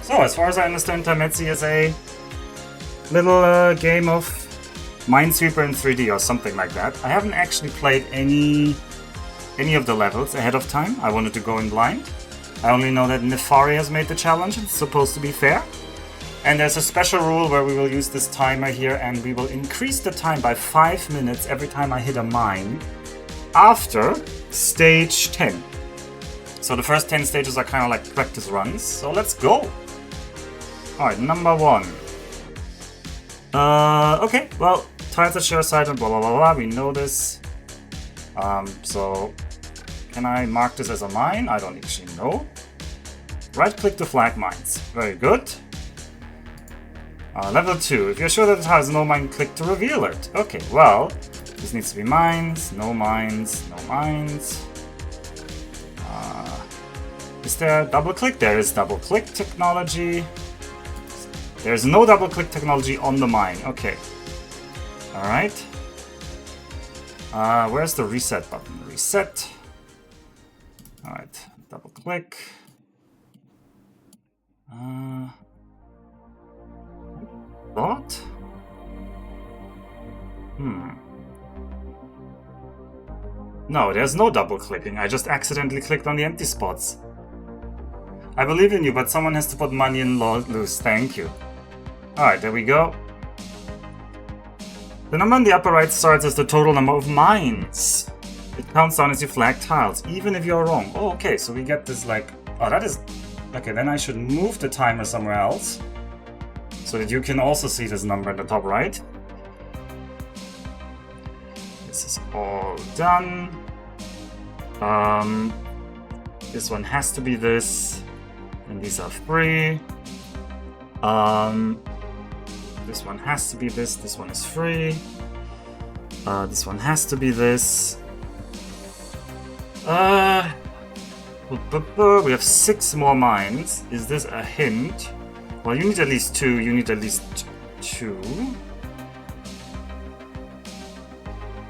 So, as far as I understand, Tametsi is a little game of Minesweeper in 3D or something like that. I haven't actually played any of the levels ahead of time. I wanted to go in blind. I only know that Nefarie has made the challenge. It's supposed to be fair. And there's a special rule where we will use this timer here and we will increase the time by 5 minutes every time I hit a mine after stage 10. So the first 10 stages are kind of like practice runs. So let's go. Alright, number 1. Okay, well, tiles at share side and blah blah blah blah, we know this. So, can I mark this as a mine? I don't actually know. Right click to flag mines. Very good. Level 2. If you're sure that it has no mine, click to reveal it. Okay, well, this needs to be mines, no mines, no mines. Is there double click? There is double click technology. There's no double click technology on the mine. Okay. Alright. Where's the reset button? Reset. Alright. Double click. What? No, there's no double clicking. I just accidentally clicked on the empty spots. I believe in you, but someone has to put money in loose. Thank you. Alright, there we go. The number on the upper right starts as the total number of mines. It counts down as you flag tiles, even if you're wrong. Oh, okay, so we get this like... Oh, that is... Okay, then I should move the timer somewhere else, so that you can also see this number in the top right. This is all done. This one has to be this, and these are free. This one has to be this one is free. This one has to be this. We have 6 more mines. Is this a hint? Well, you need at least 2. You need at least 2.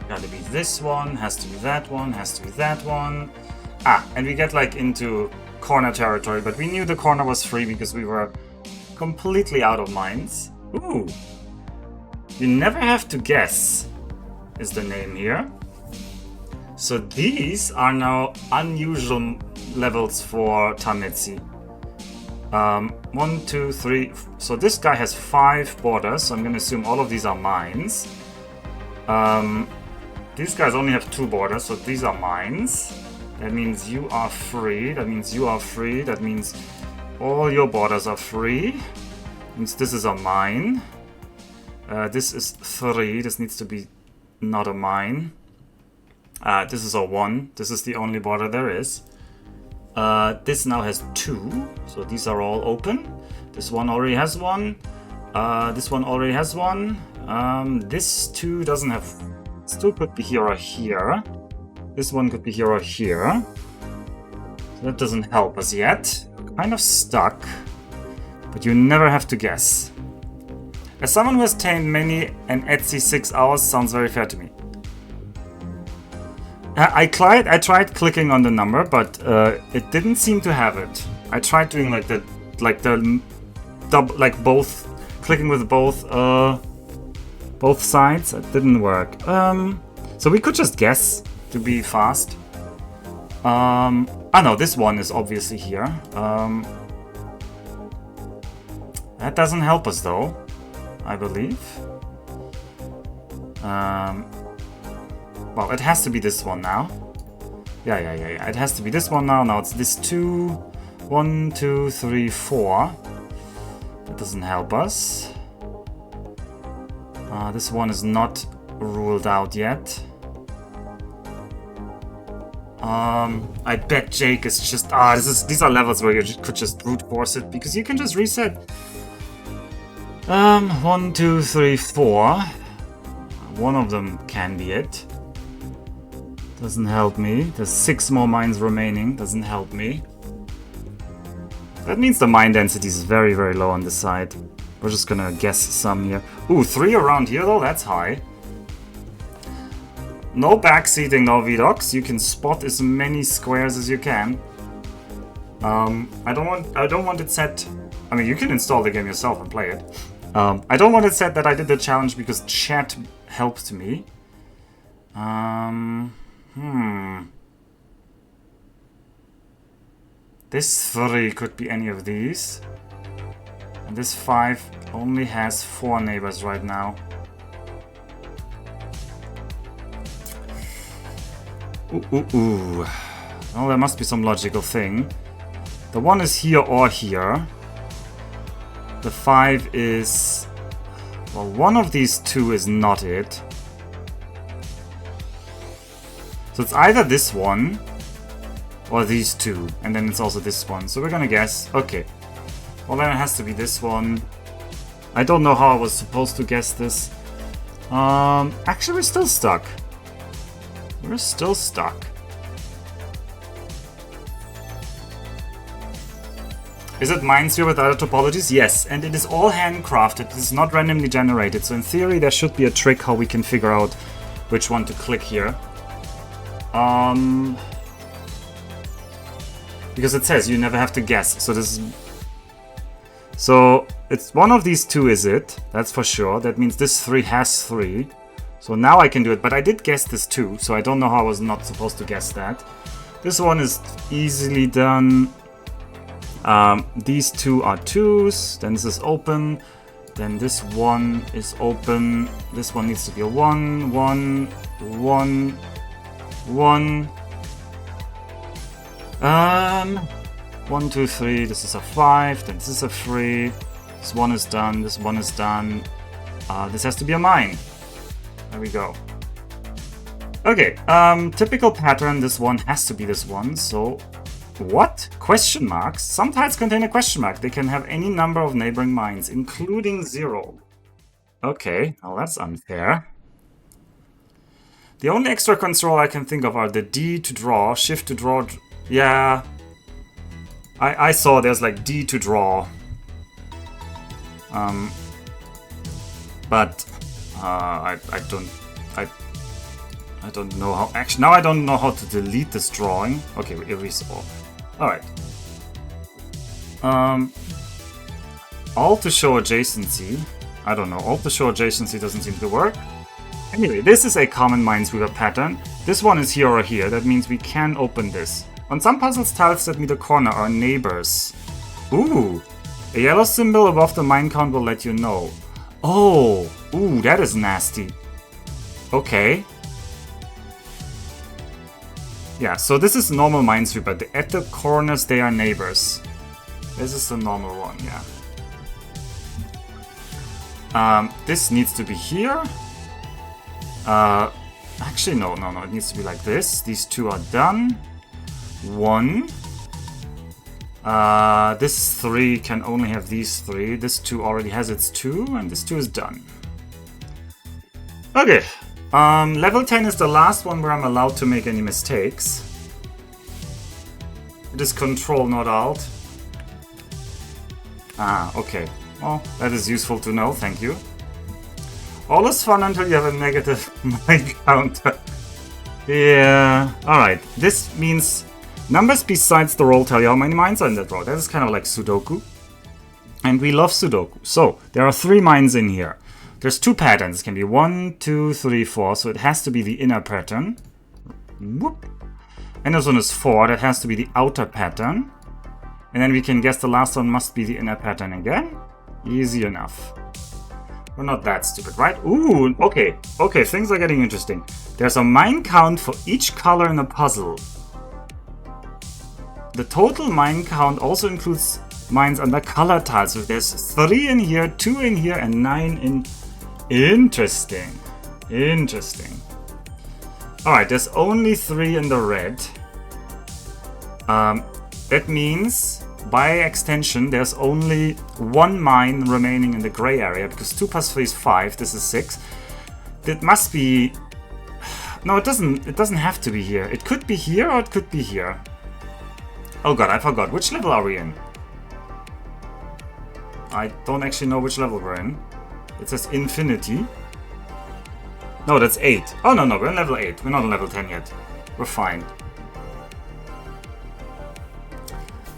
Gotta be this one. Has to be that one. Has to be that one. Ah, and we get like into corner territory, but we knew the corner was free because we were completely out of mines. Ooh. You never have to guess is the name here. So these are now unusual levels for Tametsi. 1, 2, 3. So this guy has 5 borders, so I'm going to assume all of these are mines. These guys only have 2 borders, so these are mines. That means you are free. That means you are free. That means all your borders are free. Means this is a mine. This is 3. This needs to be not a mine. This is a 1. This is the only border there is. This now has 2, so these are all open. This one already has 1. This one already has 1. This 2 doesn't have... Still could be here or here. This one could be here or here. So that doesn't help us yet. We're kind of stuck. But you never have to guess. As someone who has tamed many an Etsy 6 hours, sounds very fair to me. I tried clicking on the number, but it didn't seem to have it. I tried doing both clicking with both sides. It didn't work. So we could just guess to be fast. No, this one is obviously here. That doesn't help us though, I believe. Well, it has to be this one now. Yeah. It has to be this one now. Now it's this 2. 1, 2, 3, 4. That doesn't help us. This one is not ruled out yet. I bet Jake is just... these are levels where you could just brute force it, because you can just reset. 1, 2, 3, 4. One of them can be it. Doesn't help me. There's 6 more mines remaining. Doesn't help me. That means the mine density is very, very low on this side. We're just gonna guess some here. Ooh, 3 around here though? That's high. No backseating, no VDOCs. You can spot as many squares as you can. I don't want it set I mean, you can install the game yourself and play it. I don't want it said that I did the challenge because chat helped me. This 3 could be any of these. And this 5 only has 4 neighbors right now. Ooh. Well, there must be some logical thing. The 1 is here or here. The 5 is... Well, one of these 2 is not it. So it's either this one or these 2. And then it's also this one. So we're gonna guess. Okay. Well, then it has to be this one. I don't know how I was supposed to guess this. Actually, we're still stuck. We're still stuck. Is it Minesweeper with other topologies? Yes, and it is all handcrafted. It is not randomly generated. So in theory, there should be a trick how we can figure out which one to click here. Because it says you never have to guess. So this is... So it's one of these 2 is it. That's for sure. That means this 3 has 3. So now I can do it. But I did guess this 2. So I don't know how I was not supposed to guess that. This one is easily done. These 2 are 2s, then this is open, then this 1 is open, this one needs to be a 1, 1, 1, 1, 1, 2, 3, this is a 5, then this is a 3, this 1 is done, this 1 is done, this has to be a mine. There we go. Okay, typical pattern, this one has to be this one, so... What? Question marks? Some tiles contain a question mark. They can have any number of neighboring mines, including 0. Okay, well that's unfair. The only extra control I can think of are the D to draw, shift to draw. Yeah. I saw there's like D to draw. But I don't know how. Actually, now I don't know how to delete this drawing. Okay, erase all. Alright. All to show adjacency. I don't know. All to show adjacency doesn't seem to work. Anyway, this is a common Minesweeper pattern. This one is here or here. That means we can open this. On some puzzles, tiles that meet a corner are neighbors. Ooh. A yellow symbol above the mine count will let you know. Oh. Ooh, that is nasty. Okay. Yeah, so this is normal Minesweeper. At the corners, they are neighbors. This is the normal one, yeah. This needs to be here. Actually, no. It needs to be like this. These 2 are done. 1. This 3 can only have these 3. This 2 already has its 2, and this 2 is done. Okay. Level 10 is the last one where I'm allowed to make any mistakes. It is Control, not Alt. Ah, okay. Well, that is useful to know, thank you. All is fun until you have a negative mine counter. Yeah, alright. This means numbers besides the roll tell you how many mines are in that row. That is kind of like Sudoku. And we love Sudoku. So, there are 3 mines in here. There's 2 patterns. It can be 1, 2, 3, 4. So it has to be the inner pattern. Whoop. And this one is 4. That has to be the outer pattern. And then we can guess the last one must be the inner pattern again. Easy enough. We're not that stupid, right? Ooh, okay. Okay, things are getting interesting. There's a mine count for each color in a puzzle. The total mine count also includes mines under color tiles. So there's 3 in here, 2 in here, and 9 in... Interesting. Interesting. Alright, there's only 3 in the red. That means, by extension, there's only 1 mine remaining in the gray area, because 2 plus 3 is 5, this is 6. That must be... No, it doesn't have to be here. It could be here, or it could be here. Oh god, I forgot. Which level are we in? I don't actually know which level we're in. It says infinity. No, that's 8. Oh, no, we're on level 8. We're not on level 10 yet. We're fine.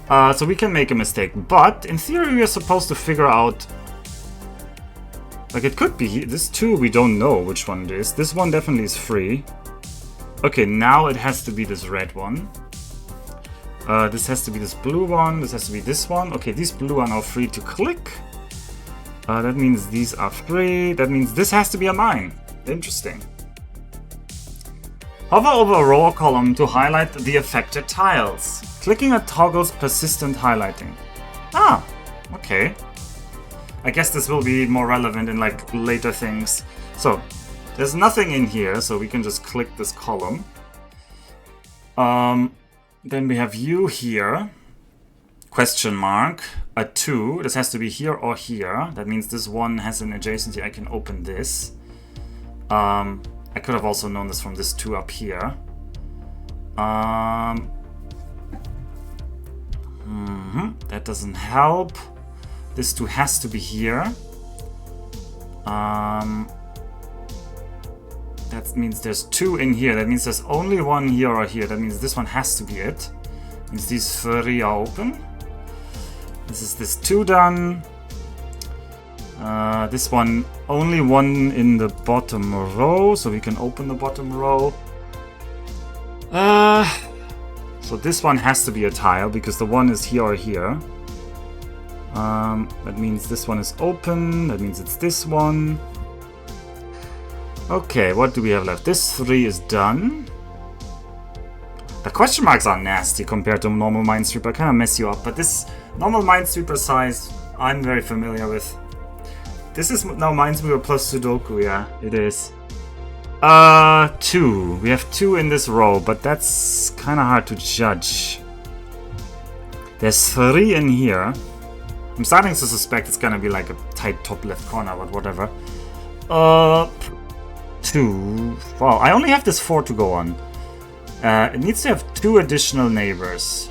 So we can make a mistake, but in theory we are supposed to figure out... Like, it could be this 2, we don't know which one it is. This one definitely is free. Okay, now it has to be this red one. This has to be this blue one, this has to be this one. Okay, these blue are now free to click. That means these are free. That means this has to be a mine. Interesting. Hover over a row or column to highlight the affected tiles. Clicking a toggles persistent highlighting. Ah, okay. I guess this will be more relevant in like later things. So, there's nothing in here, so we can just click this column. Then we have you here. Question mark. A 2. This has to be here or here. That means this one has an adjacency. I can open this. I could have also known this from this 2 up here. That doesn't help. This 2 has to be here. That means there's 2 in here. That means there's only 1 here or here. That means this one has to be it. Means these 3 are open. This is this 2 done. This one, only 1 in the bottom row, so we can open the bottom row. So this one has to be a tile because the 1 is here or here. That means this one is open. That means it's this one. Okay, what do we have left? This 3 is done. The question marks are nasty compared to normal Minesweeper. Kind of mess you up, but this normal Minesweeper size I'm very familiar with. This is now Minesweeper plus Sudoku, yeah, it is. 2. We have 2 in this row, but that's kind of hard to judge. There's 3 in here. I'm starting to suspect it's gonna be like a tight top left corner, but whatever. 2. Wow, I only have this 4 to go on. It needs to have 2 additional neighbors.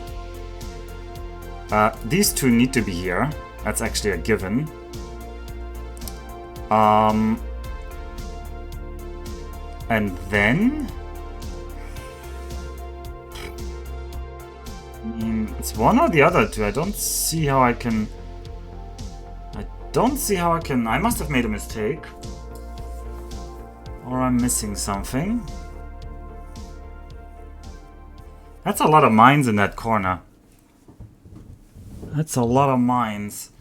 These 2 need to be here. That's actually a given. And then... I mean, it's one or the other 2. I don't see how I can... I must have made a mistake. Or I'm missing something. That's a lot of mines in that corner. That's a lot of mines.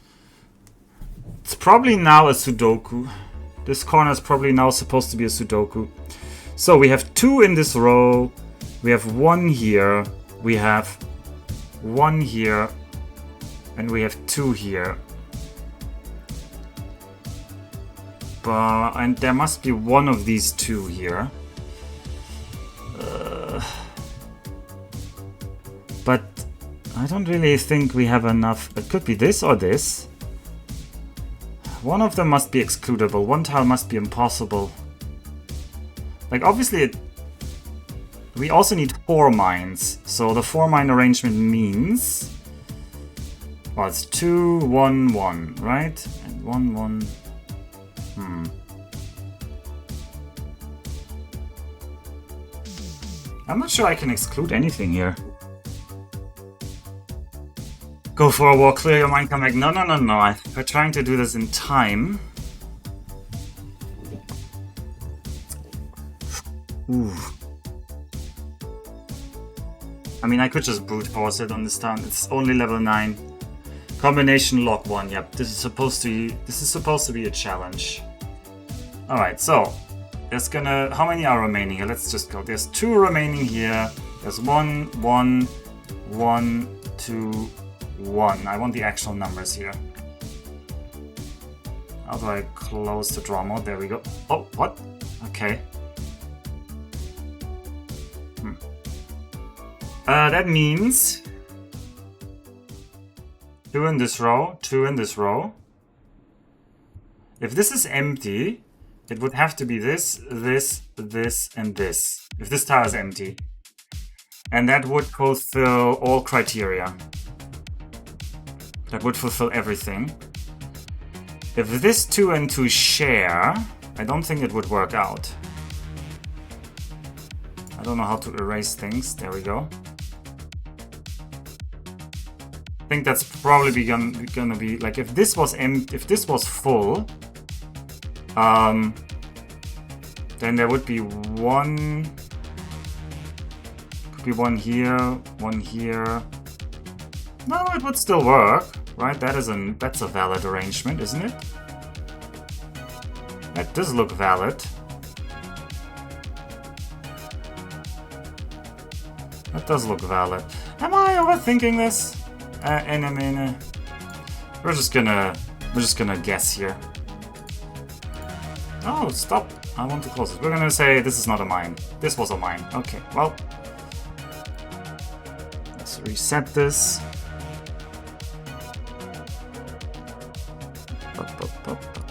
It's probably now a Sudoku. This corner is probably now supposed to be a Sudoku. So we have 2 in this row. We have 1 here. We have 1 here. And we have 2 here. And there must be one of these 2 here. But I don't really think we have enough. It could be this or this. One of them must be excludable. One tile must be impossible. Like, obviously, we also need 4 mines. So the 4 mine arrangement means... Well, it's 2, 1, 1, right? And 1, 1... I'm not sure I can exclude anything here. Go for a walk, clear your mind, come back. No. We're trying to do this in time. Ooh. I mean, I could just brute force it on this turn. It's only level 9. Combination lock 1. Yep, this is supposed to be a challenge. All right, so there's gonna. How many are remaining here? Let's just go. There's 2 remaining here. There's 1, 1, 1, 2, 1. I want the actual numbers here. How do I close the draw mode? There we go. Oh, what? Okay. That means 2 in this row, 2 in this row. If this is empty, it would have to be this, this, this, and this. If this tile is empty. And that would fulfill all criteria. That would fulfill everything. If this 2 and 2 share, I don't think it would work out. I don't know how to erase things. There we go. I think that's probably gonna be like if this was full, then there would be one. Could be one here, one here. No, it would still work, right? That's a valid arrangement, isn't it? That does look valid. That does look valid. Am I overthinking this? We're just gonna guess here. Oh, stop. I want to close it. We're gonna say this is not a mine. This was a mine. Okay, well. Let's reset this.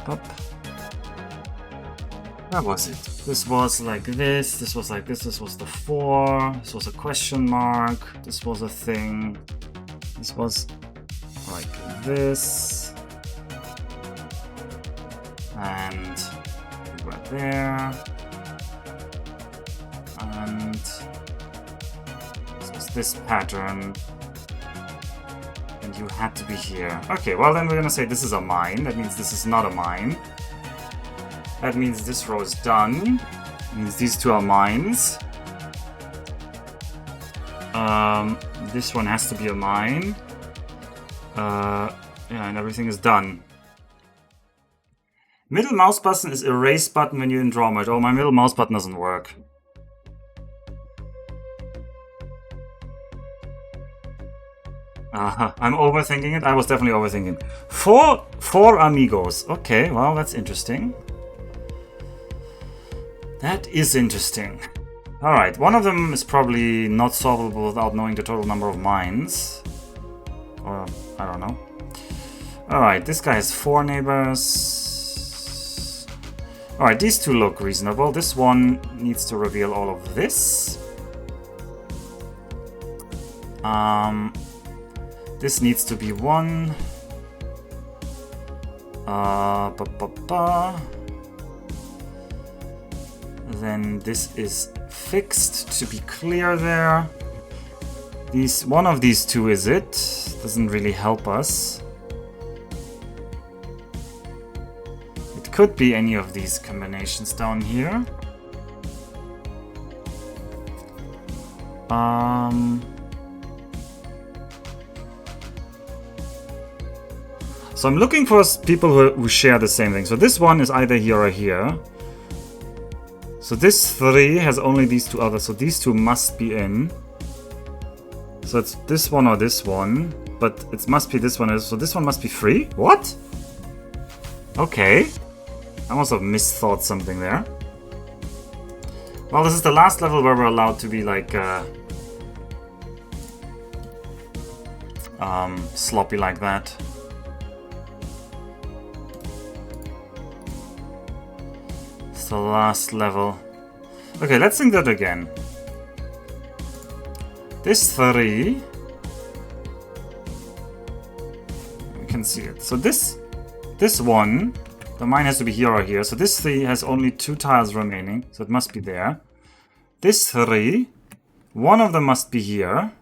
Up. Where was it? This was like this was like this was the 4, this was a question mark, this was a thing, this was like this, and right there, and this was this pattern, and you had to be here. Okay, well then we're gonna say this is a mine, that means this is not a mine. That means this row is done. That means these two are mines. This one has to be a mine. Yeah, and everything is done. Middle mouse button is erase button when you're in draw mode. Oh, my middle mouse button doesn't work. I'm overthinking it. I was definitely overthinking. Four amigos. Okay, well, that's interesting. That is interesting. Alright, one of them is probably not solvable without knowing the total number of mines. Or, I don't know. Alright, this guy has 4 neighbors. Alright, these two look reasonable. This one needs to reveal all of this. This needs to be 1. Then this is fixed to be clear there. One of these two is it. Doesn't really help us. It could be any of these combinations down here. So I'm looking for people who share the same thing. So this one is either here or here. So this 3 has only these two others, so these two must be in. So it's this one or this one, but it must be this one, so this one must be free? What? Okay. I must have misthought something there. Well, this is the last level where we're allowed to be like sloppy like that. The last level. Okay, let's think that again. This 3, we can see it. So this one, the mine has to be here or here. So this 3 has only 2 tiles remaining, so it must be there. This 3, one of them must be here.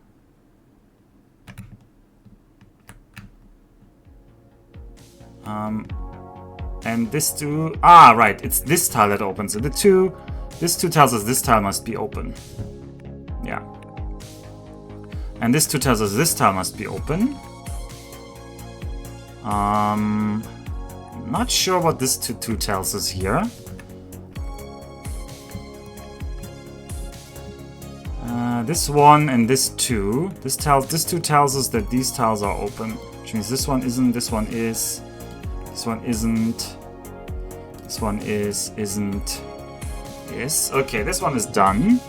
And this 2... Ah, right. It's this tile that opens it. This 2 tells us this tile must be open. Yeah. And this 2 tells us this tile must be open. Not sure what this 2 tells us here. This 1 and this 2. This 2 tells us that these tiles are open. Which means this one isn't, this one is... This one isn't. This one isn't. Yes. Okay, this one is done.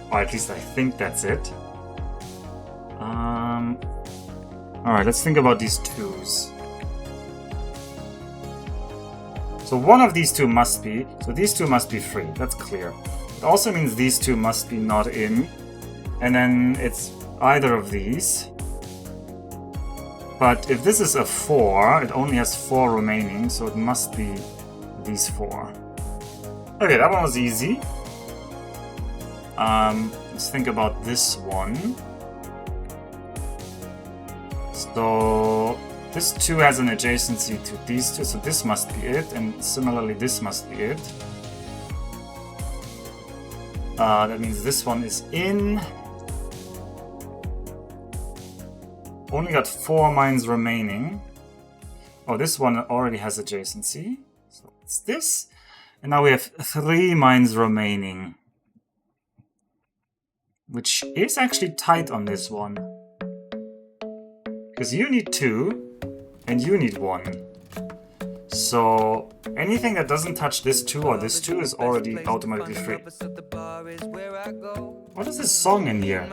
Or at least I think that's it. Alright, let's think about these 2s. So one of these 2 must be. So these 2 must be free. That's clear. It also means these 2 must be not in. And then it's either of these. But if this is a 4, it only has 4 remaining, so it must be these 4. Okay, that one was easy. Let's think about this one. So this 2 has an adjacency to these two, so this must be it, and similarly this must be it. That means this one is in. Only got 4 mines remaining. Oh, this one already has adjacency. So it's this. And now we have 3 mines remaining. Which is actually tight on this one. Because you need 2, and you need 1. So anything that doesn't touch this 2 or this 2 is already automatically free. What is this song in here?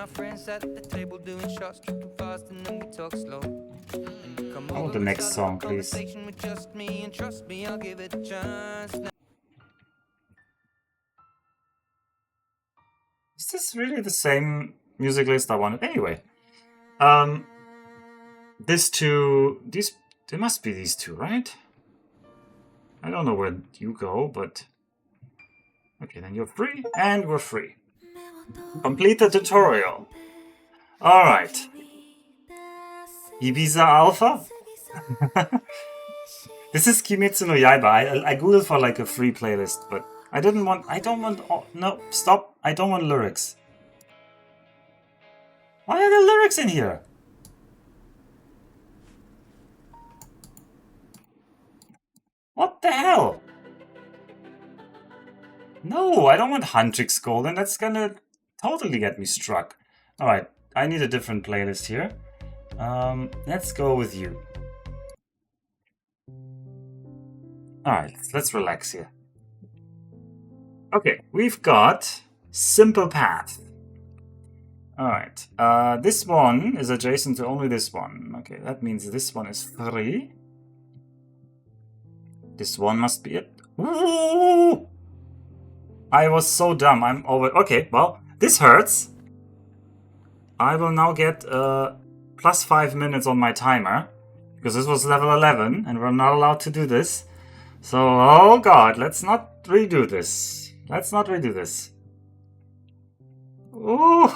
I want the next song, please. Is this really the same music list I wanted? Anyway. This 2... There must be these 2, right? I don't know where you go, but... Okay, then you're free, and we're free. Complete the tutorial. Alright. Ibiza Alpha? This is Kimetsu no Yaiba. I googled for like a free playlist, but I don't want... No, stop. I don't want lyrics. Why are there lyrics in here? What the hell? No, I don't want Huntrix Golden. That's gonna totally get me struck. Alright, I need a different playlist here. Let's go with you. Alright, let's relax here. Okay, we've got Simple Path. Alright, this one is adjacent to only this one. Okay, that means this one is free. This one must be it. Ooh! I was so dumb. I'm over. Okay, well, this hurts. I will now get plus 5 minutes on my timer. Because this was level 11 and we're not allowed to do this. So, oh god, let's not redo this. Let's not redo this. Ooh!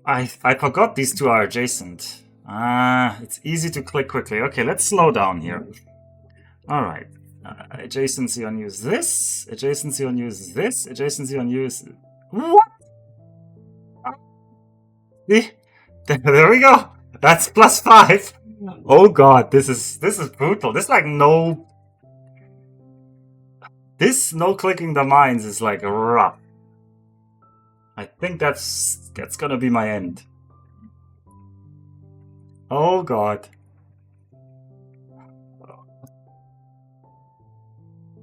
I forgot these 2 are adjacent. It's easy to click quickly. Okay, let's slow down here. Alright. Adjacency on use this. Adjacency on use this. Adjacency on use... What? See? There we go. That's plus 5. Oh god, this is brutal. This like no... This no clicking the mines is like rough. I think that's gonna be my end. Oh god.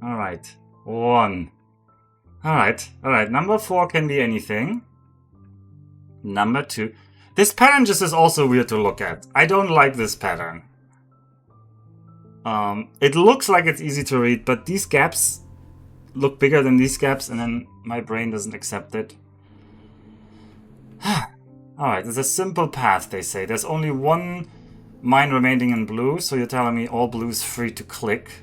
Alright, 1. Alright, number 4 can be anything. Number 2. This pattern just is also weird to look at. I don't like this pattern. It looks like it's easy to read, but these gaps look bigger than these gaps, and then my brain doesn't accept it. Alright, it's a simple path, they say. There's only 1 mine remaining in blue, so you're telling me all blue is free to click.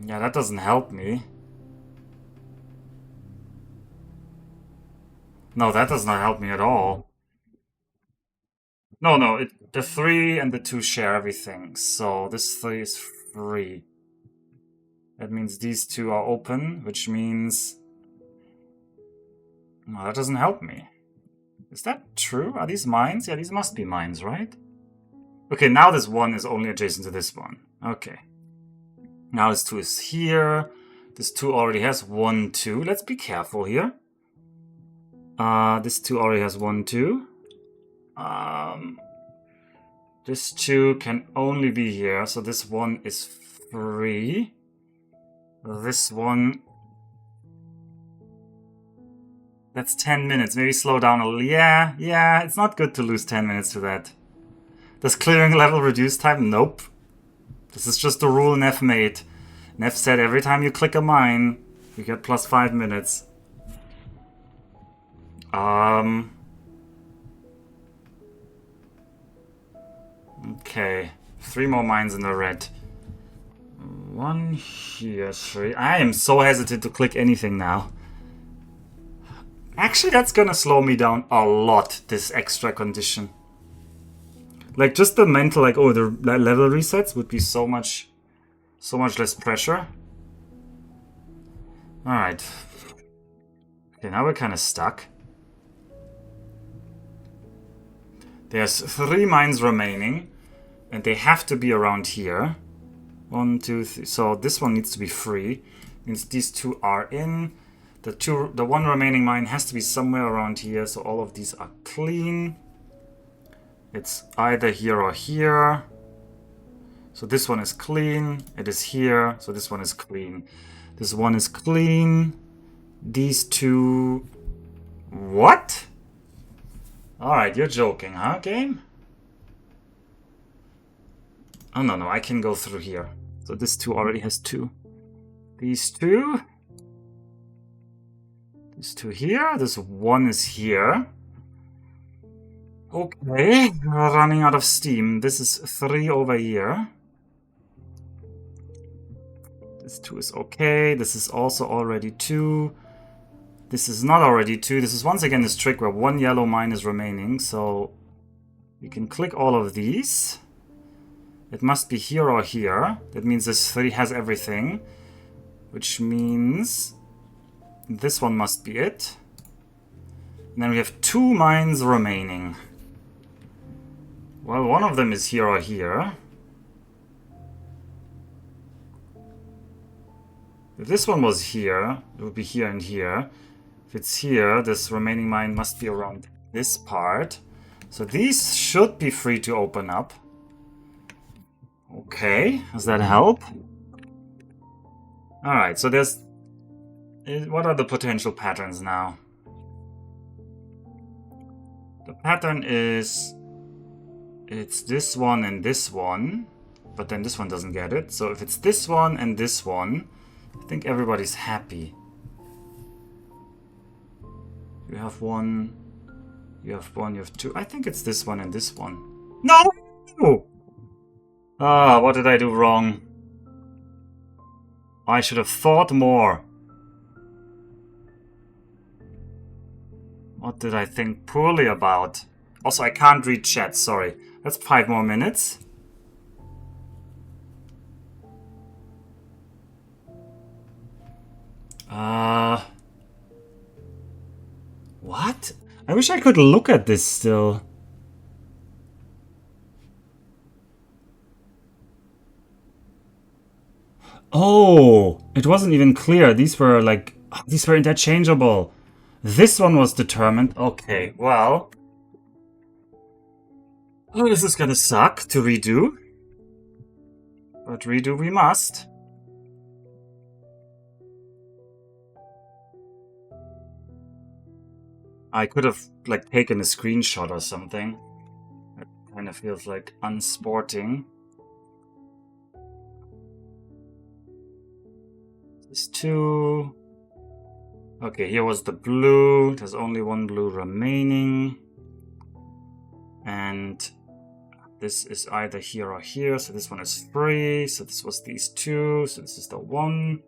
Yeah, that doesn't help me. No, that does not help me at all. No, the 3 and the 2 share everything, so this 3 is free. That means these 2 are open, which means... No, that doesn't help me. Is that true? Are these mines? Yeah, these must be mines, right? Okay, now this 1 is only adjacent to this one. Okay. Now this 2 is here. This 2 already has 1, 2. Let's be careful here. This 2 already has 1, 2. This 2 can only be here, so this 1 is free. This 1... That's 10 minutes. Maybe slow down a little. Yeah, it's not good to lose 10 minutes to that. Does clearing level reduce time? Nope. This is just a rule Nef made. Nef said every time you click a mine, you get plus 5 minutes. Okay. 3 more mines in the red. 1 here, 3. I am so hesitant to click anything now. Actually, that's gonna slow me down a lot, this extra condition. Like, just the mental, like, oh, the level resets would be so much less pressure. Alright. Okay, now we're kind of stuck. There's 3 mines remaining, and they have to be around here. 1, 2, 3. So this one needs to be free. Means these 2 are in. The 1 remaining mine has to be somewhere around here, so all of these are clean. It's either here or here. So this one is clean. It is here, so this one is clean. This one is clean. These 2... What? Alright, you're joking, huh, game? Oh, no, I can go through here. So this 2 already has 2. These 2. These 2 here. This 1 is here. Okay, we're running out of steam. This is 3 over here. This 2 is okay. This is also already 2. This is not already 2. This is once again this trick where 1 yellow mine is remaining. So we can click all of these. It must be here or here. That means this 3 has everything. Which means this one must be it. And then we have 2 mines remaining. Well, one of them is here or here. If this one was here, it would be here and here. If it's here, this remaining mine must be around this part. So these should be free to open up. Okay, does that help? Alright, so there's... What are the potential patterns now? The pattern is... It's this one and this one, but then this one doesn't get it. So if it's this one and this one, I think everybody's happy. You have 1, you have 1, you have 2. I think it's this one and this one. No! Ah, what did I do wrong? I should have thought more. What did I think poorly about? Also, I can't read chat, sorry. That's 5 more minutes. What? I wish I could look at this still. Oh, it wasn't even clear. These were like, these were interchangeable. This one was determined. Okay, well. Oh, this is gonna suck to redo. But redo we must. I could have, like, taken a screenshot or something. It kind of feels like unsporting. There's 2. Okay, here was the blue. There's only 1 blue remaining. And this is either here or here. So this one is free. So this was these 2. So this is the 1.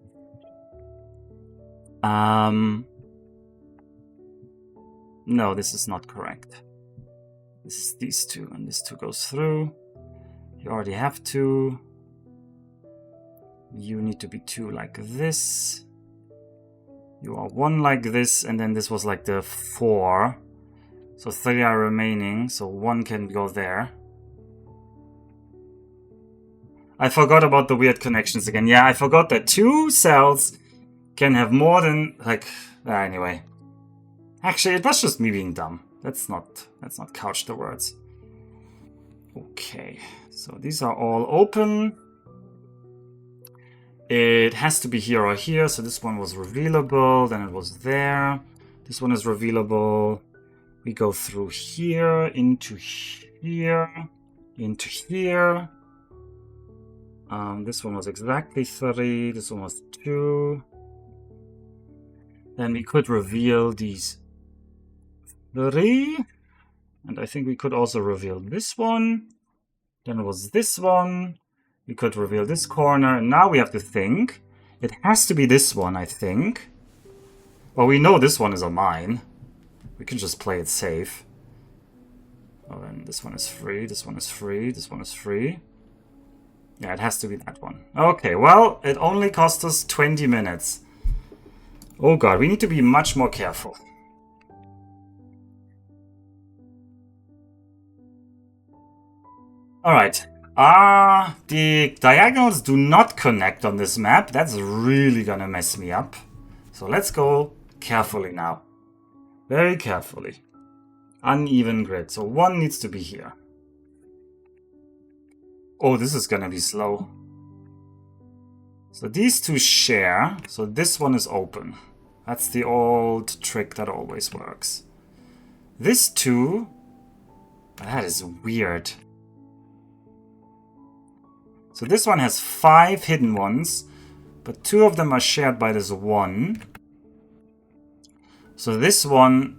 No, this is not correct. This is these 2, and this 2 goes through. You already have 2. You need to be 2 like this. You are 1 like this, and then this was like the 4. So 3 are remaining, so 1 can go there. I forgot about the weird connections again. Yeah, I forgot that 2 cells can have more than, like, anyway. Actually, it was just me being dumb. Let's not couch the words. Okay, so these are all open. It has to be here or here, so this one was revealable, then it was there. This one is revealable. We go through here, into here, into here. This one was exactly 3, this one was 2. Then we could reveal these 3. And I think we could also reveal this one. Then it was this one. We could reveal this corner. Now we have to think. It has to be this one, I think. Well, we know this one is a mine. We can just play it safe. Oh, and this one is free, this one is free, this one is free. Yeah, it has to be that one. Okay, well, it only cost us 20 minutes. Oh god, we need to be much more careful. Alright. The diagonals do not connect on this map. That's really gonna mess me up. So let's go carefully now. Very carefully. Uneven grid. So one needs to be here. Oh, this is gonna be slow. So these two share. So this one is open. That's the old trick that always works. This two... That is weird. So this one has 5 hidden ones, but 2 of them are shared by this one. So this one,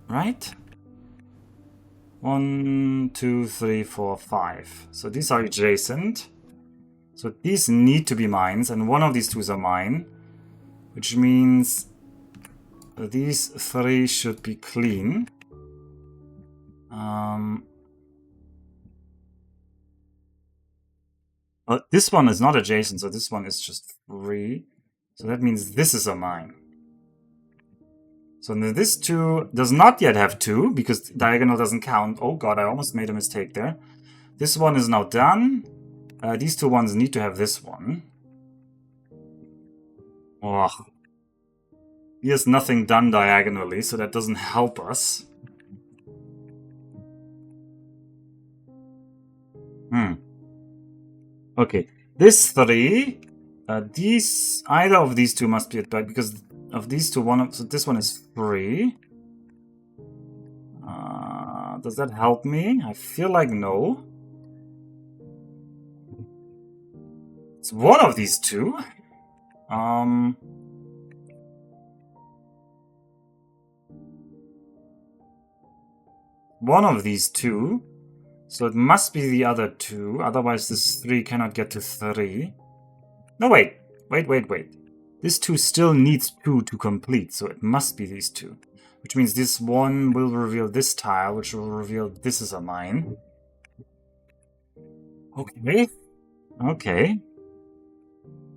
right? 1, 2, 3, 4, 5. So these are adjacent. So these need to be mines, and one of these two is a mine, which means these 3 should be clean. This one is not adjacent, so this one is just free. So that means this is a mine. So this 2 does not yet have 2, because diagonal doesn't count. Oh god, I almost made a mistake there. This one is now done. These 2 ones need to have this one. Oh. Here's nothing done diagonally, so that doesn't help us. Okay, this 3, either of these 2 must be at back, because of these 2, so this one is free. Does that help me? I feel like no. It's one of these 2. One of these 2. So it must be the other 2, otherwise this 3 cannot get to 3. No, wait. This 2 still needs 2 to complete, so it must be these 2. Which means this one will reveal this tile, which will reveal this is a mine. Okay.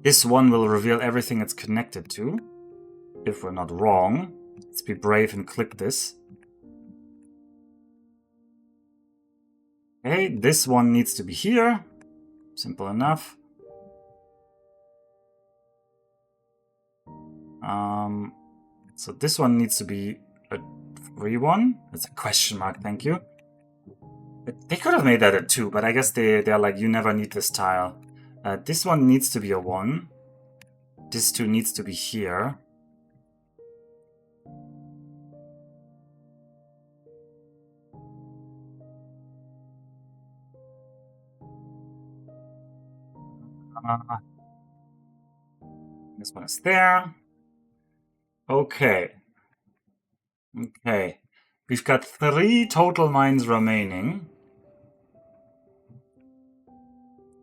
This one will reveal everything it's connected to. If we're not wrong. Let's be brave and click this. Okay, this one needs to be here. Simple enough. So this one needs to be a free one. It's a question mark, thank you. They could have made that a 2, but I guess they're like, you never need this tile. This one needs to be a 1. This 2 needs to be here. This one is there. Okay. We've got 3 total mines remaining.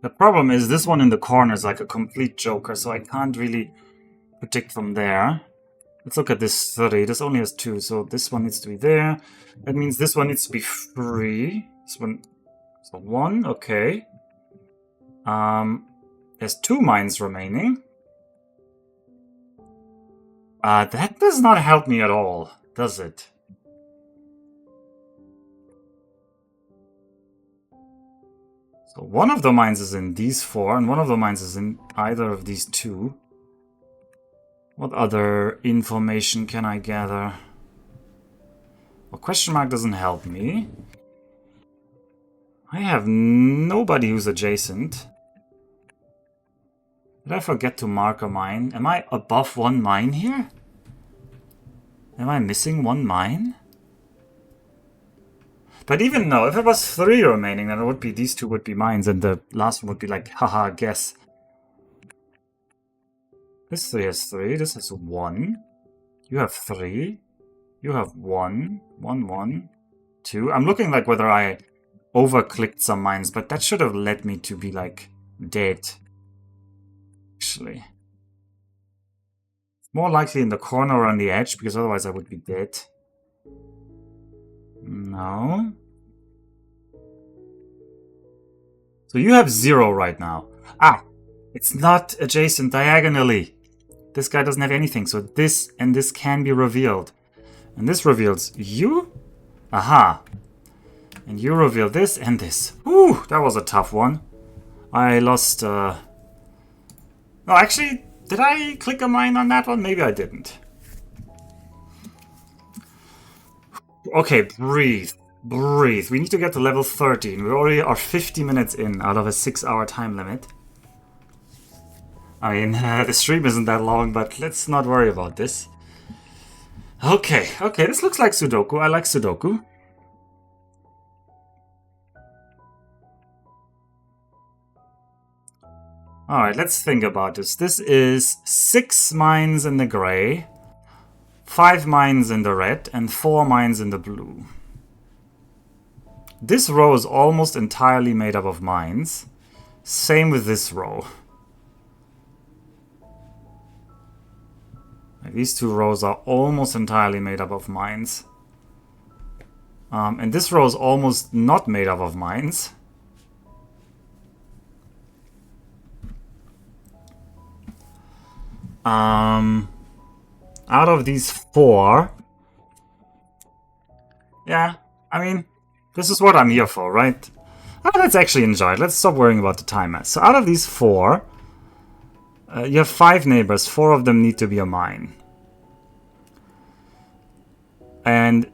The problem is this one in the corner is like a complete joker, so I can't really predict from there. Let's look at this 3. This only has 2, so this one needs to be there. That means this one needs to be free. This one is a 1, okay. There's 2 mines remaining. That does not help me at all, does it? So one of the mines is in these 4, and one of the mines is in either of these 2. What other information can I gather? Well, question mark doesn't help me. I have nobody who's adjacent. Did I forget to mark a mine? Am I above 1 mine here? Am I missing 1 mine? But even no, if it was 3 remaining, then it would be these 2 would be mines, and the last one would be like, haha, guess. This 3 has 3, this has 1. You have 3. You have 1. 1, 1, 2. I'm looking like whether I over-clicked some mines, but that should have led me to be like dead. Actually. More likely in the corner or on the edge, because otherwise I would be dead. No. So you have 0 right now. Ah! It's not adjacent diagonally. This guy doesn't have anything, so this and this can be revealed. And this reveals you? Aha. And you reveal this and this. Whew, that was a tough one. I lost, No, actually, did I click a mine on that one? Maybe I didn't. Okay, breathe. Breathe. We need to get to level 13. We already are 50 minutes in out of a 6-hour time limit. I mean, the stream isn't that long, but let's not worry about this. Okay, okay, this looks like Sudoku. I like Sudoku. Alright, let's think about this. This is 6 mines in the gray, 5 mines in the red, and 4 mines in the blue. This row is almost entirely made up of mines. Same with this row. These 2 rows are almost entirely made up of mines. And this row is almost not made up of mines. Out of these 4... Yeah, I mean, this is what I'm here for, right? Let's actually enjoy it. Let's stop worrying about the timer. So out of these 4, you have 5 neighbors. 4 of them need to be a mine. And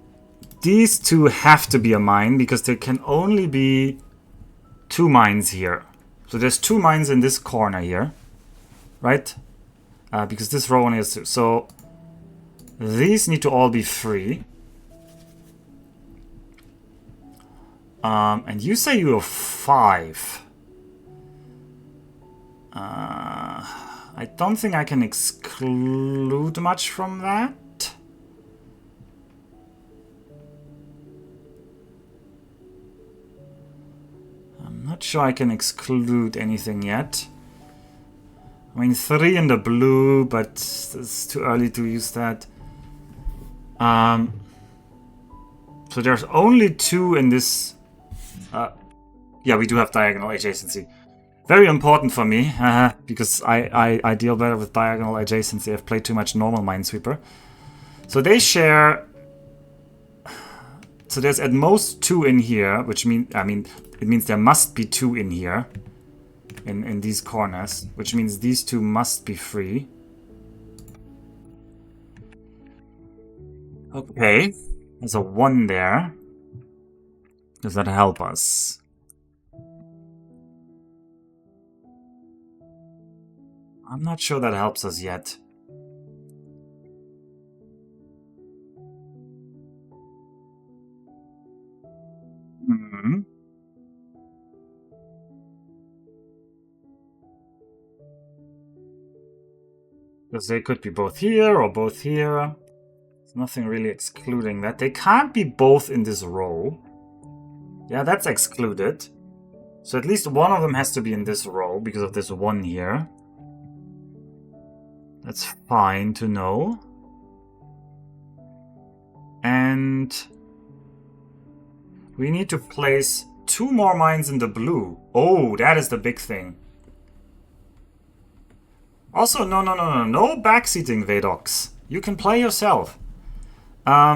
these 2 have to be a mine because there can only be 2 mines here. So there's 2 mines in this corner here, right? Because this row only has 2. So these need to all be free. And you say you have 5. I don't think I can exclude much from that. I'm not sure I can exclude anything yet. I mean, 3 in the blue, but it's too early to use that. So there's only 2 in this... yeah, we do have diagonal adjacency. Very important for me, because I deal better with diagonal adjacency. I've played too much normal Minesweeper. So they share... So there's at most 2 in here, which means... I mean, it means there must be 2 in here. In these corners, which means these 2 must be free. Okay, there's a 1 there. Does that help us? I'm not sure that helps us yet. Because they could be both here or both here. There's nothing really excluding that. They can't be both in this row. Yeah, that's excluded. So at least one of them has to be in this row because of this 1 here. That's fine to know. And we need to place 2 more mines in the blue. Oh, that is the big thing. Also, no backseating, Vedox. You can play yourself. I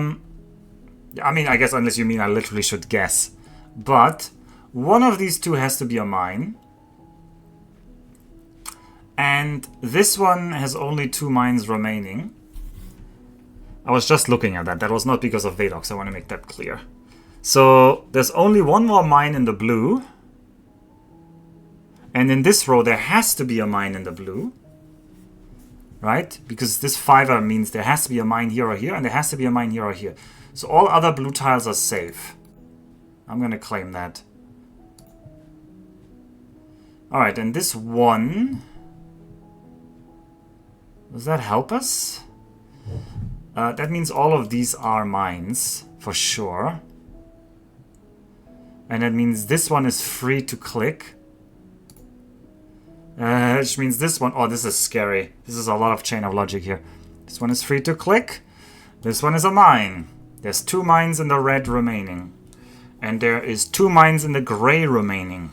mean, I guess unless you mean I literally should guess. But one of these 2 has to be a mine. And this one has only 2 mines remaining. I was just looking at that. That was not because of Vedox. I want to make that clear. So there's only 1 more mine in the blue. And in this row, there has to be a mine in the blue. Right? Because this 5er means there has to be a mine here or here, and there has to be a mine here or here. So all other blue tiles are safe. I'm going to claim that. Alright, and this 1... Does that help us? That means all of these are mines, for sure. And that means this one is free to click. Which means this one... Oh, this is scary. This is a lot of chain of logic here. This one is free to click. This one is a mine. There's 2 mines in the red remaining. And there is 2 mines in the gray remaining.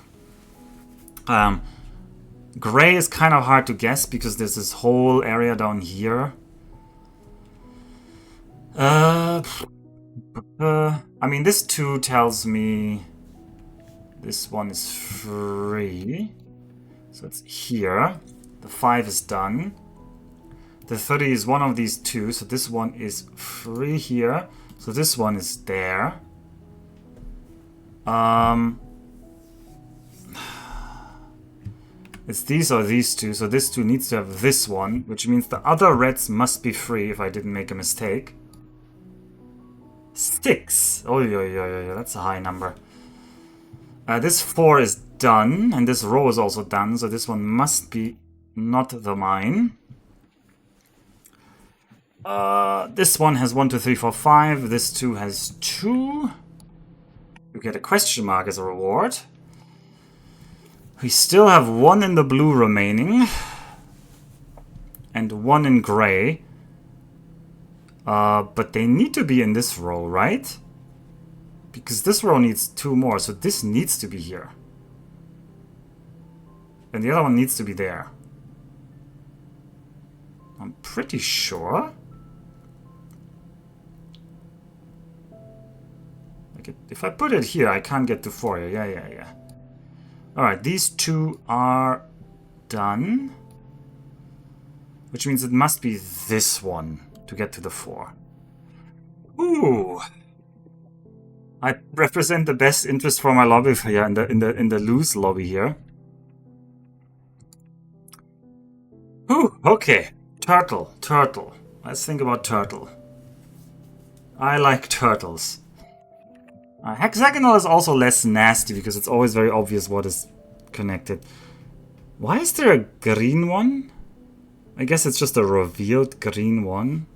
Gray is kind of hard to guess because there's this whole area down here. I mean, this 2 tells me this one is free. So it's here. The 5 is done. The 30 is one of these 2, so this one is free here. So this one is there. It's these or these 2, so this 2 needs to have this one, which means the other reds must be free if I didn't make a mistake. 6! Oh, yeah, that's a high number. This 4 is done, and this row is also done, so this one must be not the mine. This one has 1, 2, 3, 4, 5. This 2 has 2. You get a question mark as a reward. We still have 1 in the blue remaining. And 1 in gray. But they need to be in this row, right? Because this row needs 2 more, so this needs to be here. And the other one needs to be there. I'm pretty sure. Like if I put it here, I can't get to 4. Yeah. Alright, these 2 are done. Which means it must be this one to get to the 4. Ooh! I represent the best interest for my lobby here in the loose lobby here. Ooh, okay. Turtle. Let's think about turtle. I like turtles. Hexagonal is also less nasty because it's always very obvious what is connected. Why is there a green one? I guess it's just a revealed green one.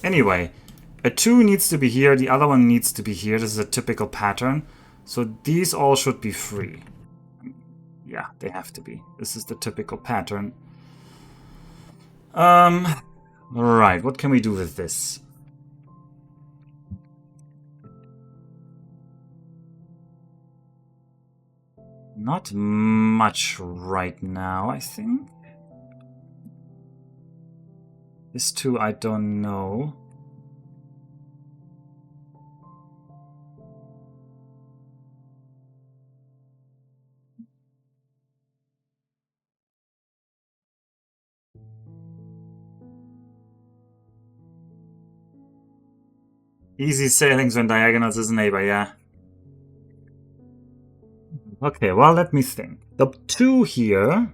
Anyway, a 2 needs to be here, the other one needs to be here. This is a typical pattern. So these all should be free. Yeah, they have to be. This is the typical pattern. Right, what can we do with this? Not much right now, I think. This 2, I don't know. Easy sailings when diagonals is a neighbor, yeah. Okay, well, let me think. The 2 here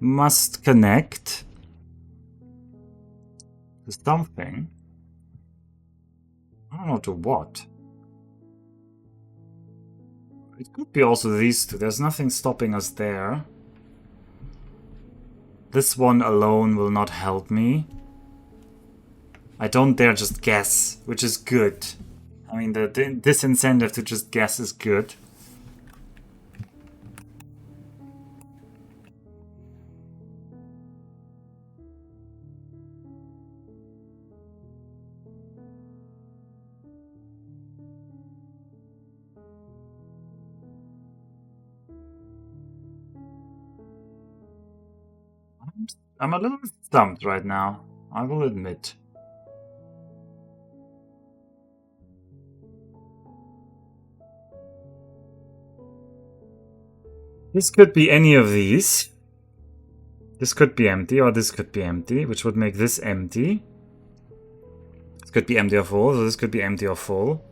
must connect to something. I don't know to what. It could be also these 2. There's nothing stopping us there. This one alone will not help me. I don't dare just guess, which is good. I mean, the disincentive to just guess is good. I'm a little stumped right now, I will admit. This could be any of these. This could be empty, or this could be empty, which would make this empty. This could be empty or full, so this could be empty or full.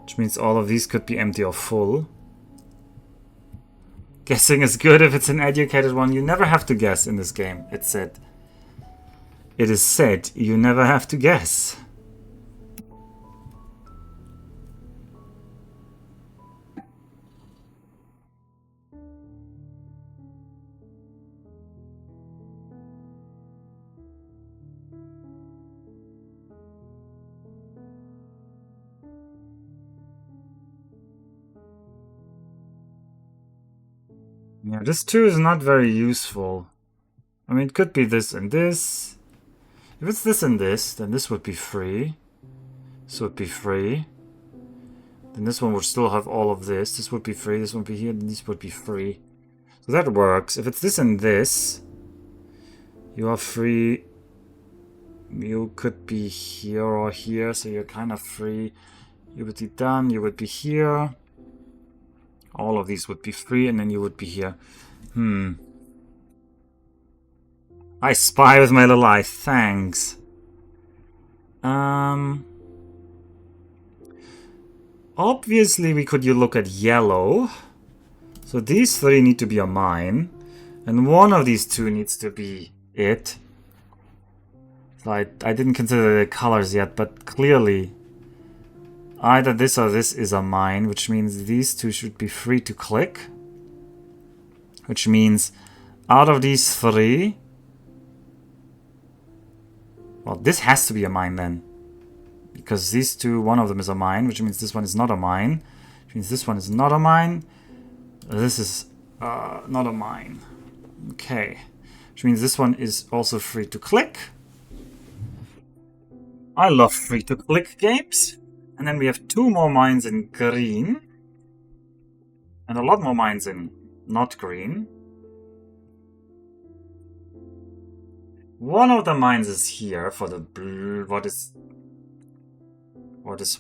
Which means all of these could be empty or full. Guessing is good if it's an educated one. You never have to guess in this game, it's said. It is said you never have to guess. Yeah, this 2 is not very useful. I mean, it could be this and this. If it's this and this, then this would be free. This would be free. Then this one would still have all of this. This would be free, this would be here, and this would be free. So that works. If it's this and this, you are free. You could be here or here, so you're kind of free. You would be done, you would be here. All of these would be free, and then you would be here. I spy with my little eye, thanks. Obviously, we could look at yellow. So these 3 need to be a mine. And one of these 2 needs to be it. So I didn't consider the colors yet, but clearly either this or this is a mine, which means these 2 should be free to click. Which means out of these 3... Well, this has to be a mine then. Because these 2, one of them is a mine, which means this one is not a mine. Which means this one is not a mine. This is not a mine. Okay. Which means this one is also free to click. I love free to click games. And then we have 2 more mines in green. And a lot more mines in not green. One of the mines is here for the blue, for this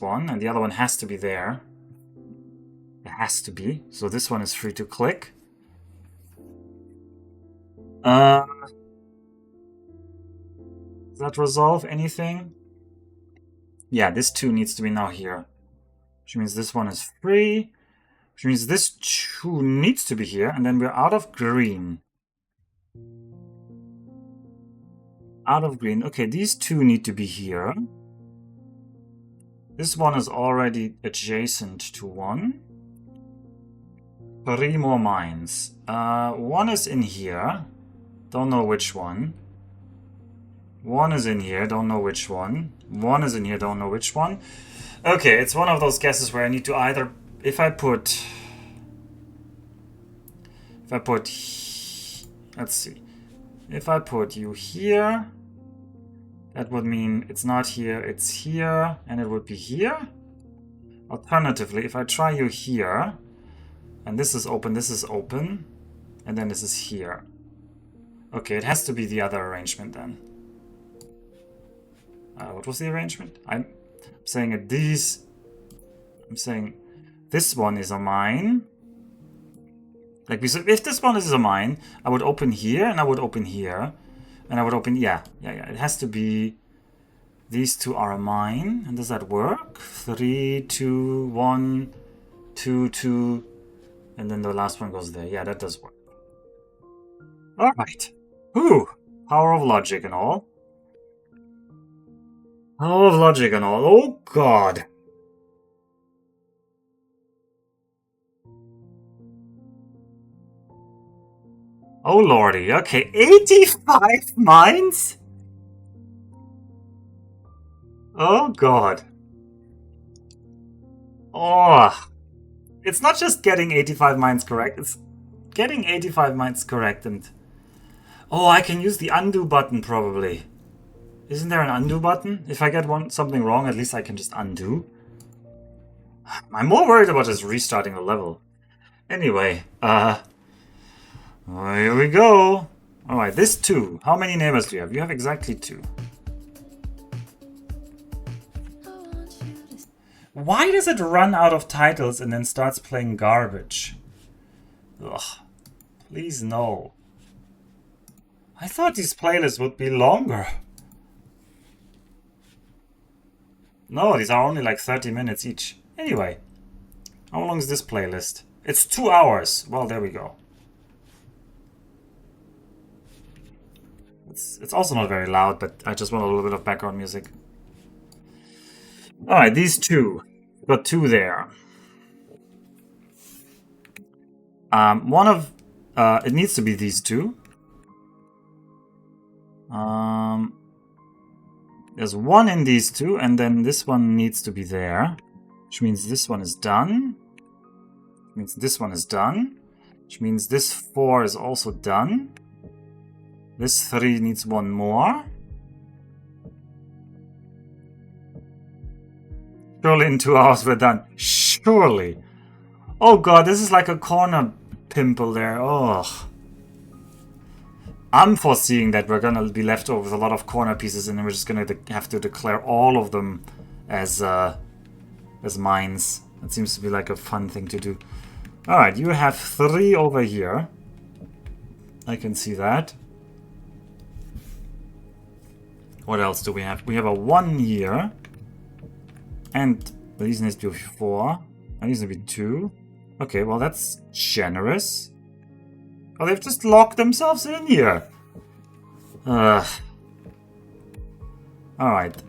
one, and the other one has to be there. It has to be. So this one is free to click. Does that resolve anything? Yeah, this 2 needs to be now here. Which means this one is free. Which means this 2 needs to be here, and then we're out of green. Out of green. Okay, these 2 need to be here. This one is already adjacent to 1. 3 more mines. 1 is in here. Don't know which one. 1 is in here. Don't know which one. 1 is in here. Don't know which one. Okay, it's one of those guesses where I need to either... If I put... Let's see. If I put you here, that would mean it's not here, it's here, and it would be here. Alternatively, if I try you here, and this is open, and then this is here. Okay, it has to be the other arrangement then. What was the arrangement? I'm saying that these... I'm saying this one is a mine. Like we said, if this one is a mine, I would open here, and I would open here, and I would open... Yeah. It has to be... These 2 are a mine, and does that work? 3, 2, 1, 2, 2, and then the last one goes there. Yeah, that does work. Alright. Whew! Power of logic and all. Power of logic and all. Oh god! Oh lordy, okay, 85 mines? Oh god. Oh. It's not just getting 85 mines correct, it's getting 85 mines correct and... Oh, I can use the undo button probably. Isn't there an undo button? If I get something wrong, at least I can just undo. I'm more worried about just restarting the level. Anyway, here we go. Alright, this 2. How many neighbors do you have? You have exactly 2. Why does it run out of titles and then starts playing garbage? Ugh. Please no. I thought these playlists would be longer. No, these are only like 30 minutes each. Anyway, how long is this playlist? It's 2 hours. Well, there we go. It's also not very loud, but I just want a little bit of background music. Alright, these 2. Got 2 there. One of... it needs to be these 2. There's 1 in these 2, and then this one needs to be there. Which means this one is done. Which means this one is done. Which means this 4 is also done. This 3 needs one more. Surely in 2 hours we're done. Surely. Oh god, this is like a corner pimple there. Oh. I'm foreseeing that we're gonna be left over with a lot of corner pieces, and then we're just gonna have to declare all of them as mines. That seems to be like a fun thing to do. Alright, you have 3 over here. I can see that. What else do we have? We have a 1 here. And these need to be 4. And these need to be 2. Okay, well that's generous. Oh, they've just locked themselves in here. Alright,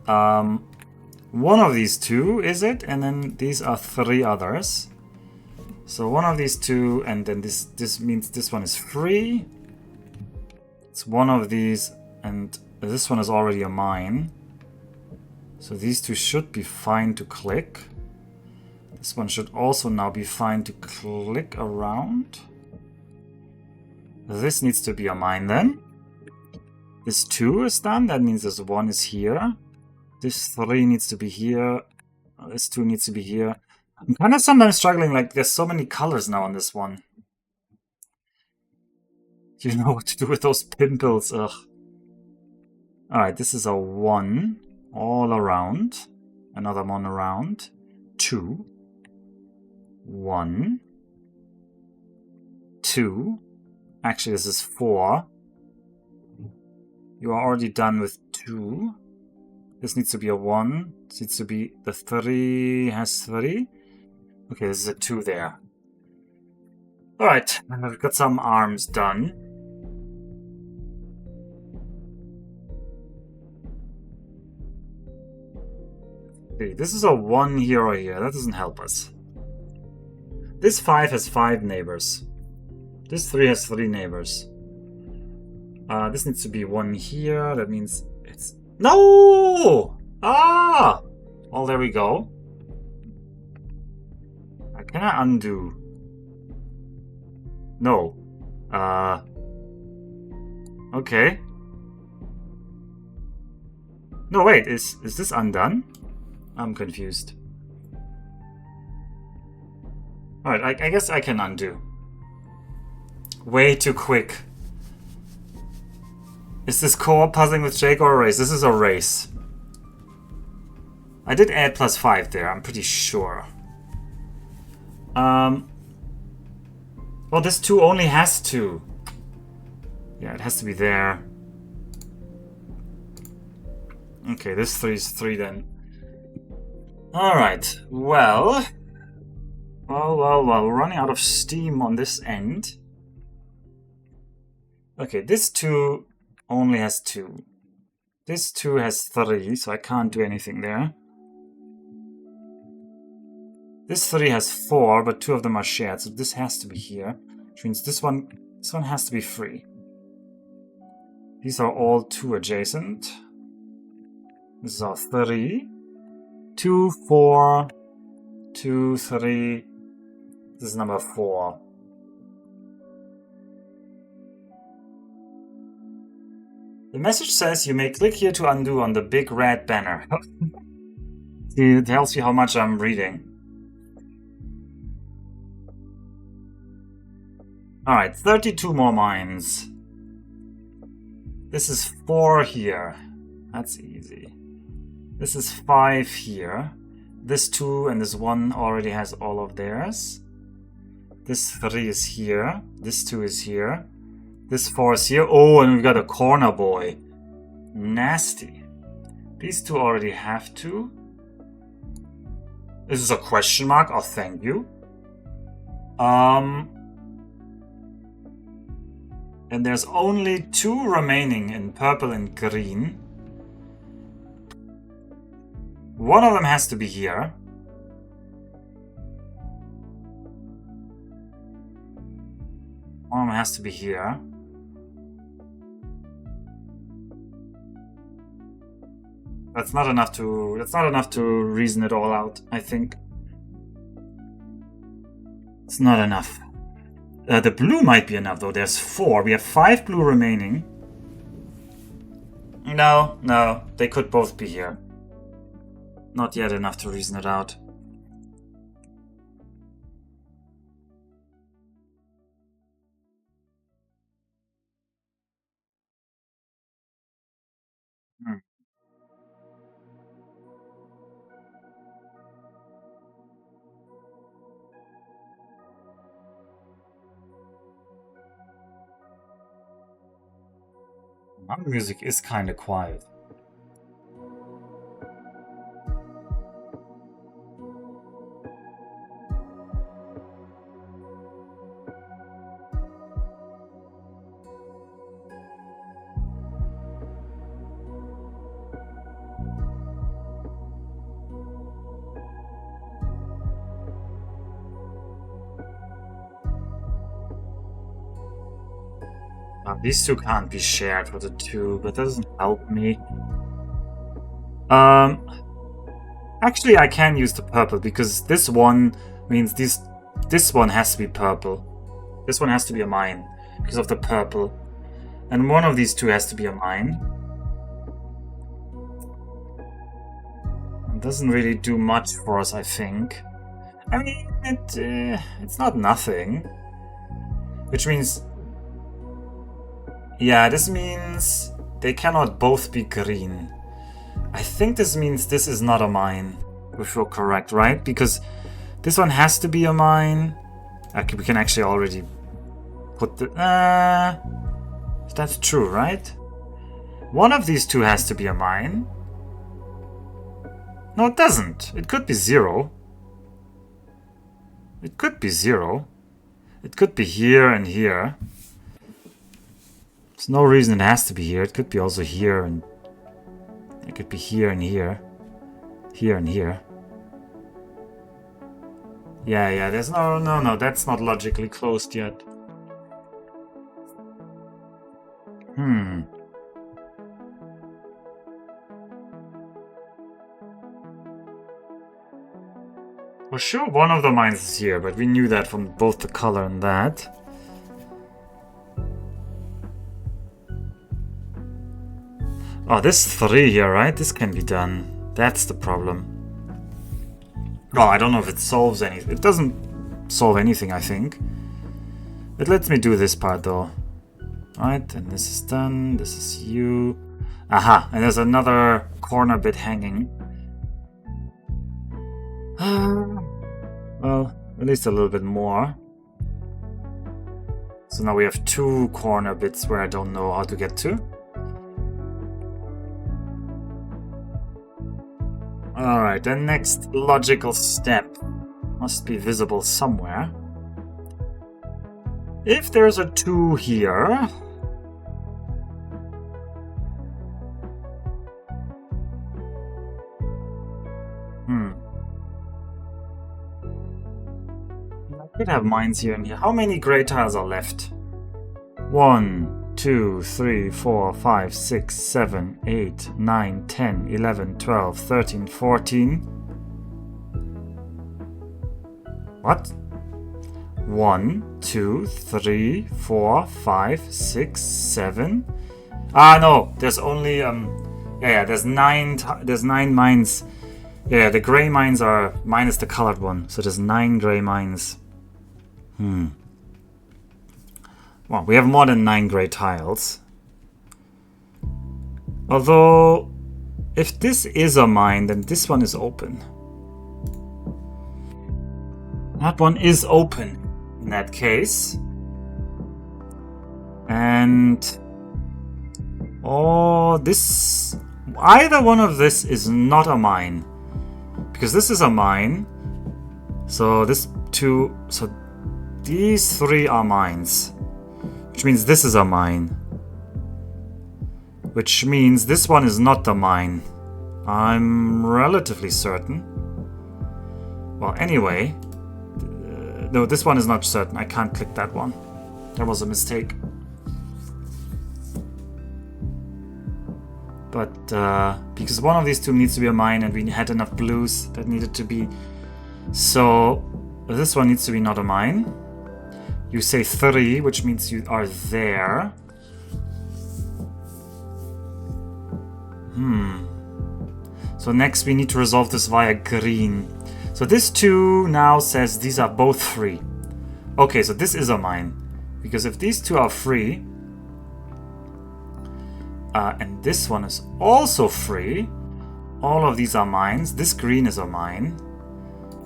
one of these 2, is it? And then these are 3 others. So one of these 2, and then this means this one is free. It's one of these, and this one is already a mine. So these 2 should be fine to click. This one should also now be fine to click around. This needs to be a mine then. This 2 is done, that means this 1 is here. This 3 needs to be here. This 2 needs to be here. I'm kind of sometimes struggling, like there's so many colors now on this one. You know what to do with those pimples, ugh. Alright, this is a 1 all around. Another 1 around. 2. 1. 2. Actually, this is 4. You are already done with 2. This needs to be a 1. This needs to be... the 3 has 3. Okay, this is a 2 there. Alright, I've got some arms done. Okay, this is a 1 here or here. That doesn't help us. This 5 has 5 neighbors. This 3 has 3 neighbors. This needs to be 1 here. That means it's... No! Ah! Well, there we go. Can I undo? No. Okay. No, wait. Is this undone? I'm confused. Alright, I guess I can undo. Way too quick. Is this co-op puzzling with Jake or a race? This is a race. I did add +5 there, I'm pretty sure. Well, this 2 only has 2. Yeah, it has to be there. Okay, this 3 is 3 then. Alright, well, we're running out of steam on this end. Okay, this 2 only has 2. This 2 has 3, so I can't do anything there. This 3 has 4, but 2 of them are shared, so this has to be here. Which means this one has to be free. These are all 2 adjacent. This is our 3. 2, 4, 2, 3. This is number 4. The message says you may click here to undo on the big red banner. See, it tells you how much I'm reading. Alright, 32 more mines. This is 4 here. That's easy. This is 5 here. This 2 and this 1 already has all of theirs. This 3 is here. This 2 is here. This 4 is here. Oh, and we've got a corner boy. Nasty. These 2 already have 2. This is a question mark. Oh, thank you. And there's only 2 remaining in purple and green. One of them has to be here. One of them has to be here. That's not enough to reason it all out, I think. It's not enough. The blue might be enough, though. There's 4. We have 5 blue remaining. No, no. They could both be here. Not yet enough to reason it out. My music is kind of quiet. These two can't be shared for the 2, but that doesn't help me. Actually, I can use the purple because this one means this one has to be purple. This one has to be a mine because of the purple. And one of these two has to be a mine. It doesn't really do much for us, I think. I mean, it's not nothing. Which means... Yeah, this means they cannot both be green. I think this means this is not a mine, if you're correct, right? Because this one has to be a mine. Okay, we can actually already put the... that's true, right? One of these two has to be a mine. No, it doesn't. It could be 0. It could be 0. It could be here and here. There's no reason it has to be here. It could be also here, and it could be here and here. Here and here. Yeah, there's no, that's not logically closed yet. For sure one of the mines is here, but we knew that from both the color and that. Oh, this 3 here, right? This can be done. That's the problem. Oh, I don't know if it solves anything. It doesn't solve anything, I think. It lets me do this part, though. Right, and this is done. This is you. Aha, and there's another corner bit hanging. Well, at least a little bit more. So now we have 2 corner bits where I don't know how to get to. Alright, the next logical step must be visible somewhere. If there's a 2 here... I could have mines here and here. How many gray tiles are left? 1, 2, 3, 4, 5, 6, 7, 8, 9, 10, 11, 12, 13, 14. What? 1, 2, 3, 4, 5, 6, 7. Ah, no, there's only there's 9 mines. Yeah, the gray mines are minus the colored one, so there's 9 gray mines. Well, we have more than 9 gray tiles. Although, if this is a mine, then this one is open. That one is open in that case. And... oh, this... either one of this is not a mine. Because this is a mine. So this 2... so these 3 are mines. Which means this is a mine. Which means this one is not the mine. I'm relatively certain. Well, anyway. No, this one is not certain. I can't click that one. That was a mistake. But, because one of these 2 needs to be a mine and we had enough blues that needed to be. So, this one needs to be not a mine. You say 3, which means you are there. So next we need to resolve this via green. So this 2 now says these are both free. Okay, so this is a mine. Because if these 2 are free, and this one is also free, all of these are mines. This green is a mine.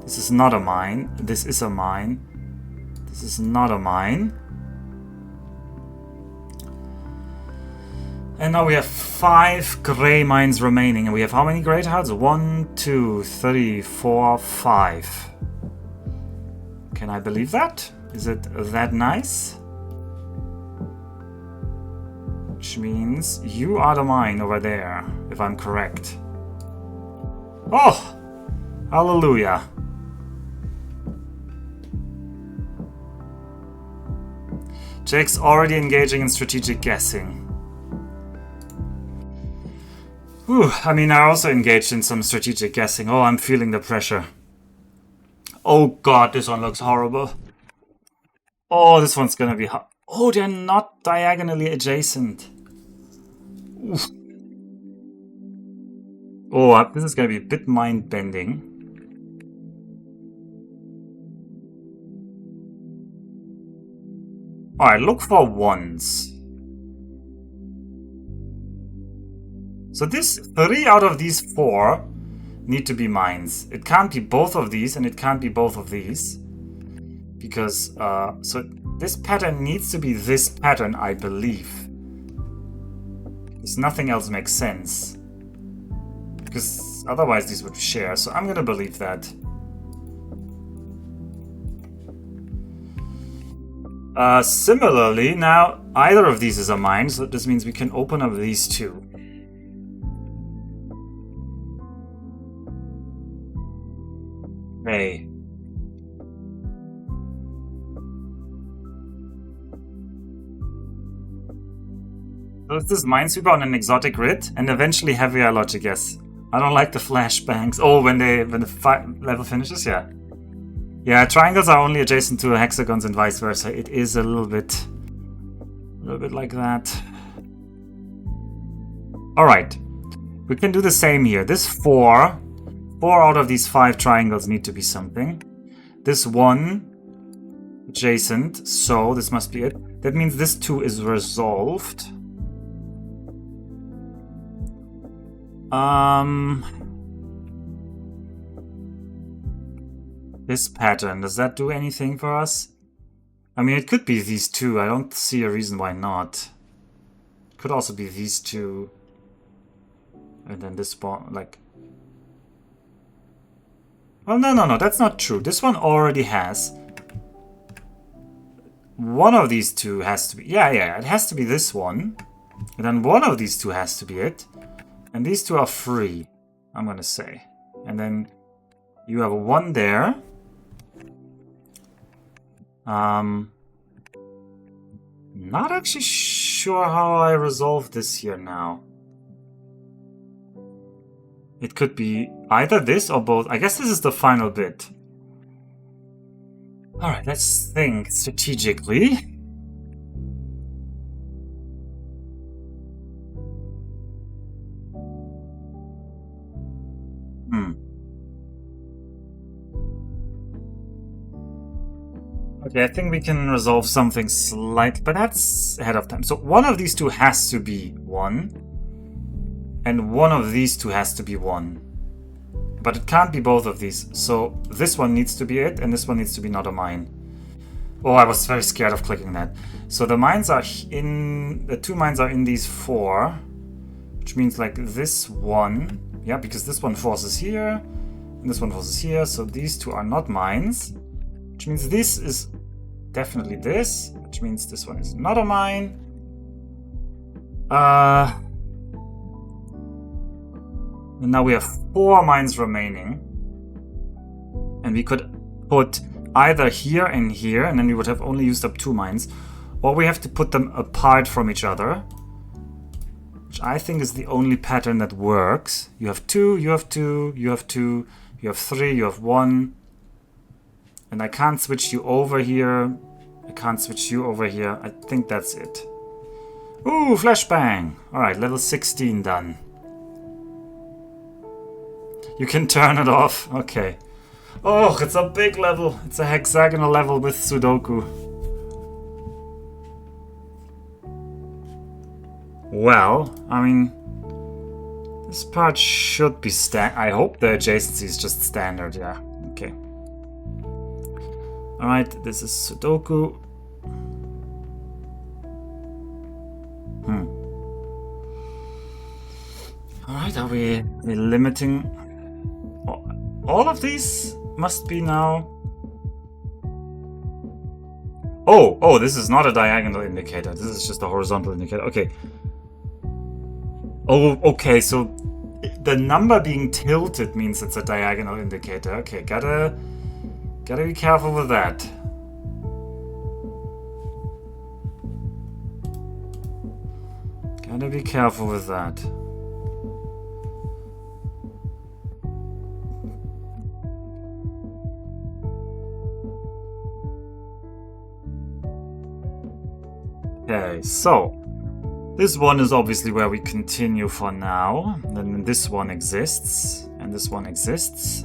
This is not a mine. This is a mine. This is not a mine. And now we have 5 gray mines remaining. And we have how many gray tiles? 1, 2, 3, 4, 5. Can I believe that? Is it that nice? Which means you are the mine over there, if I'm correct. Oh! Hallelujah. Jake's already engaging in strategic guessing. Whew, I mean, I also engaged in some strategic guessing. Oh, I'm feeling the pressure. Oh god, this one looks horrible. Oh, this one's gonna be hard. Oh, they're not diagonally adjacent. Oof. Oh, this is gonna be a bit mind-bending. Alright, look for ones. So this 3 out of these 4 need to be mines. It can't be both of these, and it can't be both of these. Because, so this pattern needs to be this pattern, I believe. Because nothing else makes sense. Because otherwise these would share, so I'm gonna believe that. Similarly, now either of these is a mine, so this means we can open up these 2. Hey. So this is Minesweeper on an exotic grid, and eventually heavier logic, yes. I don't like the flashbangs. Oh, when the level finishes, yeah. Yeah, triangles are only adjacent to hexagons and vice versa. It is a little bit like that. Alright. We can do the same here. This 4 out of these 5 triangles need to be something. This 1 adjacent, so this must be it. That means this 2 is resolved. This pattern, does that do anything for us? I mean, it could be these 2. I don't see a reason why not. It could also be these 2. And then this one, like... Oh, no, that's not true. This one already has. One of these 2 has to be... Yeah, it has to be this one. And then one of these 2 has to be it. And these 2 are free, I'm gonna say. And then you have 1 there. Not actually sure how I resolve this here now. It could be either this or both. I guess this is the final bit. Alright, let's think strategically. Okay, I think we can resolve something slight, but that's ahead of time. So one of these 2 has to be 1, and one of these 2 has to be 1. But it can't be both of these. So this one needs to be it, and this one needs to be not a mine. Oh, I was very scared of clicking that. So the mines are the 2 mines are in these 4, which means like this one. Yeah, because this one forces here, and this one forces here. So these 2 are not mines, which means this is definitely this, which means this one is not a mine. And now we have 4 mines remaining. And we could put either here and here, and then we would have only used up 2 mines. Or we have to put them apart from each other, which I think is the only pattern that works. You have 2, you have 2, you have 2, you have 3, you have 1. And I can't switch you over here I can't switch you over here. I think that's it. Ooh, flashbang! Alright, level 16 done. You can turn it off. Okay. Oh, it's a big level. It's a hexagonal level with Sudoku. Well, I mean, this part should be I hope the adjacency is just standard, yeah. Okay. Alright, this is Sudoku. Alright, are we limiting? All of these must be now. Oh, this is not a diagonal indicator. This is just a horizontal indicator. Okay. Oh, okay, so the number being tilted means it's a diagonal indicator. Okay, gotta be careful with that. Gotta be careful with that. Okay, so this one is obviously where we continue for now. Then this one exists, and this one exists.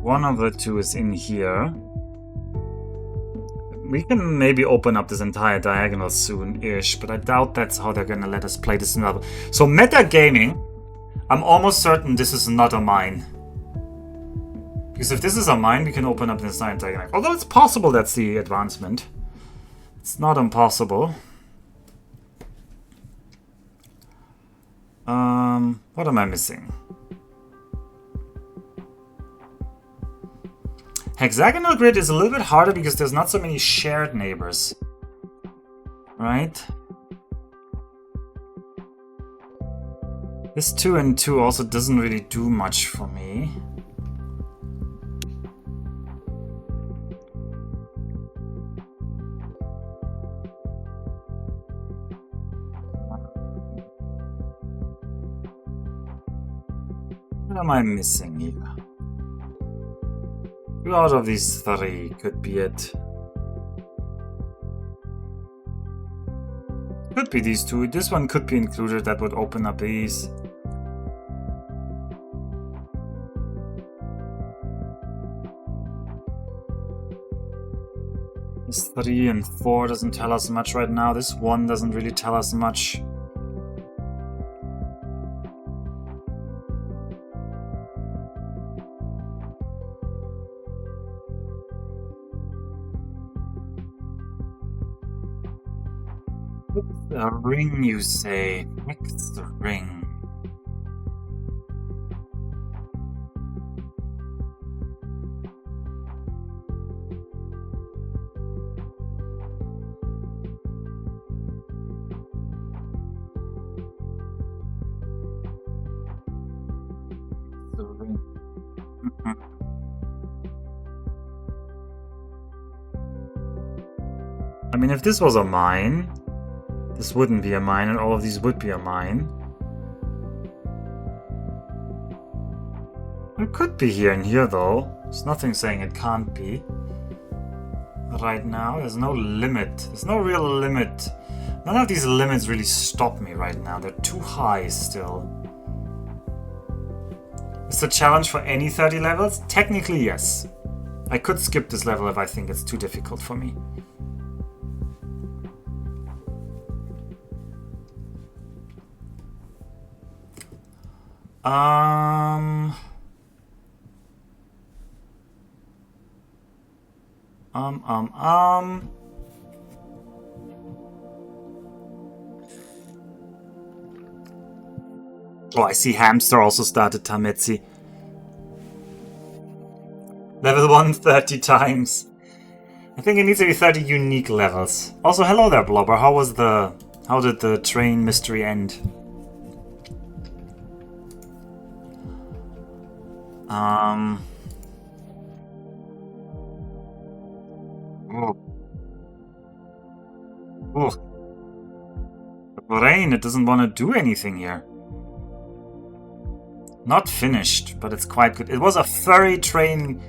One of the two is in here. We can maybe open up this entire diagonal soon-ish, but I doubt that's how they're gonna let us play this level. So metagaming, I'm almost certain this is not a mine. Because if this is a mine, we can open up this entire diagonal. Although it's possible that's the advancement. It's not impossible. What am I missing? Hexagonal grid is a little bit harder because there's not so many shared neighbors. Right? This 2 and 2 also doesn't really do much for me. What am I missing here? 2 out of these 3 could be it. Could be these 2. This one could be included. That would open up these. This 3 and 4 doesn't tell us much right now. This 1 doesn't really tell us much. A ring, you say? What's the ring? The ring. I mean, if this was a mine, this wouldn't be a mine, and all of these would be a mine. It could be here and here, though. There's nothing saying it can't be. Right now, there's no limit. There's no real limit. None of these limits really stop me right now. They're too high still. Is the challenge for any 30 levels? Technically, yes. I could skip this level if I think it's too difficult for me. Oh, I see Hamster also started Tametsi. Level 1 30 times. I think it needs to be 30 unique levels. Also, hello there, Blobber. How did the train mystery end? Oh. Oh. The brain, it doesn't want to do anything here. Not finished, but it's quite good. It was a furry train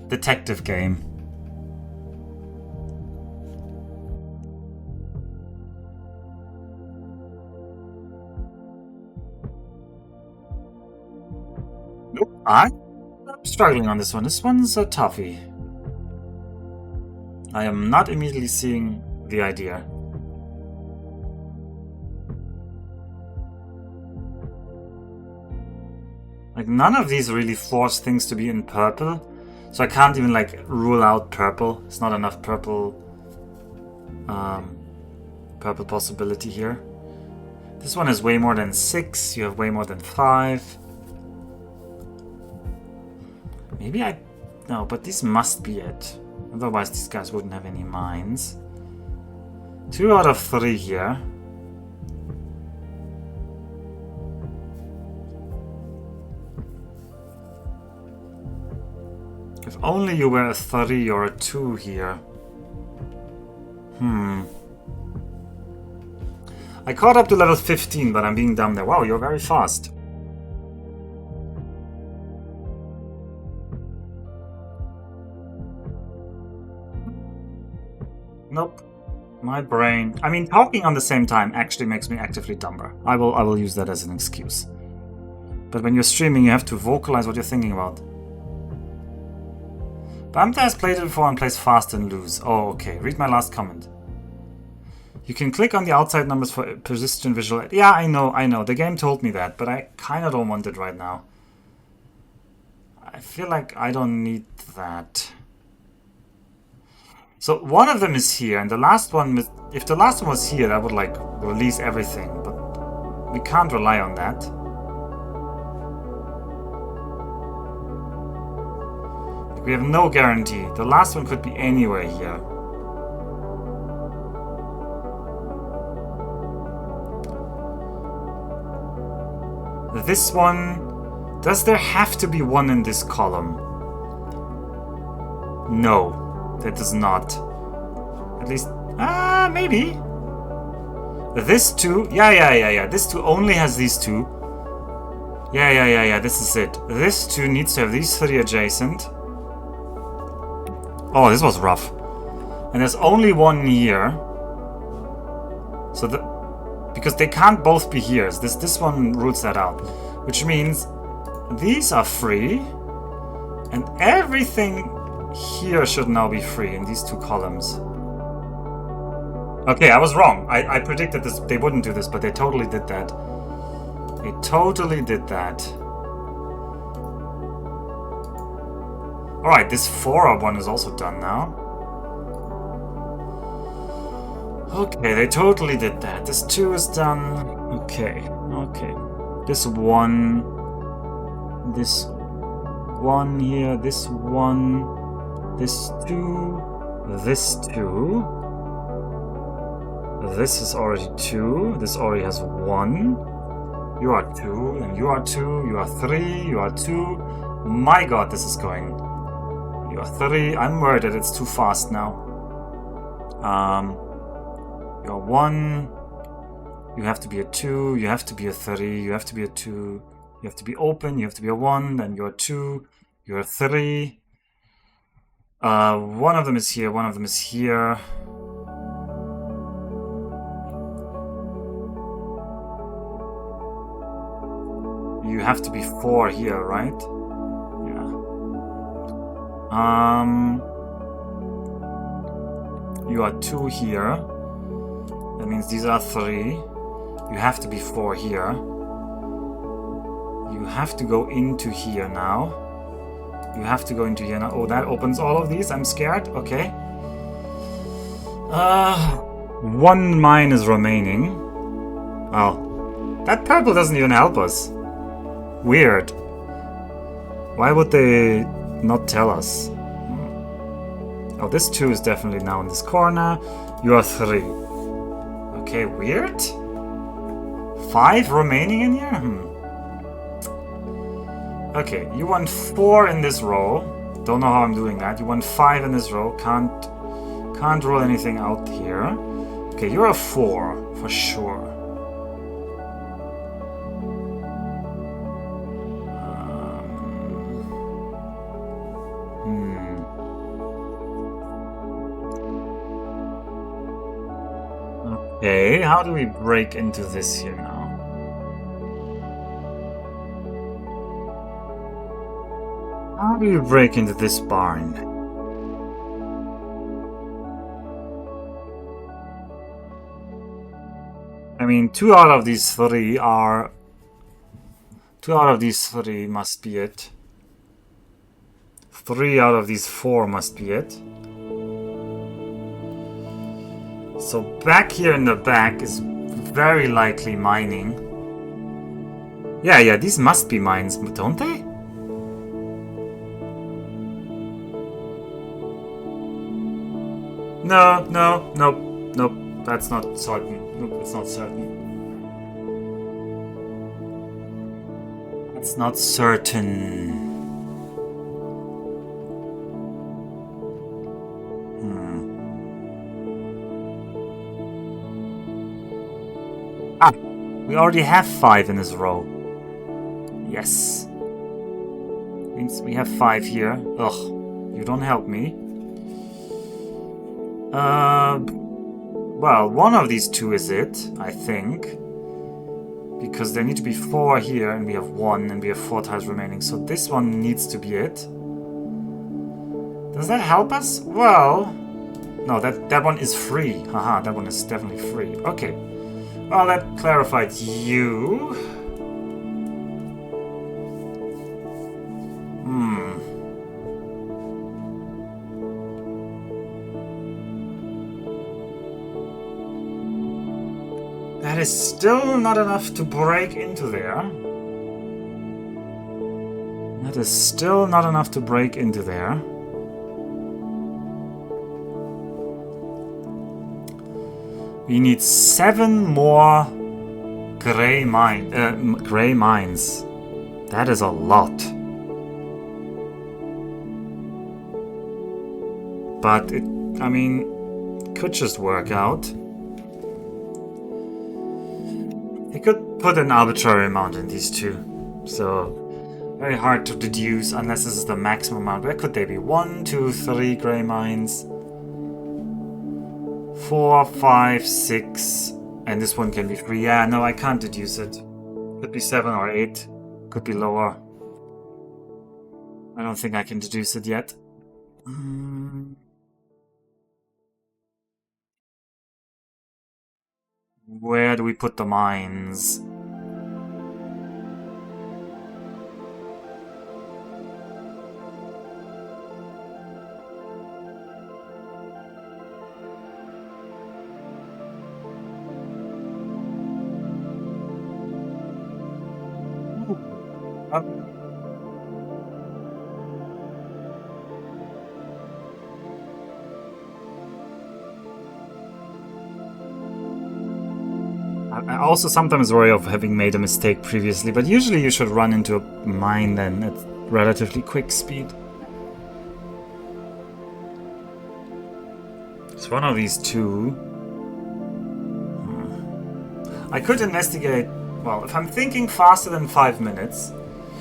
detective game. Nope, I'm struggling on this one. This one's a toughie. I am not immediately seeing the idea. Like, none of these really force things to be in purple. So I can't even, like, rule out purple. It's not enough purple purple possibility here. This one is way more than 6. You have way more than 5. Maybe I... No, but this must be it. Otherwise these guys wouldn't have any mines. 2 out of 3 here. If only you were a 3 or a 2 here. I caught up to level 15, but I'm being dumb there. Wow, you're very fast. Nope. My brain... I mean, talking on the same time actually makes me actively dumber. I will use that as an excuse. But when you're streaming, you have to vocalize what you're thinking about. Bamta has played it before and plays fast and loose. Oh, okay. Read my last comment. You can click on the outside numbers for persistent visual... Yeah, I know. The game told me that, but I kind of don't want it right now. I feel like I don't need that. So one of them is here, and the last one... If the last one was here, that would, like, release everything, but we can't rely on that. We have no guarantee. The last one could be anywhere here. This one... Does there have to be one in this column? No, that does not. At least... maybe. This two... Yeah. This two only has these two. Yeah, this is it. This two needs to have these 3 adjacent. Oh, this was rough. And there's only one here. So because they can't both be here. This one rules that out. Which means these are free. And everything here should now be free in these 2 columns. Okay, I was wrong. I predicted this. They wouldn't do this, but they totally did that. They totally did that. Alright, this 4 one is also done now. Okay, they totally did that. This 2 is done. Okay. This 1 here, this 1, this 2, this 2. This is already 2. This already has 1. You are 2, and you are 2. You are 3. You are 2. My god, this is going. You are 3. I'm worried that it's too fast now. You are 1. You have to be a 2. You have to be a 3. You have to be a 2. You have to be open. You have to be a 1. Then you're 2. You're 3. One of them is here. One of them is here. You have to be 4 here, right? Yeah. You are 2 here. That means these are 3. You have to be 4 here. You have to go into here now. You have to go into here now. Oh, that opens all of these. I'm scared. Okay. 1 mine is remaining. Oh. That purple doesn't even help us. Weird. Why would they not tell us? Oh, this 2 is definitely now in this corner. You are 3. Okay, weird. 5 remaining in here? Okay, you want 4 in this row. Don't know how I'm doing that. You want 5 in this row. Can't rule anything out here. Okay, Okay, you're a 4 for sure. Okay, how do we break into this here now? How do you break into this barn? I mean, 2 out of these 3 are... 2 out of these 3 must be it. 3 out of these 4 must be it. So back here in the back is very likely mining. Yeah, these must be mines, don't they? Nope. That's not certain. Nope, it's not certain. It's not certain. We already have 5 in this row. Yes. Means we have 5 here. Ugh, you don't help me. Well, one of these 2 is it, I think. Because there need to be 4 here, and we have 1, and we have 4 tiles remaining. So this one needs to be it. Does that help us? Well... No, that one is free. Haha, that one is definitely free. Okay. Well, that clarified you. That is still not enough to break into there. That is still not enough to break into there. We need 7 more gray mines. That is a lot. But it, I mean, could just work out. I could put an arbitrary amount in these 2. So, very hard to deduce unless this is the maximum amount. Where could they be? 1, 2, 3 gray mines. 4, 5, 6, and this one can be 3. Yeah, no, I can't deduce it. Could be 7 or 8. Could be lower. I don't think I can deduce it yet. Where do we put the mines? I also sometimes worry of having made a mistake previously, but usually you should run into a mine then at relatively quick speed. It's one of these 2. I could investigate... Well, if I'm thinking faster than 5 minutes,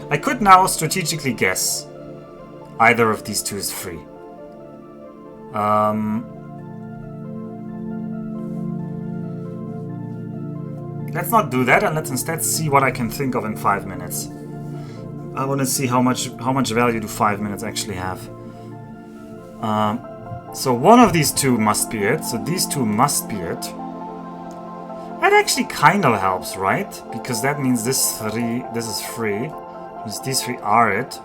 I could now strategically guess either of these 2 is free. Let's not do that, and let's instead see what I can think of in 5 minutes. I want to see how much value do 5 minutes actually have. So one of these 2 must be it. So these 2 must be it. That actually kind of helps, right? Because that means this is free. Because these 3 are it.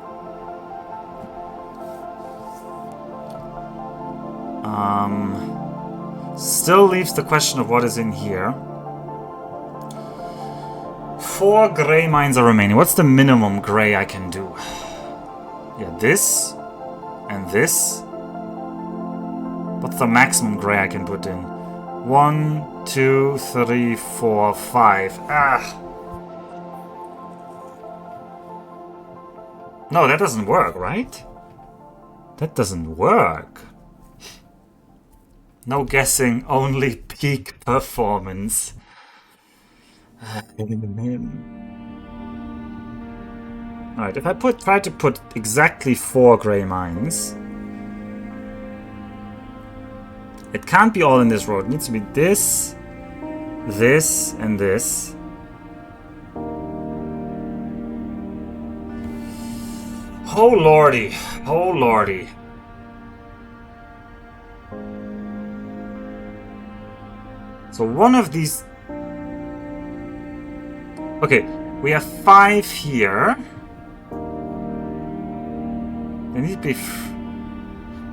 Still leaves the question of what is in here. 4 gray mines are remaining. What's the minimum gray I can do? Yeah, this and this. What's the maximum gray I can put in? 1, 2, 3, 4, 5. Ah! No, that doesn't work, right? That doesn't work. No guessing, only peak performance. Alright, if I try to put exactly 4 grey mines, it can't be all in this road. It needs to be this, this, and this. Oh lordy, oh lordy. So one of these... Okay, we have 5 here. There need to be...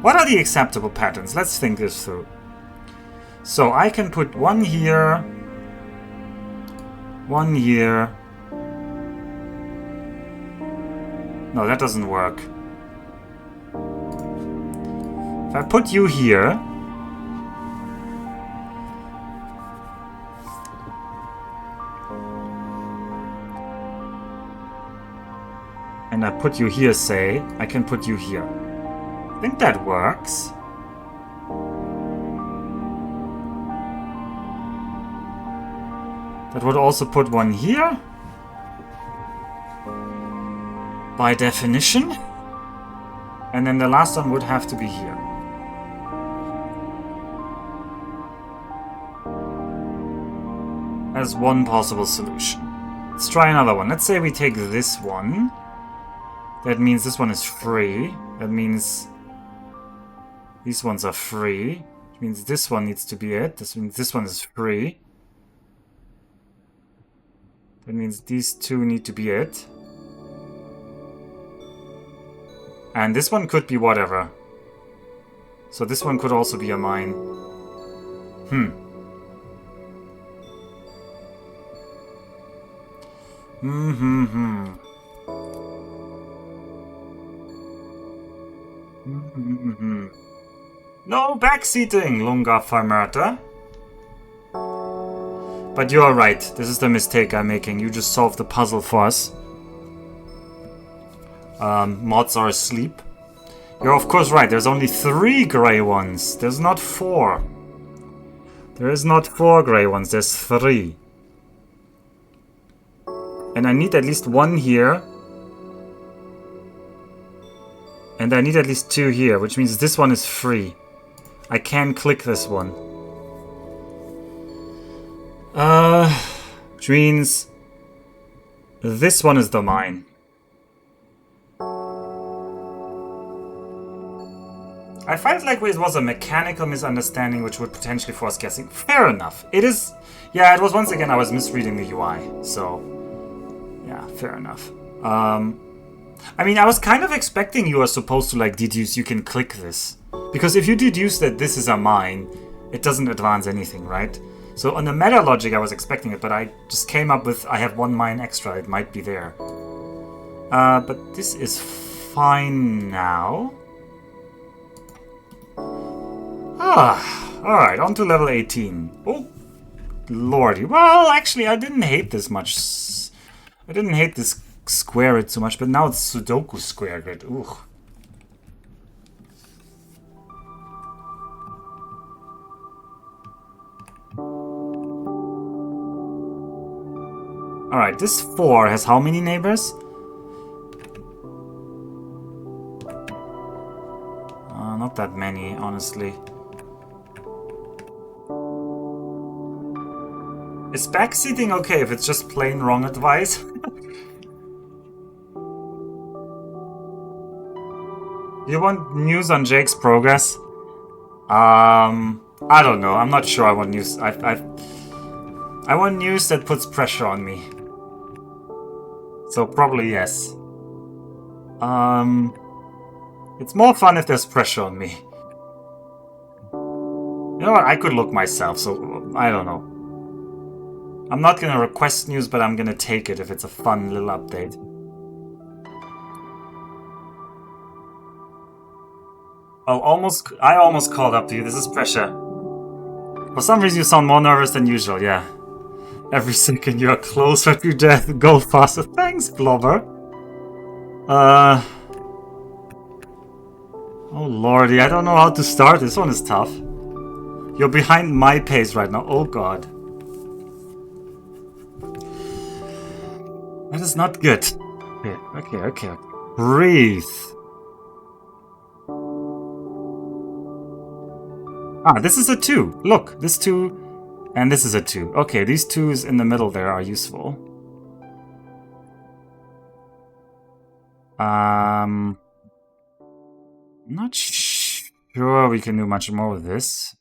What are the acceptable patterns? Let's think this through. So I can put 1 here, 1 here. No, that doesn't work. If I put you here, and I put you here, say, I can put you here. I think that works. That would also put 1 here. By definition. And then the last one would have to be here. As one possible solution. Let's try another one. Let's say we take this one. That means this one is free. That means these ones are free. Which means this one needs to be it. This means this one is free. That means these 2 need to be it. And this one could be whatever. So this one could also be a mine. No backseating, Lunga Farmerta. But you are right. This is the mistake I'm making. You just solved the puzzle for us. Mods are asleep. You're of course right. There's only 3 grey ones. There's not 4. There is not 4 grey ones. There's 3. And I need at least 1 here. And I need at least 2 here, which means this one is free. I can click this one. Which means this one is the mine. I felt like it was a mechanical misunderstanding which would potentially force guessing. Fair enough. It is... Yeah, it was once again I was misreading the UI. So, yeah, fair enough. I mean, I was kind of expecting you are supposed to like deduce you can click this. Because if you deduce that this is a mine, it doesn't advance anything, right? So on the meta logic I was expecting it, but I just came up with I have 1 mine extra, it might be there. But this is fine now. Alright, on to level 18. Oh, lordy. Well, actually, I didn't hate this much. I didn't hate this square grid so much, but now it's Sudoku square grid. Ooh. Alright, this 4 has how many neighbors? Not that many, honestly. Is backseating okay if it's just plain wrong advice? You want news on Jake's progress? I don't know. I'm not sure I want news. I want news that puts pressure on me. So probably yes. It's more fun if there's pressure on me. You know what? I could look myself, so I don't know. I'm not gonna request news, but I'm gonna take it if it's a fun little update. Oh, I almost called up to you. This is pressure. For some reason you sound more nervous than usual, yeah. Every second you are closer to death. Go faster. Thanks, Blobber. Oh lordy, I don't know how to start. This one is tough. You're behind my pace right now. Oh god. That is not good. Okay. Breathe. Ah, this is a 2. Look, this 2 and this is a 2. Okay, these 2s in the middle there are useful. Not sure we can do much more with this.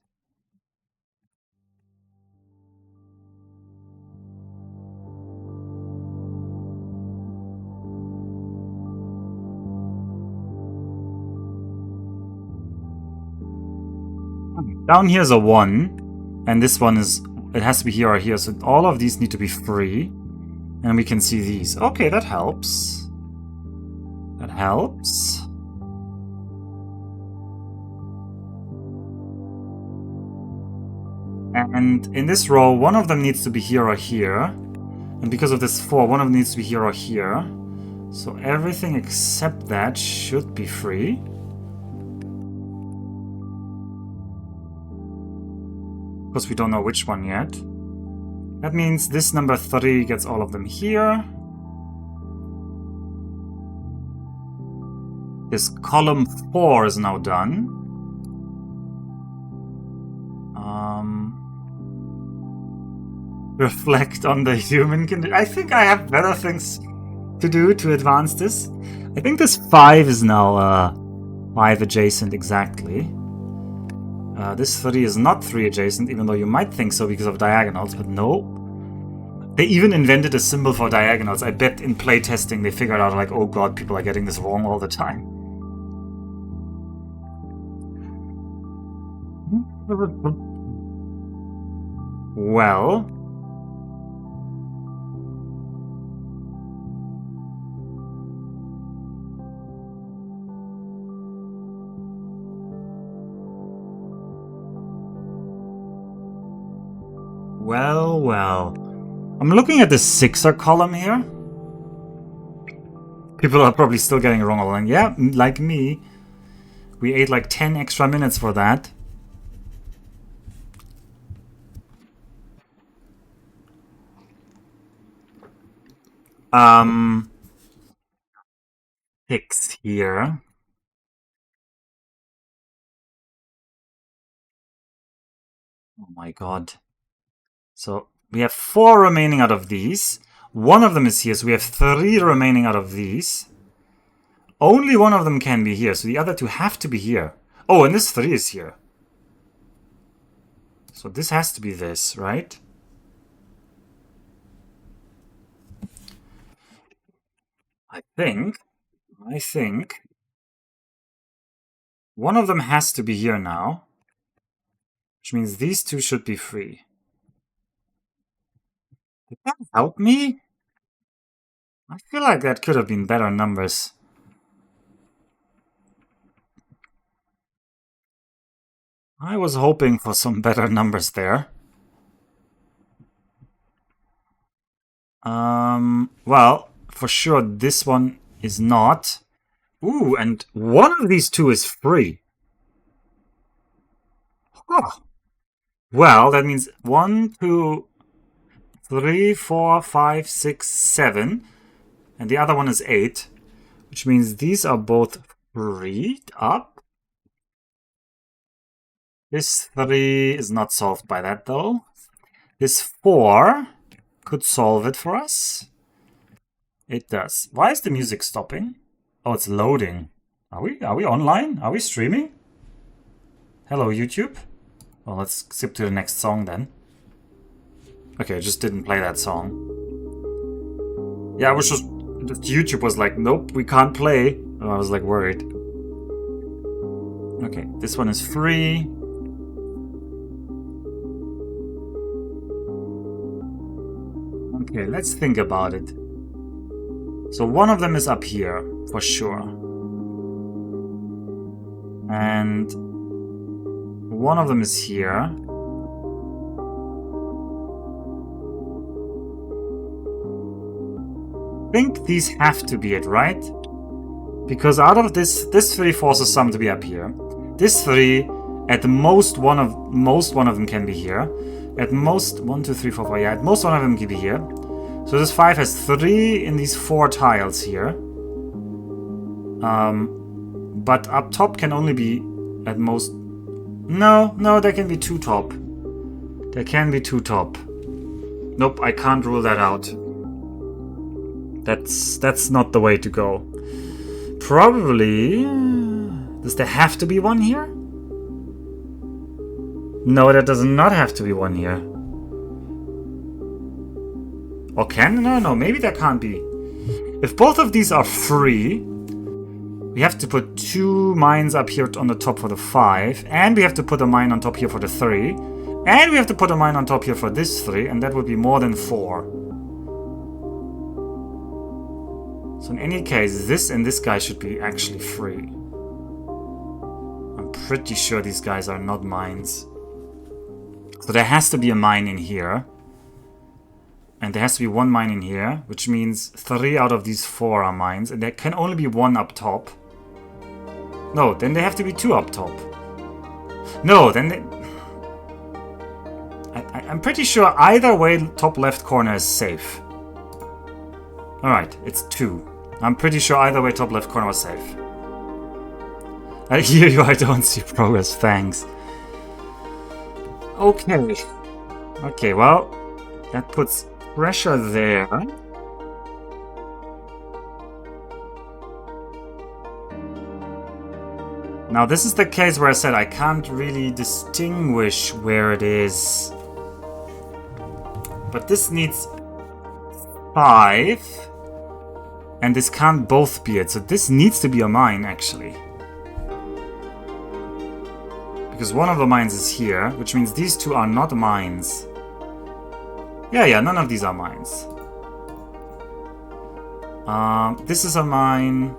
Down here is a 1, and this one is, it has to be here or here, so all of these need to be free. And we can see these. Okay, that helps. That helps. And in this row, one of them needs to be here or here. And because of this 4, one of them needs to be here or here. So everything except that should be free. Because we don't know which one yet. That means this number 3 gets all of them here. This column 4 is now done. Reflect on the human condition. I think I have better things to do to advance this. I think this 5 is now 5 adjacent exactly. This 3 is not 3 adjacent, even though you might think so because of diagonals, but no. They even invented a symbol for diagonals. I bet in playtesting they figured out, like, oh god, people are getting this wrong all the time. Well... Well. I'm looking at the 6er column here. People are probably still getting it wrong all along. Yeah, like me. We ate like 10 extra minutes for that. Six here. Oh my god. So we have 4 remaining out of these. One of them is here, so we have 3 remaining out of these. Only one of them can be here, so the other 2 have to be here. Oh, and this 3 is here. So this has to be this, right? I think one of them has to be here now, which means these 2 should be free. Did that help me? I feel like that could have been better numbers. I was hoping for some better numbers there. Well, for sure this one is not. Ooh, and one of these 2 is free. Huh. Well, that means 1, 2, 3, 4, 5, 6, 7. And the other one is 8. Which means these are both freed up. This 3 is not solved by that, though. This 4 could solve it for us. It does. Why is the music stopping? Oh, it's loading. Are we online? Are we streaming? Hello, YouTube. Well, let's skip to the next song then. Okay, I just didn't play that song. Yeah, I was just... YouTube was like, nope, we can't play. And I was like worried. Okay, this one is free. Okay, let's think about it. So one of them is up here, for sure. And one of them is here. I think these have to be it, right? Because out of this 3 forces some to be up here. This 3 At most one of them can be here. At most 1, 2, 3, 4, 5. Yeah, at most one of them can be here. So this 5 has 3 in these 4 tiles here. But up top can only be at most. No, there can be 2 top. There can be 2 top. Nope, I can't rule that out. That's not the way to go. Probably. Does there have to be one here? No, there does not have to be one here. Or can? No, maybe there can't be. If both of these are free, we have to put 2 mines up here on the top for the 5, and we have to put a mine on top here for the 3, and we have to put a mine on top here for this 3, and that would be more than 4. So in any case, this and this guy should be actually free. I'm pretty sure these guys are not mines. So there has to be a mine in here. And there has to be 1 mine in here, which means 3 out of these 4 are mines. And there can only be 1 up top. No, then there have to be 2 up top. No, then they... I'm pretty sure either way top left corner is safe. Alright, it's 2. I'm pretty sure either way top left corner was safe. I hear you, I don't see progress, thanks. Okay. Okay, well, that puts pressure there. Now this is the case where I said I can't really distinguish where it is. But this needs 5. And this can't both be it. So this needs to be a mine, actually. Because one of the mines is here, which means these 2 are not mines. Yeah, none of these are mines. This is a mine.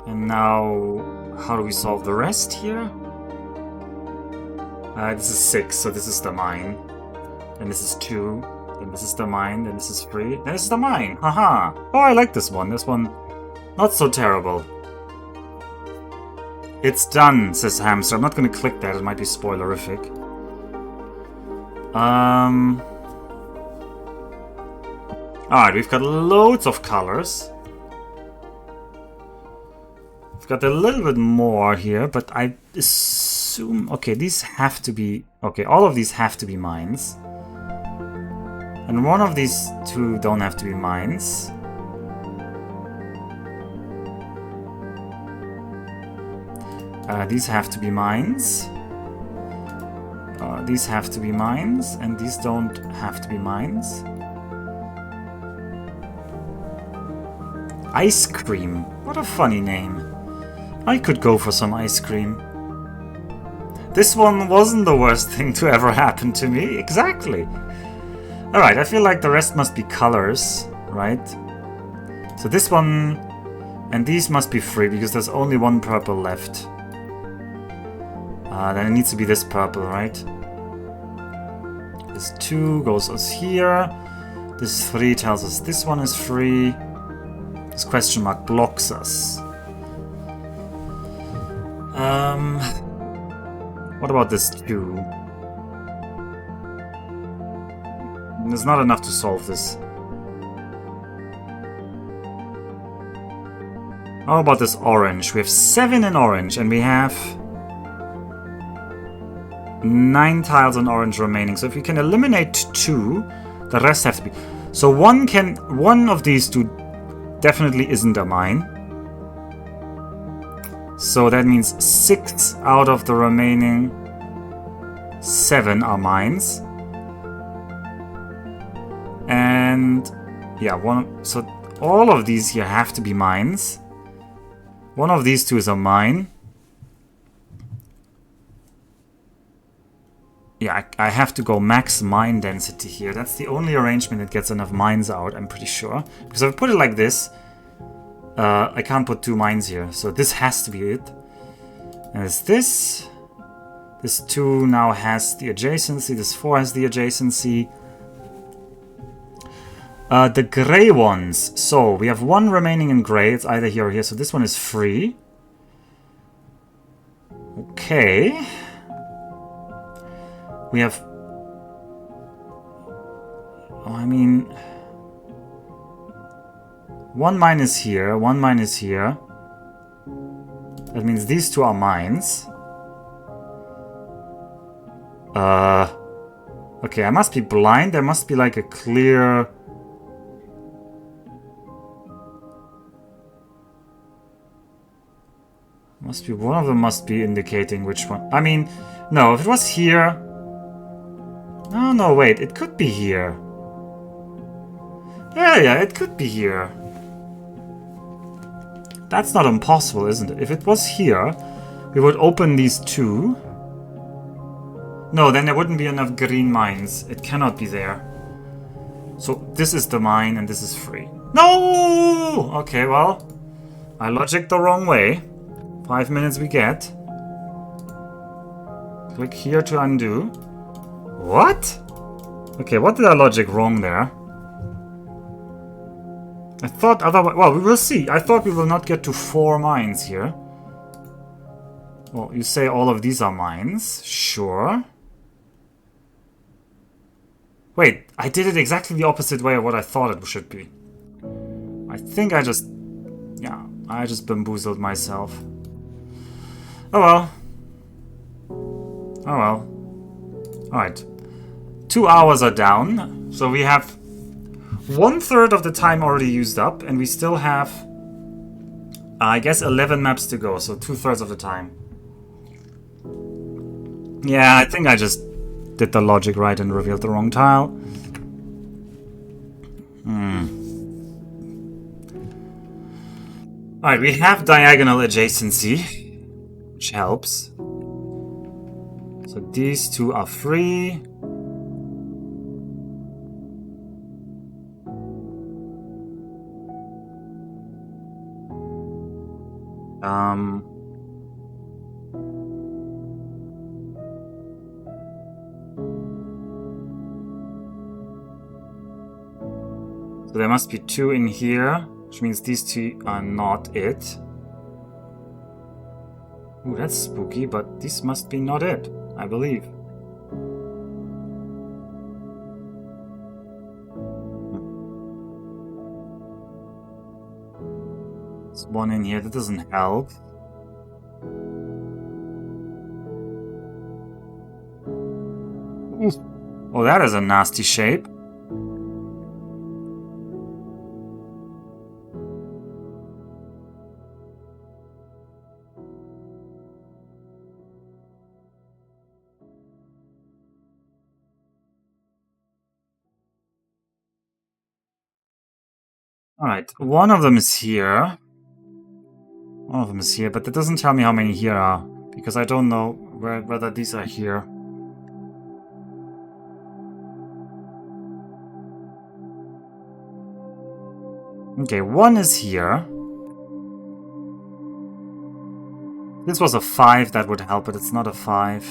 And now, how do we solve the rest here? This is 6, so this is the mine. Then this is 2. Then this is the mine. Then this is 3. Then this is the mine. Haha. Oh, I like this one. This one, not so terrible. It's done, says Hamster. I'm not going to click that. It might be spoilerific. Alright, we've got loads of colors. We've got a little bit more here, but I assume... Okay, these have to be... Okay, all of these have to be mines. And one of these 2 don't have to be mines. These have to be mines. These have to be mines, and these don't have to be mines. Ice cream. What a funny name. I could go for some ice cream. This one wasn't the worst thing to ever happen to me. Exactly. Alright, I feel like the rest must be colors, right? So this one and these must be free because there's only 1 purple left. Then it needs to be this purple, right? This 2 goes us here. This 3 tells us this one is free. This question mark blocks us. What about this 2? There's not enough to solve this. How about this orange? We have 7 in orange, and we have 9 tiles in orange remaining. So if we can eliminate 2, the rest have to be. So one of these 2 definitely isn't a mine. So that means 6 out of the remaining 7 are mines. And yeah, so all of these here have to be mines. One of these 2 is a mine. Yeah, I have to go max mine density here. That's the only arrangement that gets enough mines out, I'm pretty sure. Because if I put it like this, I can't put 2 mines here. So this has to be it. And it's this. This 2 now has the adjacency. This 4 has the adjacency. The gray ones. So we have 1 remaining in gray. It's either here or here. So this one is free. Okay. We have... Oh, I mean... 1 mine is here, 1 mine is here. That means these two are mines. Okay, I must be blind. There must be like a clear... Must be one of them must be indicating which one. I mean, no, if it was here... Oh, no, wait, it could be here. Yeah, it could be here. That's not impossible, isn't it? If it was here, we would open these two. No, then there wouldn't be enough green mines. It cannot be there. So this is the mine and this is free. No! Okay, well, I logicked the wrong way. 5 minutes we get. Click here to undo. What? Okay, what did I logic wrong there? I thought otherwise... Well, we will see. I thought we will not get to 4 mines here. Well, you say all of these are mines. Sure. Wait, I did it exactly the opposite way of what I thought it should be. I think I just... Yeah, I just bamboozled myself. Oh well. Oh well. Alright. 2 hours are down. So we have 1/3 of the time already used up. And we still have, I guess, 11 maps to go. So 2/3 of the time. Yeah, I think I just did the logic right and revealed the wrong tile. Alright, we have diagonal adjacency, which helps. So these two are free. So there must be 2 in here, which means these 2 are not it. Ooh, that's spooky, but this must be not it, I believe. There's 1 in here, that doesn't help. Ooh. Oh, that is a nasty shape. Alright, one of them is here. One of them is here, but that doesn't tell me how many here are, because I don't know whether these are here. Okay, 1 is here. This was a 5, that would help, but it's not a 5.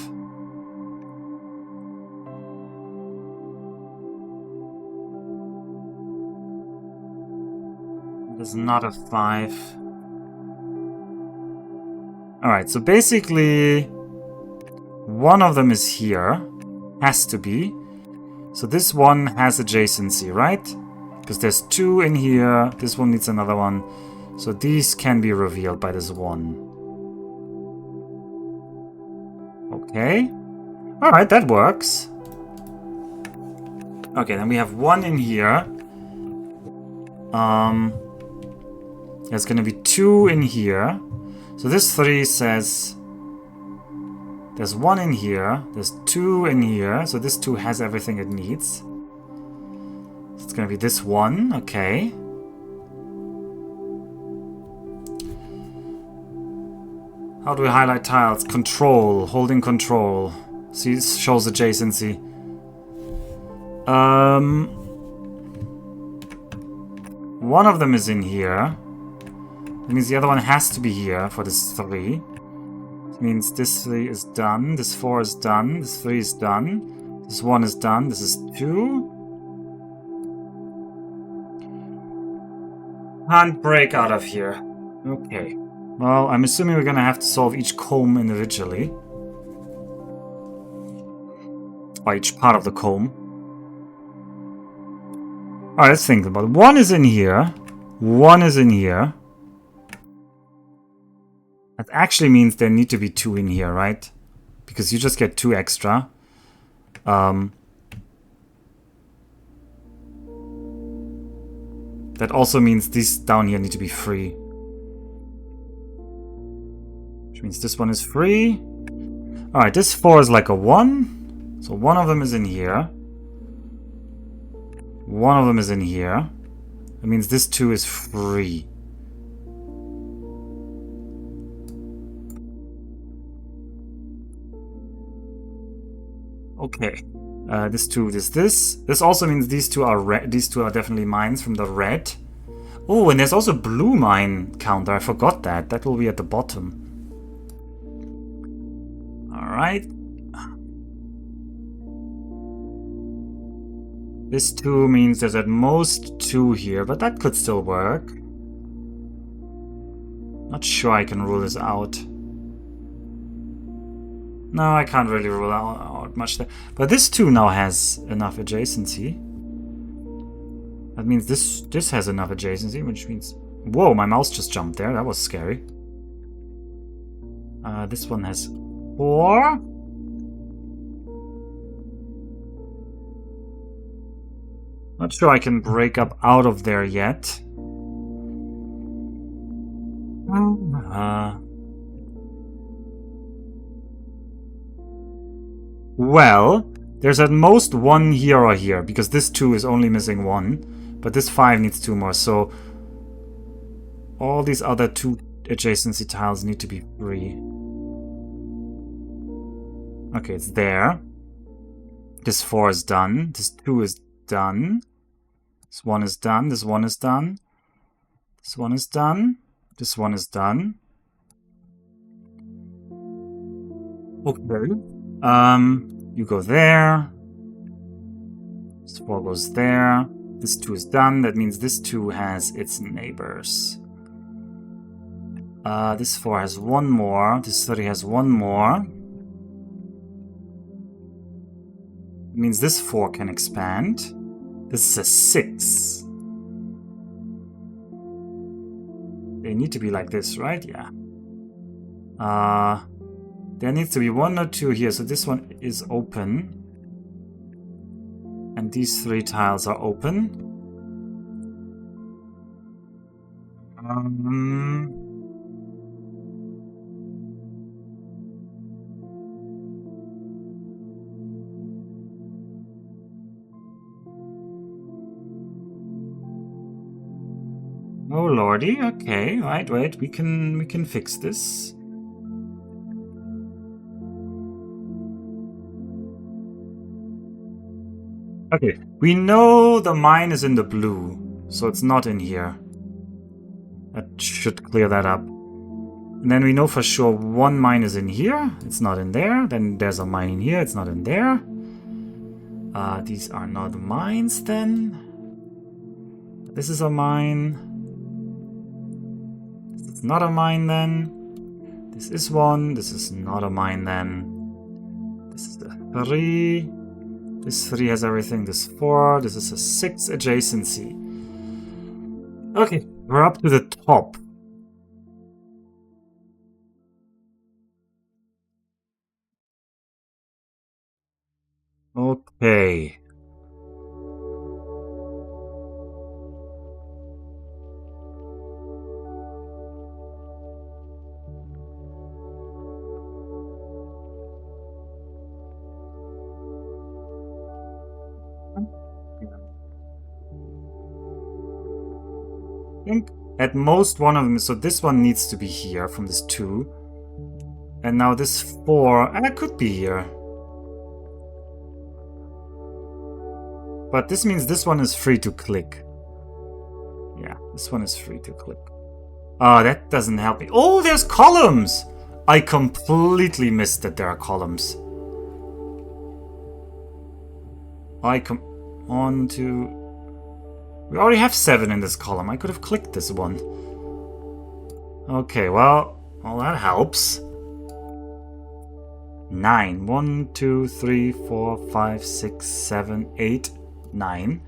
It is not a 5. Alright, so basically one of them is here. Has to be. So this one has adjacency, right? Because there's 2 in here. This one needs another one. So these can be revealed by this 1. Okay. Alright, that works. Okay, then we have 1 in here. There's gonna be 2 in here. So this 3 says there's 1 in here, there's 2 in here, so this 2 has everything it needs. So it's gonna be this 1, okay. How do we highlight tiles? Control, holding control. See, this shows adjacency. One of them is in here. That means the other one has to be here for this 3. That means this 3 is done, this 4 is done, this 3 is done, this 1 is done, this is 2. Can't break out of here. Okay. Well, I'm assuming we're gonna have to solve each comb individually. Or each part of the comb. Alright, let's think about it. One is in here. One is in here. That actually means there need to be two in here, right? Because you just get two extra. That also means these down here need to be free. Which means this one is free. Alright, this 4 is like a 1. So one of them is in here. One of them is in here. That means this 2 is free. Okay. This 2, this. This also means these two are red. These two are definitely mines from the red. Oh, and there's also blue mine counter. I forgot that. That will be at the bottom. Alright. This 2 means there's at most 2 here, but that could still work. Not sure I can rule this out. No, I can't really rule out much there. But this 2 now has enough adjacency. That means this has enough adjacency, which means... Whoa, my mouse just jumped there. That was scary. This one has 4. Not sure I can break up out of there yet. Well, there's at most 1 here or here, because this 2 is only missing 1, but this 5 needs 2 more, so all these other 2 adjacency tiles need to be free. Okay, it's there. This 4 is done. This 2 is done. This 1 is done. This 1 is done. This 1 is done. This 1 is done. Okay. You go there. This 4 goes there. This 2 is done. That means this 2 has its neighbors. This 4 has 1 more. This 3 has 1 more. It means this 4 can expand. This is a 6. They need to be like this, right? Yeah. There needs to be 1 or 2 here, so this one is open. And these 3 tiles are open. Oh lordy, okay, right, wait, we can fix this. Okay, we know the mine is in the blue, so it's not in here. That should clear that up. And then we know for sure 1 mine is in here, it's not in there. Then there's a mine in here, it's not in there. These are not mines then. This is a mine. This is not a mine then. This is 1, this is not a mine then. This is the 3. This 3 has everything, this 4, this is a 6 adjacency. Okay, we're up to the top. Okay. I think at most one of them, so this one needs to be here from this 2. And now this 4, could be here. But this means this one is free to click. Yeah, this one is free to click. Oh, that doesn't help me. Oh, there's columns! I completely missed that there are columns. On to... We already have 7 in this column. I could have clicked this one. Okay, well, that helps. 9. 1, 2, 3, 4, 5, 6, 7, 8, 9.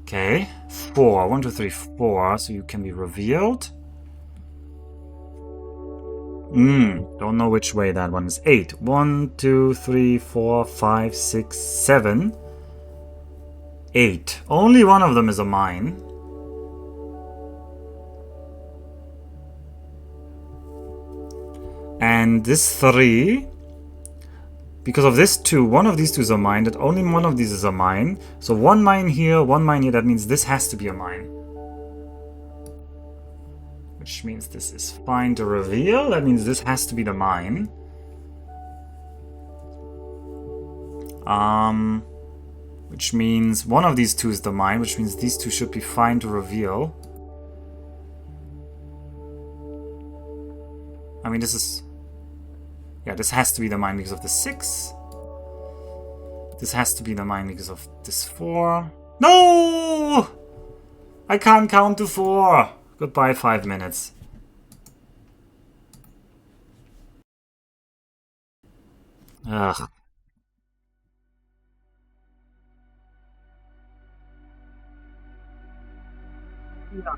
Okay. 4. 1, 2, 3, 4. So you can be revealed. Don't know which way that one is. 8. 1, 2, 3, 4, 5, 6, 7, 8. Only one of them is a mine. And this 3, because of this 2, one of these two is a mine, that only one of these is a mine. So one mine here, one mine here, that means this has to be a mine. Which means this is fine to reveal, that means this has to be the mine. Which means one of these two is the mine, which means these two should be fine to reveal. I mean, this is... Yeah, this has to be the mine because of the 6. This has to be the mine because of this 4. No! I can't count to 4. Goodbye, 5 minutes. Ugh. Yeah.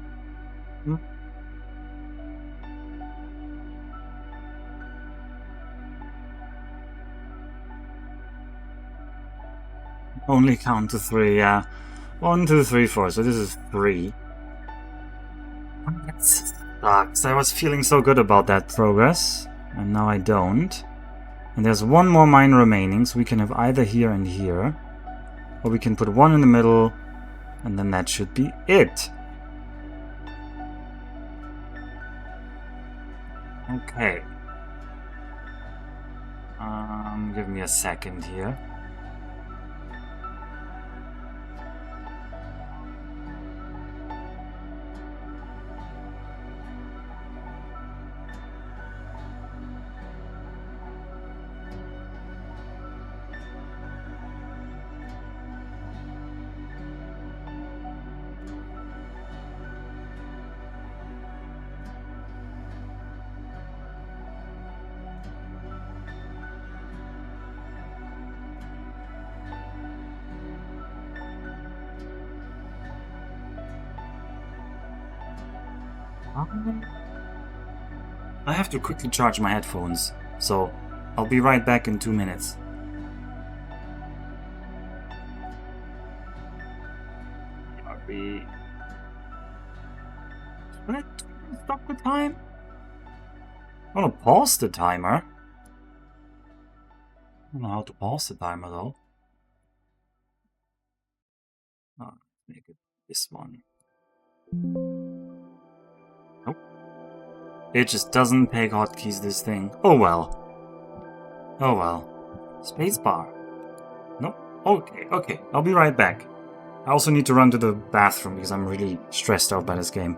Only count to 3, yeah. 1, 2, 3, 4. So this is 3. That sucks. I was feeling so good about that progress, and now I don't. And there's one more mine remaining, so we can have either here and here. Or we can put one in the middle, and then that should be it. Okay. Give me a second here. I have to quickly charge my headphones, so I'll be right back in 2 minutes. Should I stop the time? I want to pause the timer. I don't know how to pause the timer though. Oh, make it this one. Nope. It just doesn't take hotkeys, this thing. Oh well. Oh well. Spacebar. Nope. Okay. I'll be right back. I also need to run to the bathroom because I'm really stressed out by this game.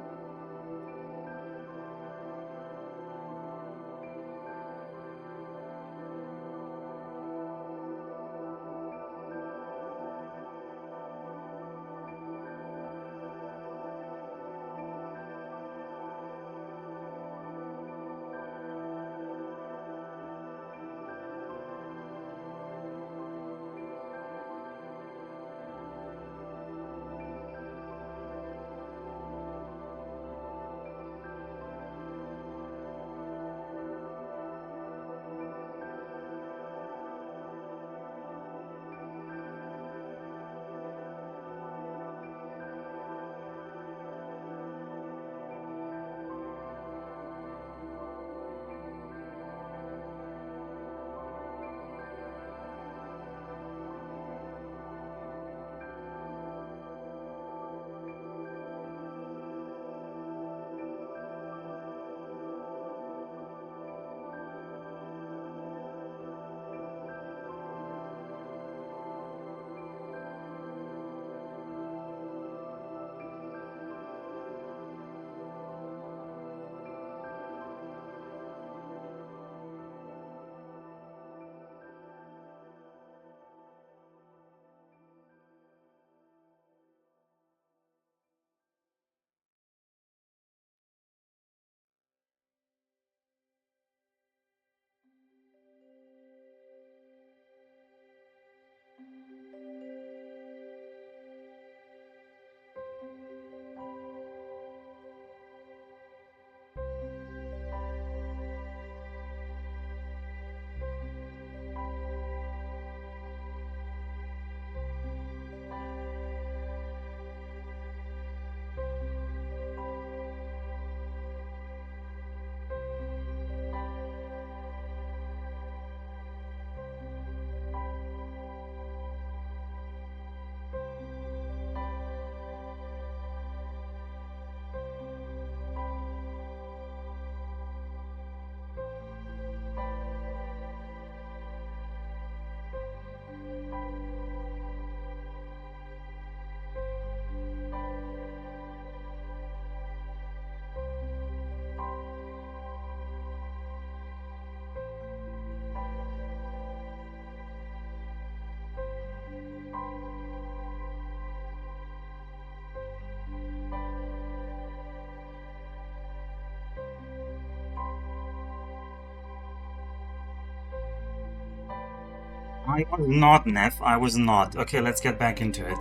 I was not, Nef. I was not. Okay, let's get back into it.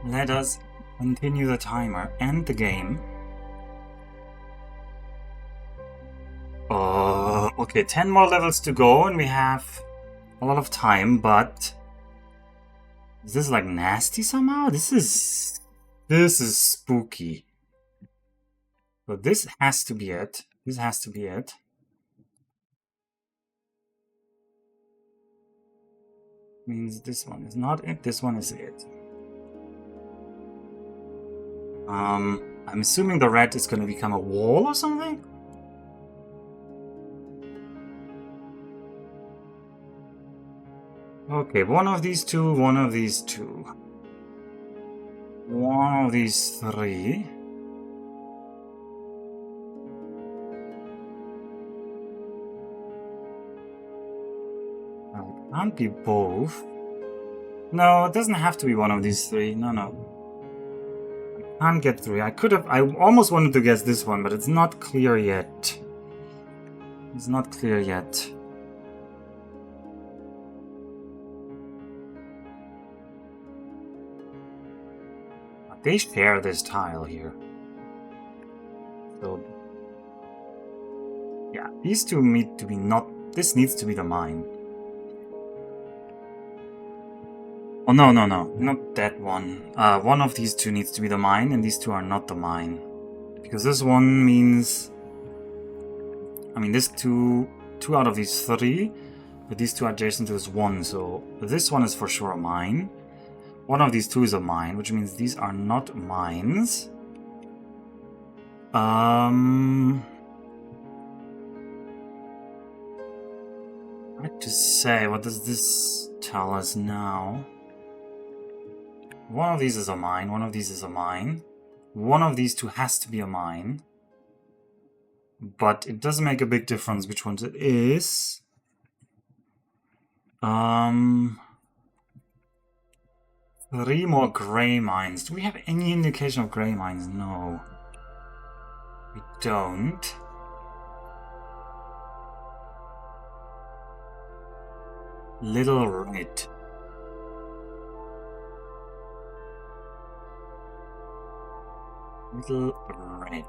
Let us continue the timer and the game. Okay, 10 more levels to go, and we have a lot of time, but... Is this, like, nasty somehow? This is spooky. But this has to be it. This has to be it. Means this one is not it, this one is it. I'm assuming the red is going to become a wall or something? Okay, one of these two, one of these two. One of these three. It can't be both. No, it doesn't have to be one of these three. No. I can't get three. I almost wanted to guess this one, but it's not clear yet. It's not clear yet. They share this tile here. So, yeah, these two need to be not... This needs to be the mine. Oh, no, not that one. One of these two needs to be the mine, and these two are not the mine. Because this one means... I mean, this two out of these three, but these two are adjacent to this one, so this one is for sure a mine. One of these two is a mine, which means these are not mines. Hard to say. What does this tell us now? One of these is a mine. One of these is a mine. One of these two has to be a mine. But it doesn't make a big difference which one it is. 3 more gray mines. Do we have any indication of gray mines? No. We don't. Little red. Little red.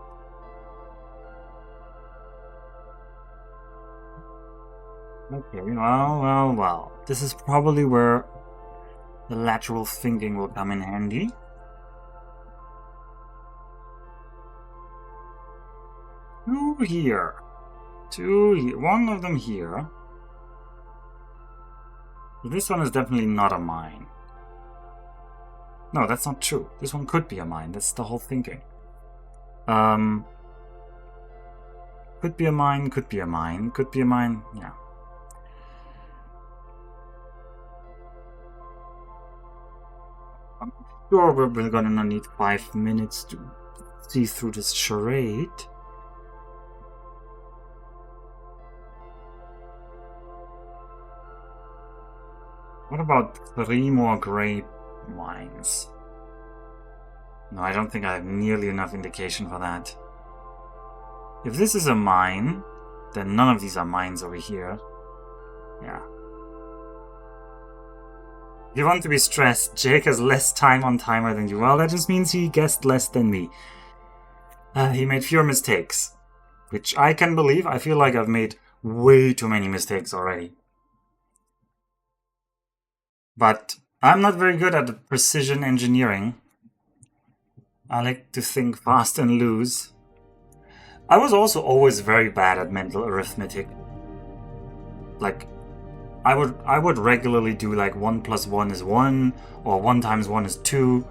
Okay, well. This is probably where the lateral thinking will come in handy. Two here. One of them here. This one is definitely not a mine. No, that's not true. This one could be a mine. That's the whole thinking. Could be a mine, could be a mine, could be a mine, yeah. I'm sure we're gonna need 5 minutes to see through this charade. What about 3 more gray mines? No, I don't think I have nearly enough indication for that. If this is a mine, then none of these are mines over here. Yeah. If you want to be stressed, Jake has less time on timer than you. Well, that just means he guessed less than me. He made fewer mistakes. Which I can believe. I feel like I've made way too many mistakes already. But I'm not very good at precision engineering. I like to think fast and lose. I was also always very bad at mental arithmetic. Like, I would regularly do like 1 + 1 is 1, or 1 × 1 is 2.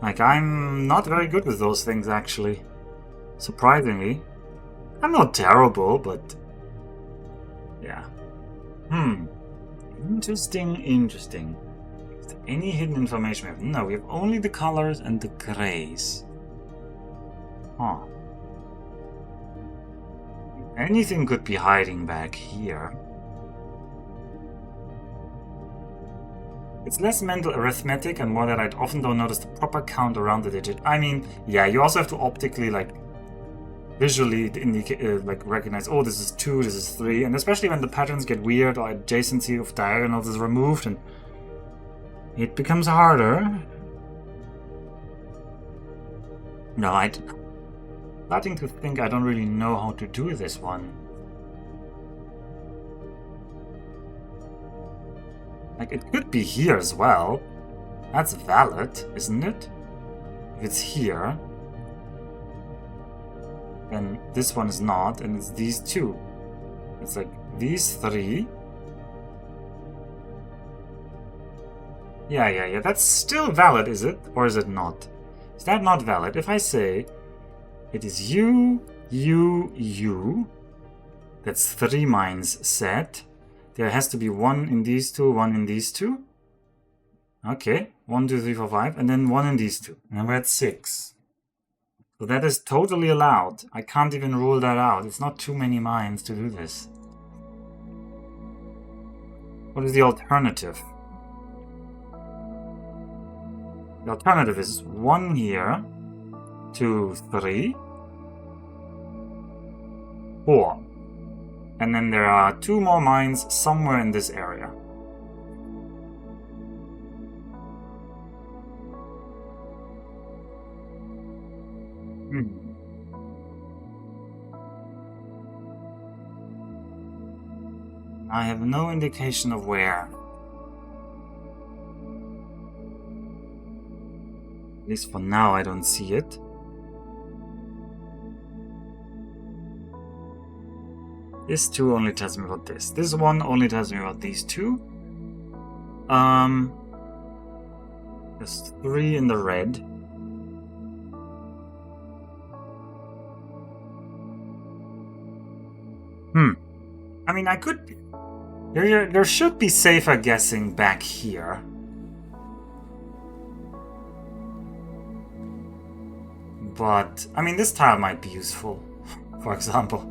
Like, I'm not very good with those things, actually. Surprisingly. I'm not terrible, but... yeah. Interesting. Is there any hidden information we have? No, we have only the colors and the grays. Huh. Anything could be hiding back here. It's less mental arithmetic and more that I often don't notice the proper count around the digit. I mean, yeah, you also have to optically, like, visually indicate, like recognize, oh, this is 2, this is 3, and especially when the patterns get weird or adjacency of diagonals is removed, and it becomes harder. No, I'm starting to think I don't really know how to do this one. Like, it could be here as well. That's valid, isn't it? If it's here, then this one is not, and it's these 2. It's like these 3. Yeah, that's still valid, is it? Or is it not? Is that not valid? If I say it is U, that's 3 mines set. There has to be 1 in these 2, 1 in these 2. Okay, 1, 2, 3, 4, 5, and then 1 in these 2. And we're at 6. So that is totally allowed. I can't even rule that out. It's not too many mines to do this. What is the alternative? The alternative is 1 here, 2, 3, 4. And then there are 2 more mines somewhere in this area. I have no indication of where. At least for now, I don't see it. This 2 only tells me about this. This 1 only tells me about these 2. There's 3 in the red. I mean, I could... There should be safer guessing back here. But, I mean, this tile might be useful, for example.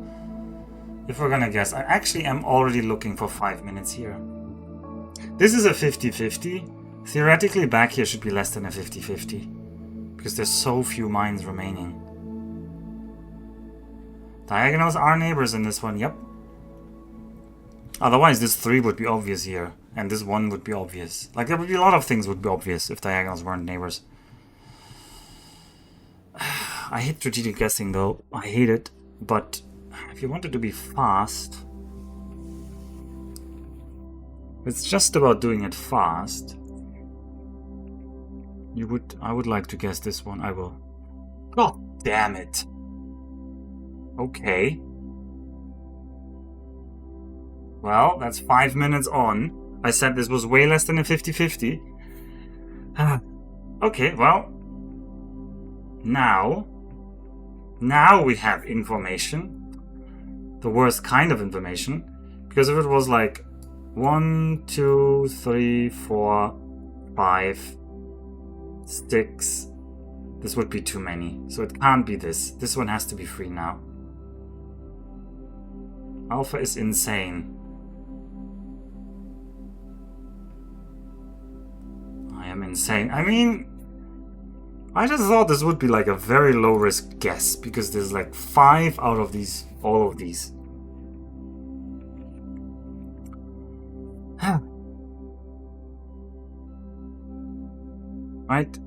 If we're gonna guess, I actually am already looking for 5 minutes here. This is a 50-50. Theoretically, back here should be less than a 50-50. Because there's so few mines remaining. Diagonals are neighbors in this one, yep. Otherwise, this 3 would be obvious here. And this 1 would be obvious. Like, there would be a lot of things would be obvious if diagonals weren't neighbors. I hate strategic guessing, though. I hate it. But if you wanted to be fast... It's just about doing it fast. I would like to guess this one. I will. God damn it. Okay. Well, that's 5 minutes on. I said this was way less than a 50-50. Okay, well. Now we have information. The worst kind of information. Because if it was like 1, 2, 3, 4, 5, 6, this would be too many. So it can't be this. This one has to be free now. Alpha is insane. I am insane. I mean, I just thought this would be like a very low risk guess because there's like 5 out of these, all of these. Right?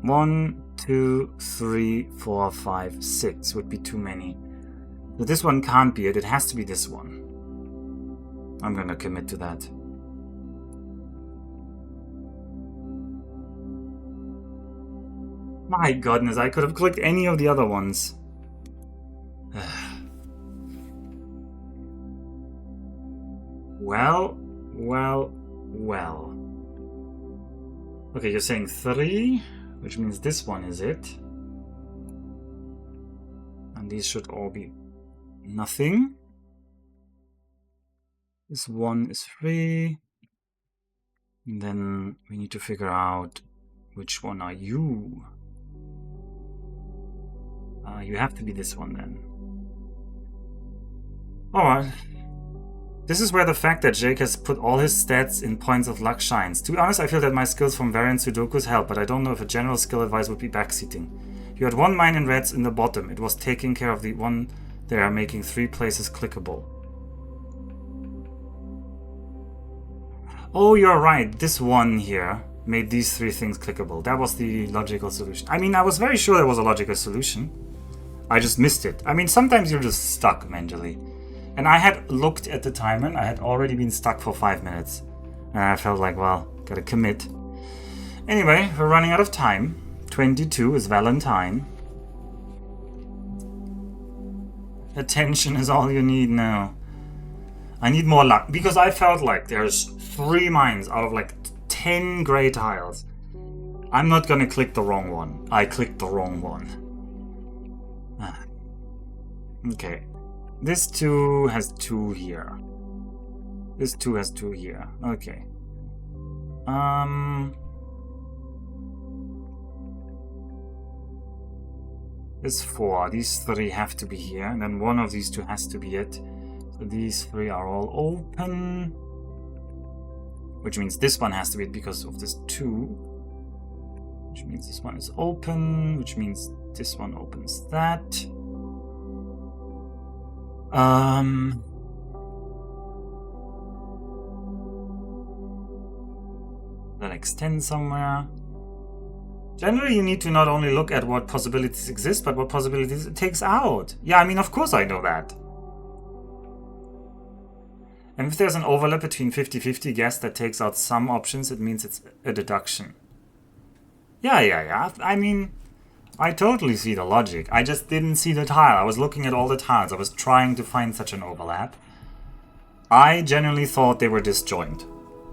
1, 2, 3, 4, 5, 6 would be too many. But this one can't be it. It has to be this one. I'm gonna commit to that. My goodness, I could have clicked any of the other ones. Well. Okay, you're saying 3, which means this one is it. And these should all be nothing. This one is free. And then we need to figure out which one are you. You have to be this one then. Alright. This is where the fact that Jake has put all his stats in points of luck shines. To be honest, I feel that my skills from variant Sudokus help, but I don't know if a general skill advice would be backseating. You had 1 mine in reds in the bottom. It was taking care of the one there, making 3 places clickable. Oh, you're right. This one here made these 3 things clickable. That was the logical solution. I mean, I was very sure there was a logical solution. I just missed it. I mean, sometimes you're just stuck mentally. And I had looked at the timer, and I had already been stuck for 5 minutes. And I felt like, well, gotta commit. Anyway, we're running out of time. 22 is Valentine. Attention is all you need now. I need more luck, because I felt like there's 3 mines out of like 10 grey tiles. I'm not gonna click the wrong one. I clicked the wrong one. Okay. This 2 has 2 here. This 2 has 2 here. Okay. This 4. These 3 have to be here, and then one of these 2 has to be it. So these 3 are all open. Which means this one has to be it because of this 2. Which means this one is open. Which means this one opens that. Then extend somewhere. Generally, you need to not only look at what possibilities exist, but what possibilities it takes out. Yeah, I mean, of course I know that. And if there's an overlap between 50-50 guess that takes out some options, it means it's a deduction. Yeah. I mean, I totally see the logic. I just didn't see the tile. I was looking at all the tiles. I was trying to find such an overlap. I genuinely thought they were disjoint.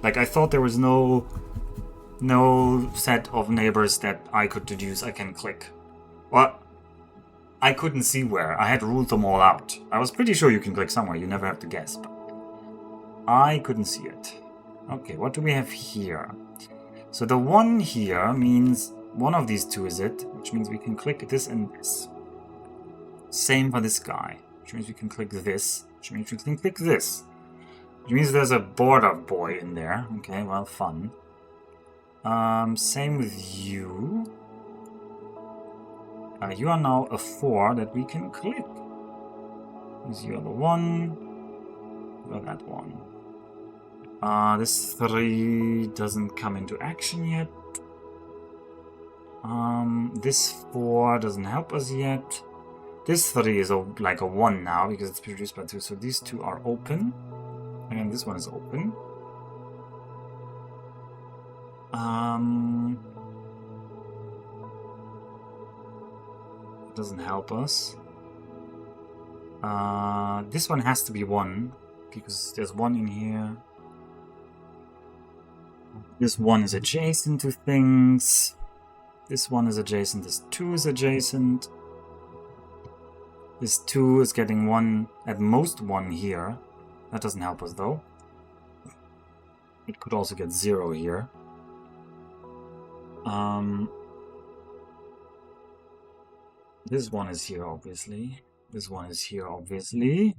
Like, I thought there was no set of neighbors that I could deduce I can click. Well, I couldn't see where. I had ruled them all out. I was pretty sure you can click somewhere. You never have to guess. But I couldn't see it. Okay, what do we have here? So the 1 here means one of these 2 is it, which means we can click this and this. Same for this guy, which means we can click this, which means we can click this. Which means there's a border boy in there. Okay, well, fun. Same with you. You are now a 4 that we can click. Because you are the 1. You are that 1. This 3 doesn't come into action yet. This 4 doesn't help us yet. This 3 is like a 1 now because it's produced by 2. So these 2 are open. And this one is open. It doesn't help us. This one has to be 1 because there's 1 in here. This 1 is adjacent to things. This 1 is adjacent. This 2 is adjacent. This 2 is getting 1, at most 1 here. That doesn't help us though. It could also get 0 here. This 1 is here, obviously. This 1 is here, obviously.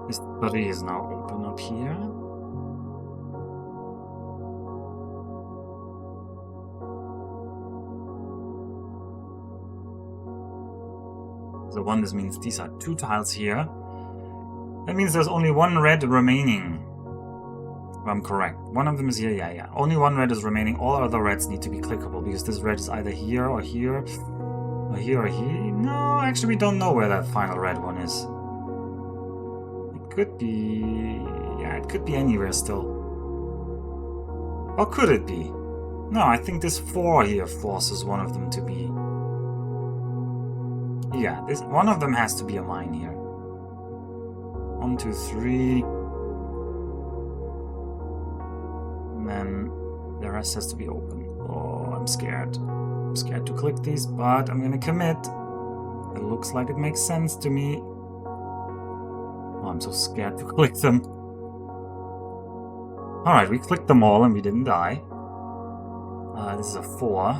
This 3 is now open up here. So 1, this means these are 2 tiles here. That means there's only 1 red remaining. If I'm correct. One of them is here, yeah. Only 1 red is remaining. All other reds need to be clickable because this red is either here or here. Or here or here. No, actually we don't know where that final red one is. It could be... yeah, it could be anywhere still. Or could it be? No, I think this 4 here forces one of them to be... yeah, this one of them has to be a mine here. 1, 2, 3. And then the rest has to be open. Oh, I'm scared. I'm scared to click these, but I'm gonna commit. It looks like it makes sense to me. Oh, I'm so scared to click them. Alright, we clicked them all and we didn't die. This is a 4.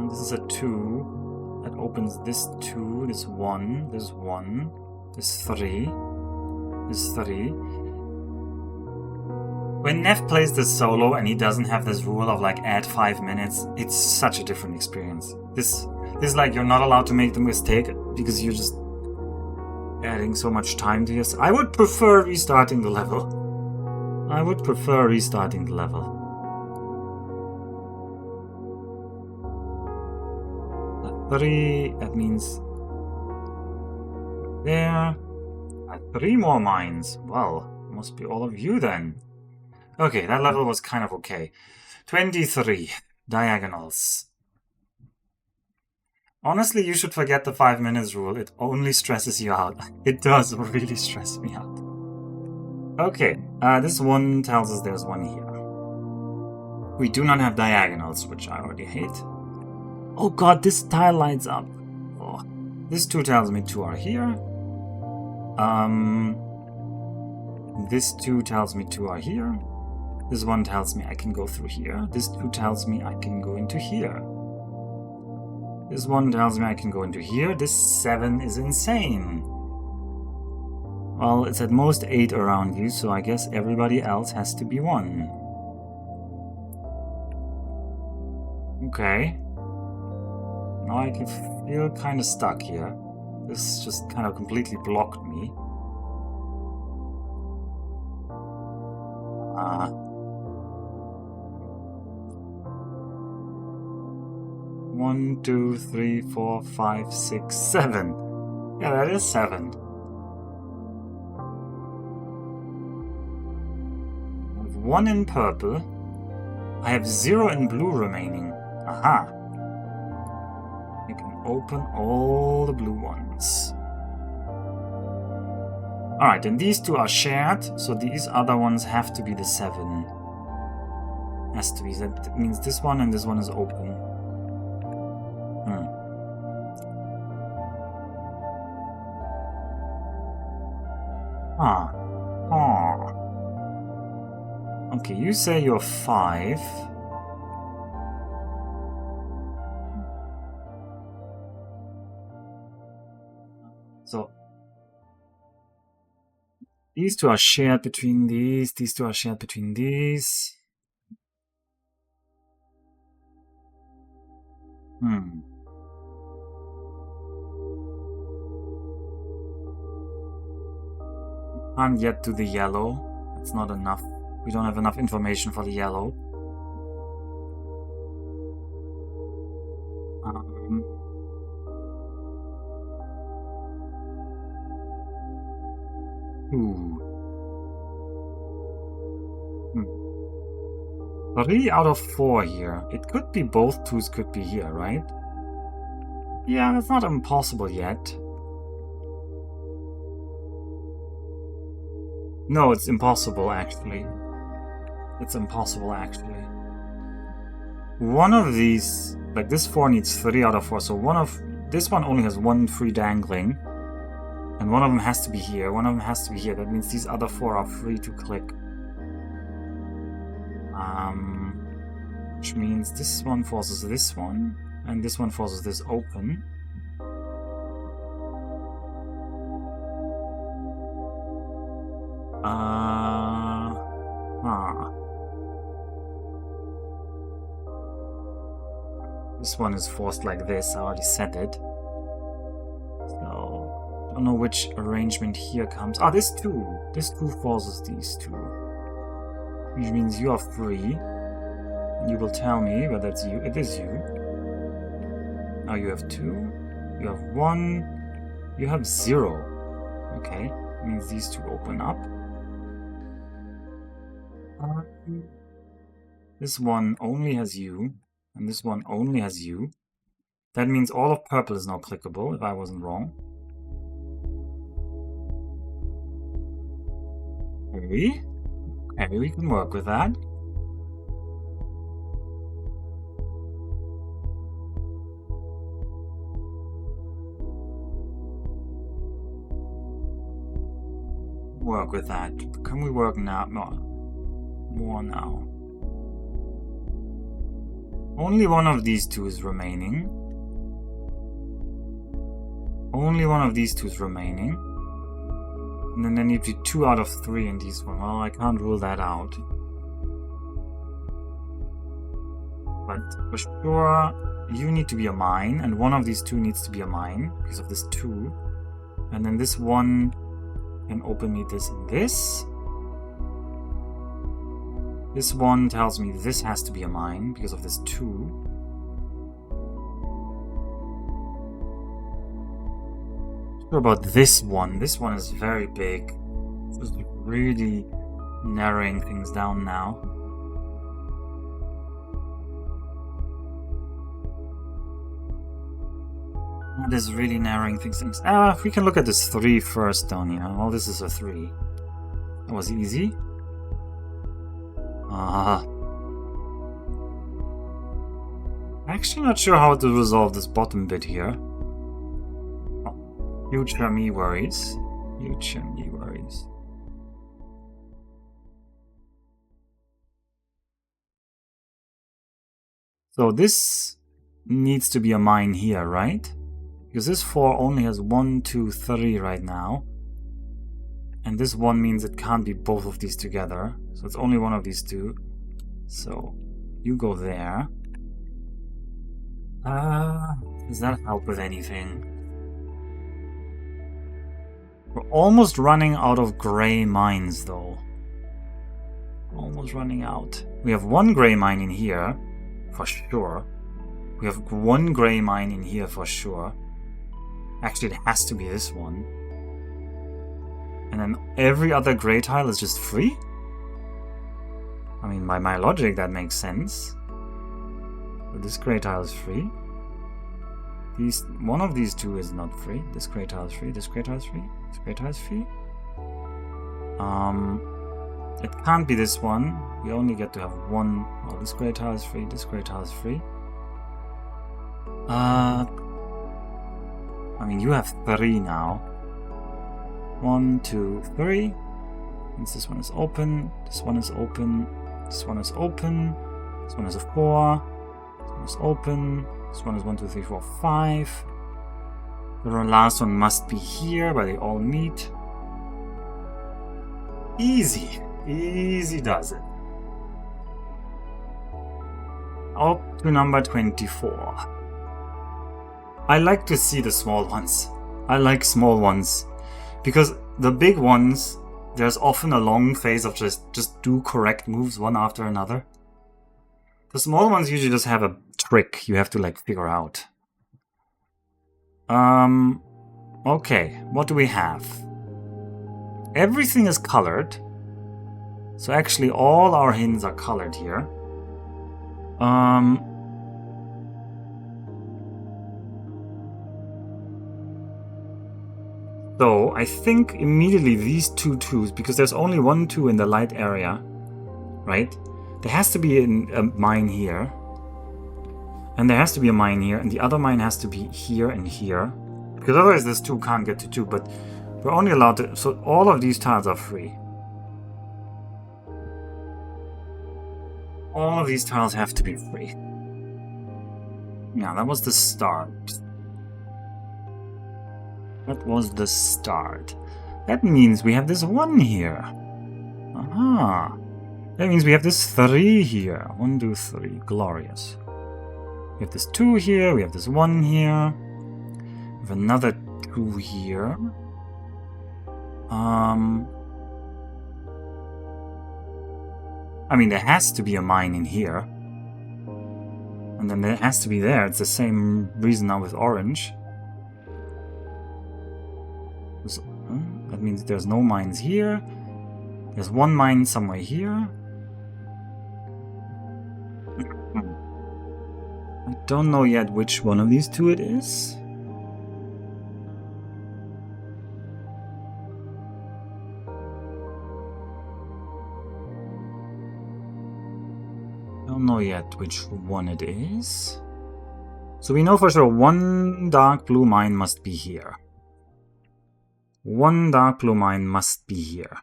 This is a 2. That opens this 2, this 1, this 1, this 3, is 3. When Nef plays this solo and he doesn't have this rule of like add 5 minutes, it's such a different experience. This is like you're not allowed to make the mistake because you're just adding so much time to yourself. I would prefer restarting the level. I would prefer restarting the level. A 3, that means there. 3 more mines. Well, must be all of you then. Okay, that level was kind of okay. 23 diagonals. Honestly, you should forget the 5 minutes rule. It only stresses you out. It does really stress me out. Okay, this one tells us there's one here. We do not have diagonals, which I already hate. Oh god, this tile lights up. Oh. This 2 tells me 2 are here. This 2 tells me 2 are here. This 1 tells me I can go through here. This 2 tells me I can go into here. This 1 tells me I can go into here. This 7 is insane. Well, it's at most 8 around you, so I guess everybody else has to be 1. Okay. Now I can feel kind of stuck here. This just kind of completely blocked me. 1, 2, 3, 4, 5, 6, 7. Yeah, that is 7. I have 1 in purple. I have 0 in blue remaining. Aha. I can open all the blue ones. Alright, and these 2 are shared, so these other ones have to be the 7. Has to be. That means this one and this one is open. Okay, you say you're 5. So these 2 are shared between these 2 are shared between these. Can't yet do the yellow. It's not enough. We don't have enough information for the yellow. Three out of 4 here. It could be both 2s could be here, right? Yeah, that's not impossible yet. No, it's impossible, actually. It's impossible, actually. One of these, like this 4 needs 3 out of 4, so this one only has 1 free dangling. And one of them has to be here, one of them has to be here. That means these other 4 are free to click. Which means this one forces this one, and this one forces this open. This one is forced like this, I already said it. So, I don't know which arrangement here comes. Ah, this 2. This 2 forces these 2. Which means you are free. You will tell me whether it's you. It is you. Now you have 2. You have 1. You have 0. Okay. That means these 2 open up. This one only has you. And this one only has you. That means all of purple is now clickable, if I wasn't wrong. Okay. Okay, we can work with that. Work with that. Can we work now? No. More now. Only one of these 2 is remaining. Only one of these 2 is remaining. And then you do 2 out of 3 in these one. Well, I can't rule that out. But for sure, you need to be a mine, and one of these 2 needs to be a mine because of this 2. And then this one can open me this and this. This one tells me this has to be a mine because of this 2. What about this one? This one is very big. This is really narrowing things down now. That is really narrowing things. We can look at this 3 first down here. Well, this is a 3. That was easy. Actually not sure how to resolve this bottom bit here. Oh, future me worries. Future me worries. So this needs to be a mine here, right? Because this 4 only has 1, 2, 3 right now. And this 1 means it can't be both of these together. So it's only one of these 2. So you go there. Does that help with anything? We're almost running out of gray mines though. Almost running out. We have 1 gray mine in here, for sure. We have 1 gray mine in here for sure. Actually, it has to be this one. And then every other gray tile is just free? I mean, by my logic, that makes sense. But this gray tile is free. One of these 2 is not free. This gray tile is free. This gray tile is free. This gray tile is free. It can't be this one. We only get to have 1. Well, this gray tile is free. This gray tile is free. I mean, you have 3 now. 1, 2, 3. Means this one is open. This one is open. This one is open. This one is a 4. This one is open. This one is 1, 2, 3, 4, 5. The last one must be here, where they all meet. Easy. Easy does it. Up to number 24. I like to see the small ones. I like small ones. Because the big ones, there's often a long phase of just do correct moves one after another. The small ones usually just have a trick you have to like figure out. Okay, what do we have? Everything is colored. So actually all our hints are colored here. So I think immediately these 2 2s, because there's only 1 2 in the light area, right? There has to be a mine here. And there has to be a mine here, and the other mine has to be here and here. Because otherwise this 2 can't get to 2, but we're only allowed to... So all of these tiles are free. All of these tiles have to be free. Yeah, that was the start. That was the start. That means we have this 1 here. Aha. That means we have this 3 here. 1, 2, 3. Glorious. We have this 2 here. We have this 1 here. We have another 2 here. I mean, there has to be a mine in here. And then there has to be there. It's the same reason now with orange. That means there's no mines here. There's 1 mine somewhere here. I don't know yet which one of these 2 it is. Don't know yet which one it is. So we know for sure 1 dark blue mine must be here. 1 dark blue mine must be here.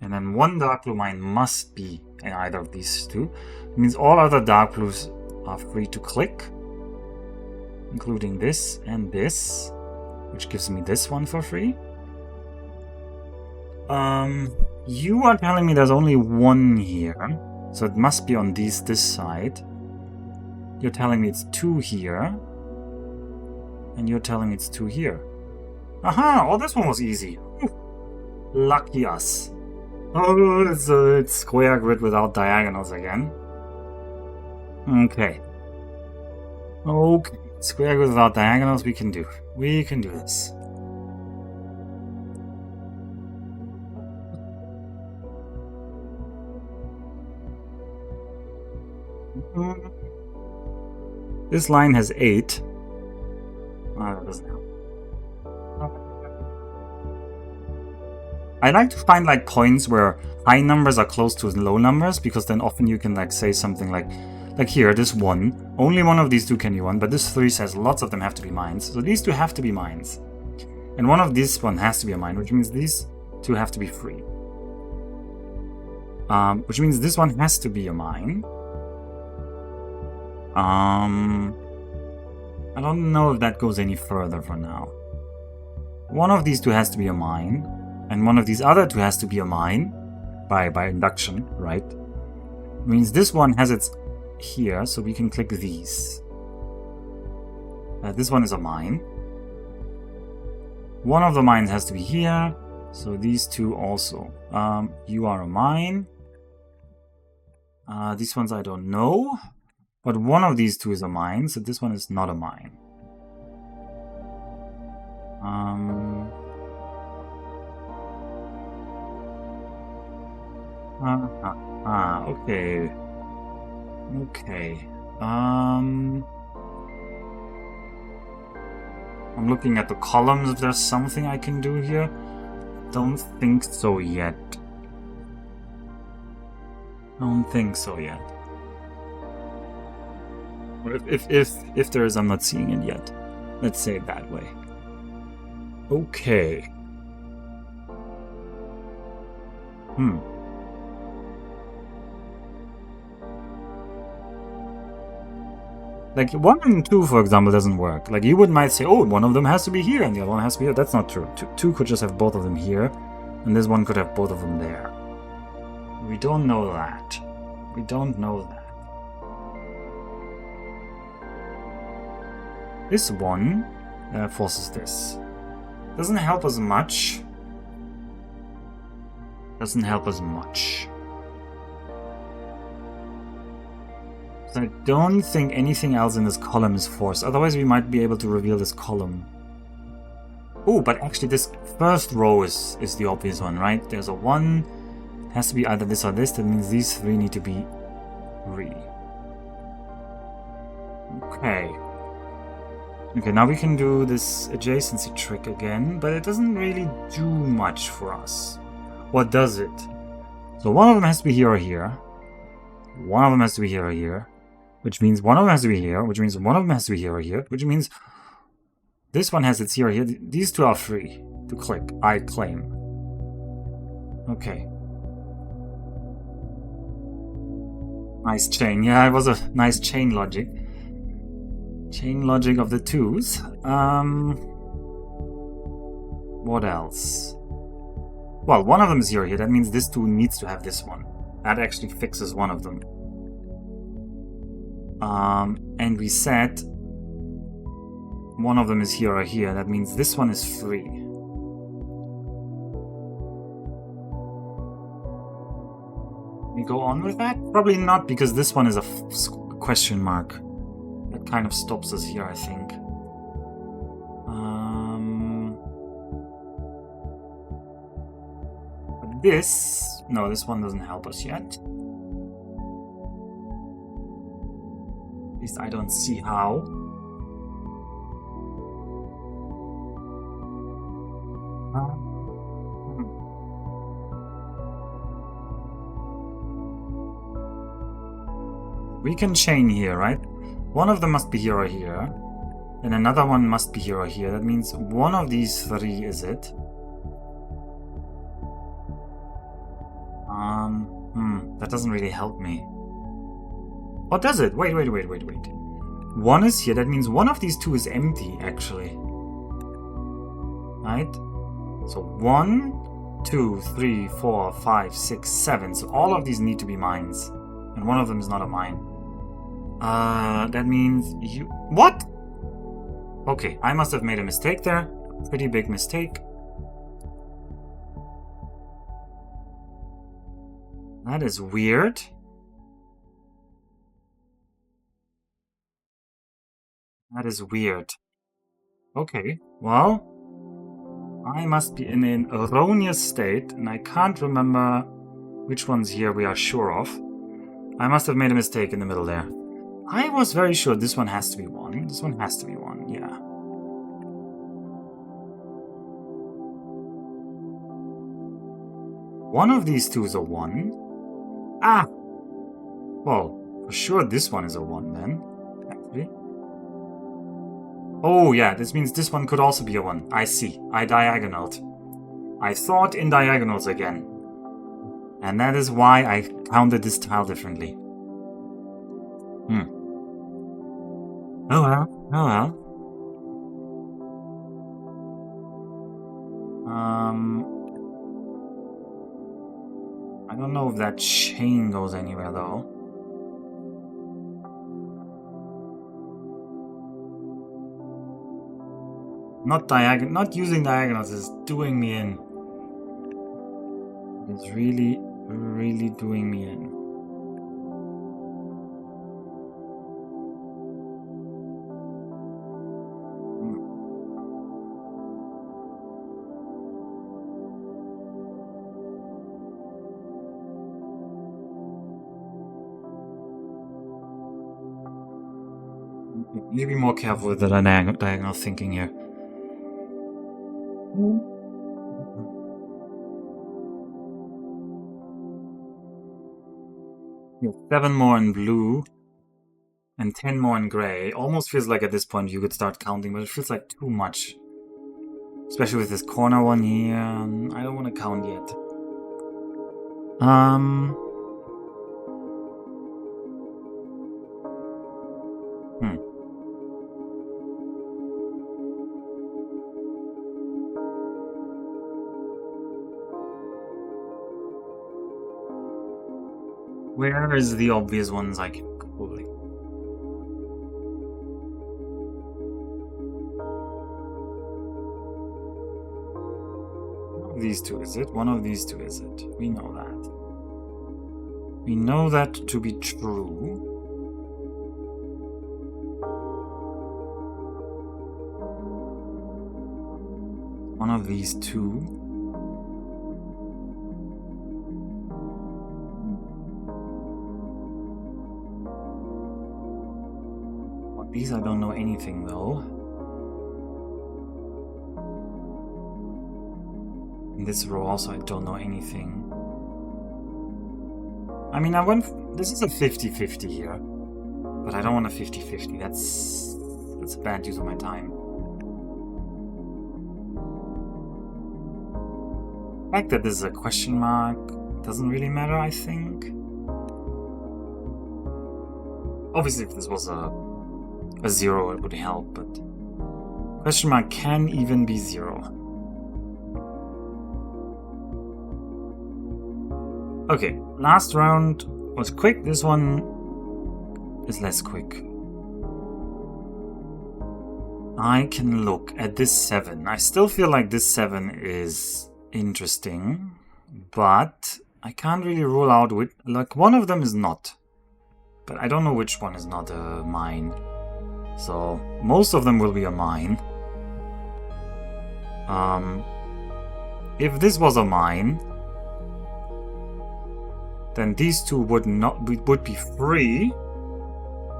And then 1 dark blue mine must be in either of these 2. It means all other dark blues are free to click. Including this and this. Which gives me this one for free. You are telling me there's only one here, so it must be on this side. You're telling me it's 2 here, and you're telling me it's 2 here. Aha! Oh, this one was easy. Ooh. Lucky us. Oh, it's square grid without diagonals again. Okay. Okay. Square grid without diagonals, we can do. We can do this. This line has 8. That doesn't help. I like to find like points where high numbers are close to low numbers, because then often you can like say something like here, this 1, only one of these 2 can be 1, but this 3 says lots of them have to be mines. So these 2 have to be mines. And one of these one has to be a mine, which means these 2 have to be free. Which means this one has to be a mine. I don't know if that goes any further for now. One of these 2 has to be a mine, and one of these other 2 has to be a mine by induction, right? It means this one has its here, so we can click these. This one is a mine. One of the mines has to be here, so these 2 also. You are a mine. These ones I don't know, but one of these 2 is a mine, so this one is not a mine. Okay. Okay. I'm looking at the columns if there's something I can do here. Don't think so yet. Don't think so yet. If there is, I'm not seeing it yet. Let's say it that way. Okay. Like 1 and 2, for example, doesn't work. Like you might say, oh, one of them has to be here and the other one has to be here. That's not true. 2 could just have both of them here, and this one could have both of them there. We don't know that. We don't know that. This one forces this. Doesn't help us much. Doesn't help us much. So I don't think anything else in this column is forced. Otherwise, we might be able to reveal this column. Oh, but actually, this first row is the obvious one, right? There's a 1. It has to be either this or this. That means these 3 need to be 3. Okay. Okay, now we can do this adjacency trick again, but it doesn't really do much for us. What does it? So one of them has to be here or here. One of them has to be here or here. Which means one of them has to be here, which means one of them has to be here or here, which means this one has its here or here. These 2 are free to click. I claim. Okay. Nice chain. Yeah, it was a nice chain logic. Chain logic of the 2s. What else? Well, one of them is here or here. That means this 2 needs to have this one. That actually fixes one of them. And we said one of them is here or here. That means this one is free. We go on with that? Probably not, because this one is a question mark. That kind of stops us here, I think. But this... No, this one doesn't help us yet. At least I don't see how. We can chain here, right? One of them must be here or here. And another one must be here or here. That means one of these 3 is it. That doesn't really help me. Or does it? Wait. One is here. That means one of these 2 is empty, actually. Right? So 1 2, 3, 4, 5, 6, 7. So all of these need to be mines. And one of them is not a mine. That means you... What? Okay, I must have made a mistake there. Pretty big mistake. That is weird. That is weird. Okay, well... I must be in an erroneous state, and I can't remember which ones here we are sure of. I must have made a mistake in the middle there. I was very sure this one has to be 1. This one has to be 1, yeah. One of these two is a 1. Ah! Well, for sure this one is a 1 then, actually. Oh yeah, this means this one could also be a 1. I see. I diagonaled. I thought in diagonals again. And that is why I counted this tile differently. Oh well. Oh well. I don't know if that chain goes anywhere though. Not using diagonals is doing me in. It's really, really doing me in. Need to be more careful with the diagonal thinking here. You have 7 more in blue and 10 more in gray. Almost feels like at this point you could start counting, but it feels like too much. Especially with this corner one here. I don't want to count yet. Where is the obvious ones I can pull? One of these two is it? One of these two is it? We know that. We know that to be true. One of these two. These I don't know anything though. In this row also I don't know anything. I mean, this is a 50-50 here. But I don't want a 50-50. That's a bad use of my time. The fact that this is a question mark doesn't really matter, I think. Obviously if this was a 0 it would help, but question mark can even be 0. Okay, last round was quick, this one is less quick. I can look at this 7. I still feel like this 7 is interesting, but I can't really rule out which, like one of them is not. But I don't know which one is not a mine. So, most of them will be a mine. If this was a mine, then these two would be free.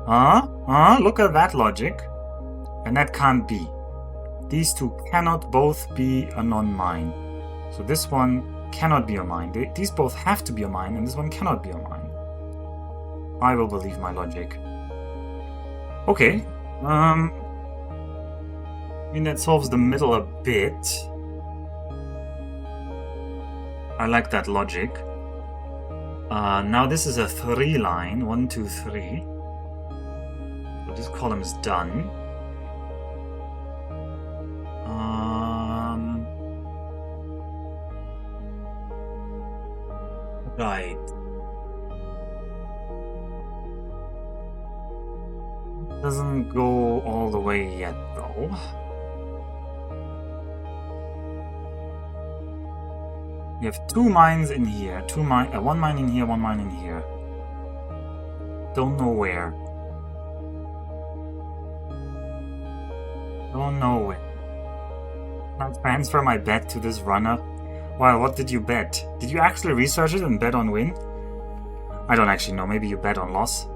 Look at that logic. And that can't be. These two cannot both be a non-mine. So this one cannot be a mine. These both have to be a mine, and this one cannot be a mine. I will believe my logic. Okay. I mean, that solves the middle a bit. I like that logic. Now this is a 3 line. 1, 2, 3. So this column is done. Right. Doesn't go all the way yet, though. We have 2 mines in here. 1 mine in here, 1 mine in here. Don't know where. Don't know where. Can I transfer my bet to this runner? Well, what did you bet? Did you actually research it and bet on win? I don't actually know. Maybe you bet on loss.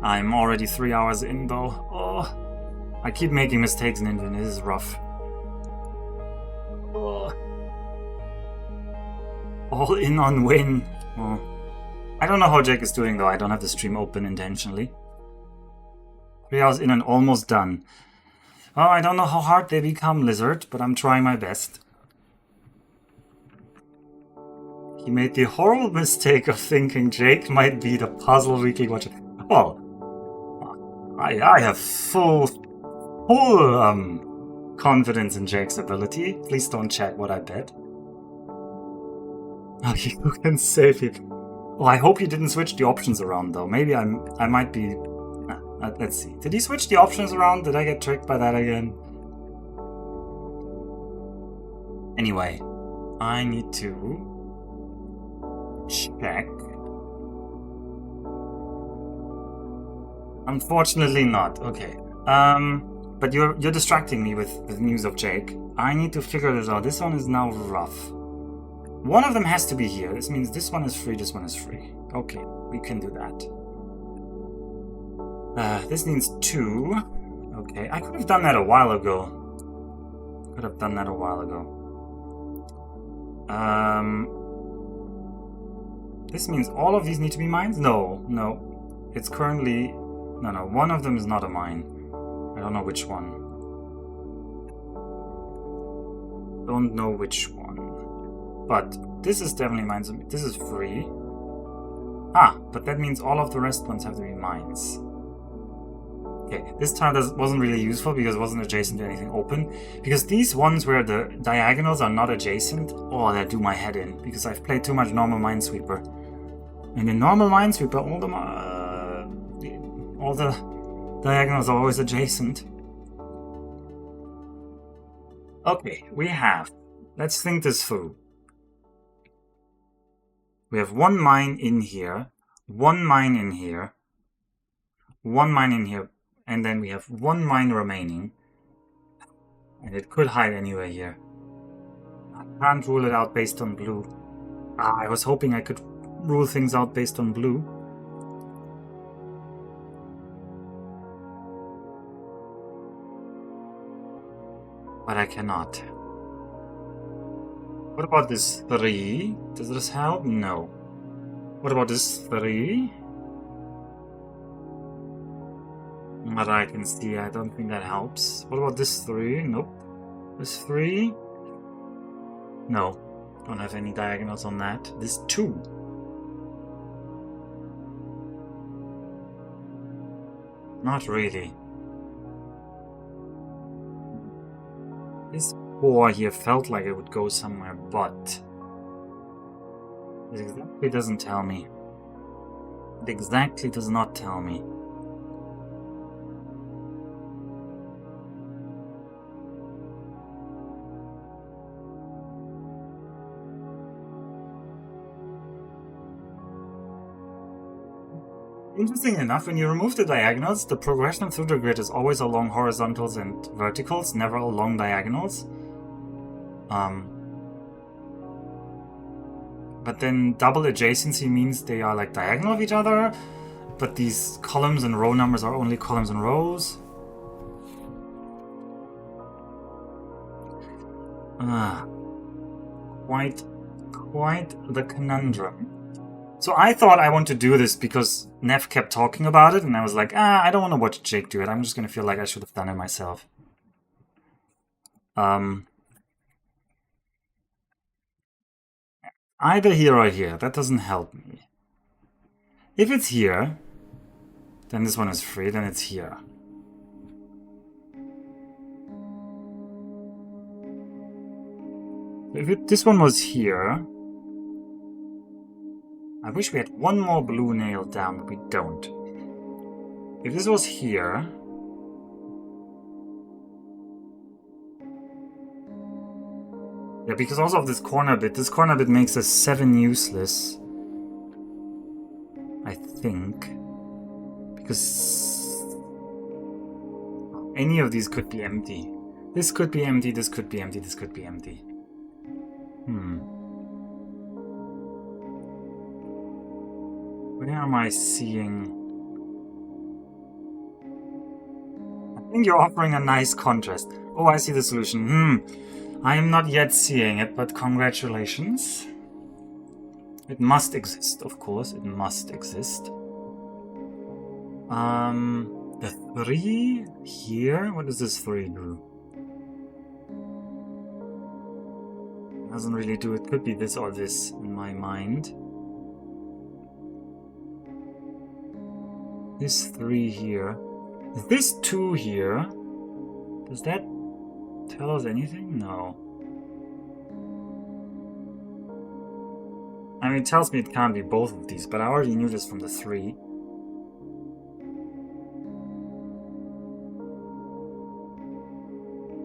I'm already 3 hours in, though. Oh, I keep making mistakes in Infinite. This is rough. Oh. All in on win. Oh. I don't know how Jake is doing, though. I don't have the stream open intentionally. 3 hours in and almost done. Oh, I don't know how hard they become, Lizard, but I'm trying my best. He made the horrible mistake of thinking Jake might be the Puzzle Weekly Watcher. Well, I have full confidence in Jake's ability. Please don't check what I bet. Oh, you can save it. Well, I hope you didn't switch the options around, though. Maybe I might be... let's see. Did he switch the options around? Did I get tricked by that again? Anyway, I need to check. Unfortunately not. Okay. But you're distracting me with the news of Jake. I need to figure this out. This one is now rough. One of them has to be here. This means this one is free, this one is free. Okay, we can do that. This needs 2. Okay, I could have done that a while ago. This means all of these need to be mines? No. It's currently... No, one of them is not a mine. I don't know which one. Don't know which one. But this is definitely mines. This is free. But that means all of the rest ones have to be mines. Okay, this time wasn't really useful because it wasn't adjacent to anything open. Because these ones where the diagonals are not adjacent, oh, that do my head in. Because I've played too much normal Minesweeper. And in normal Minesweeper, all the diagonals are always adjacent. Okay, we have... Let's think this through. We have 1 mine in here, 1 mine in here, 1 mine in here, and then we have 1 mine remaining. And it could hide anywhere here. I can't rule it out based on blue. I was hoping I could rule things out based on blue. But I cannot. What about this 3? Does this help? No. What about this 3? Not that I can see, I don't think that helps. What about this 3? Nope. This 3? No. Don't have any diagonals on that. This 2. Not really. This 4 here felt like it would go somewhere, but it exactly doesn't tell me. It exactly does not tell me. Interesting enough, when you remove the diagonals, the progression through the grid is always along horizontals and verticals, never along diagonals. But then double adjacency means they are like diagonal of each other, but these columns and row numbers are only columns and rows. Quite the conundrum. So I thought I want to do this because Nef kept talking about it, and I was like, I don't want to watch Jake do it. I'm just going to feel like I should have done it myself. Either here or here. That doesn't help me. If it's here, then this one is free, then it's here. If this one was here, I wish we had one more blue nailed down, but we don't. If this was here... Yeah, because also of this corner bit makes us 7 useless. I think. Because... any of these could be empty. This could be empty, this could be empty, this could be empty. Where am I seeing... I think you're offering a nice contrast. Oh, I see the solution. I am not yet seeing it, but congratulations. It must exist, of course. It must exist. The 3 here? What does this 3 do? Doesn't really do it. Could be this or this in my mind. This 3 here. This 2 here. Does that tell us anything? No. I mean, it tells me it can't be both of these, but I already knew this from the 3.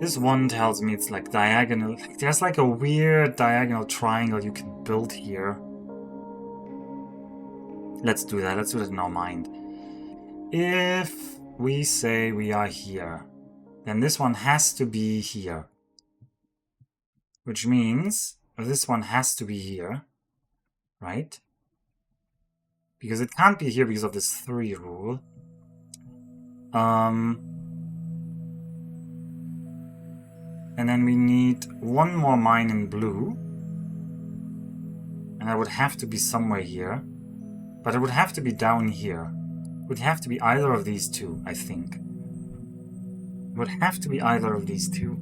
This 1 tells me it's like diagonal. There's like a weird diagonal triangle you can build here. Let's do that. Let's do that in our mind. If we say we are here, then this one has to be here. Which means this one has to be here, right? Because it can't be here because of this 3 rule. And then we need 1 more mine in blue. And that would have to be somewhere here. But it would have to be down here. It would have to be either of these 2, I think. It would have to be either of these 2.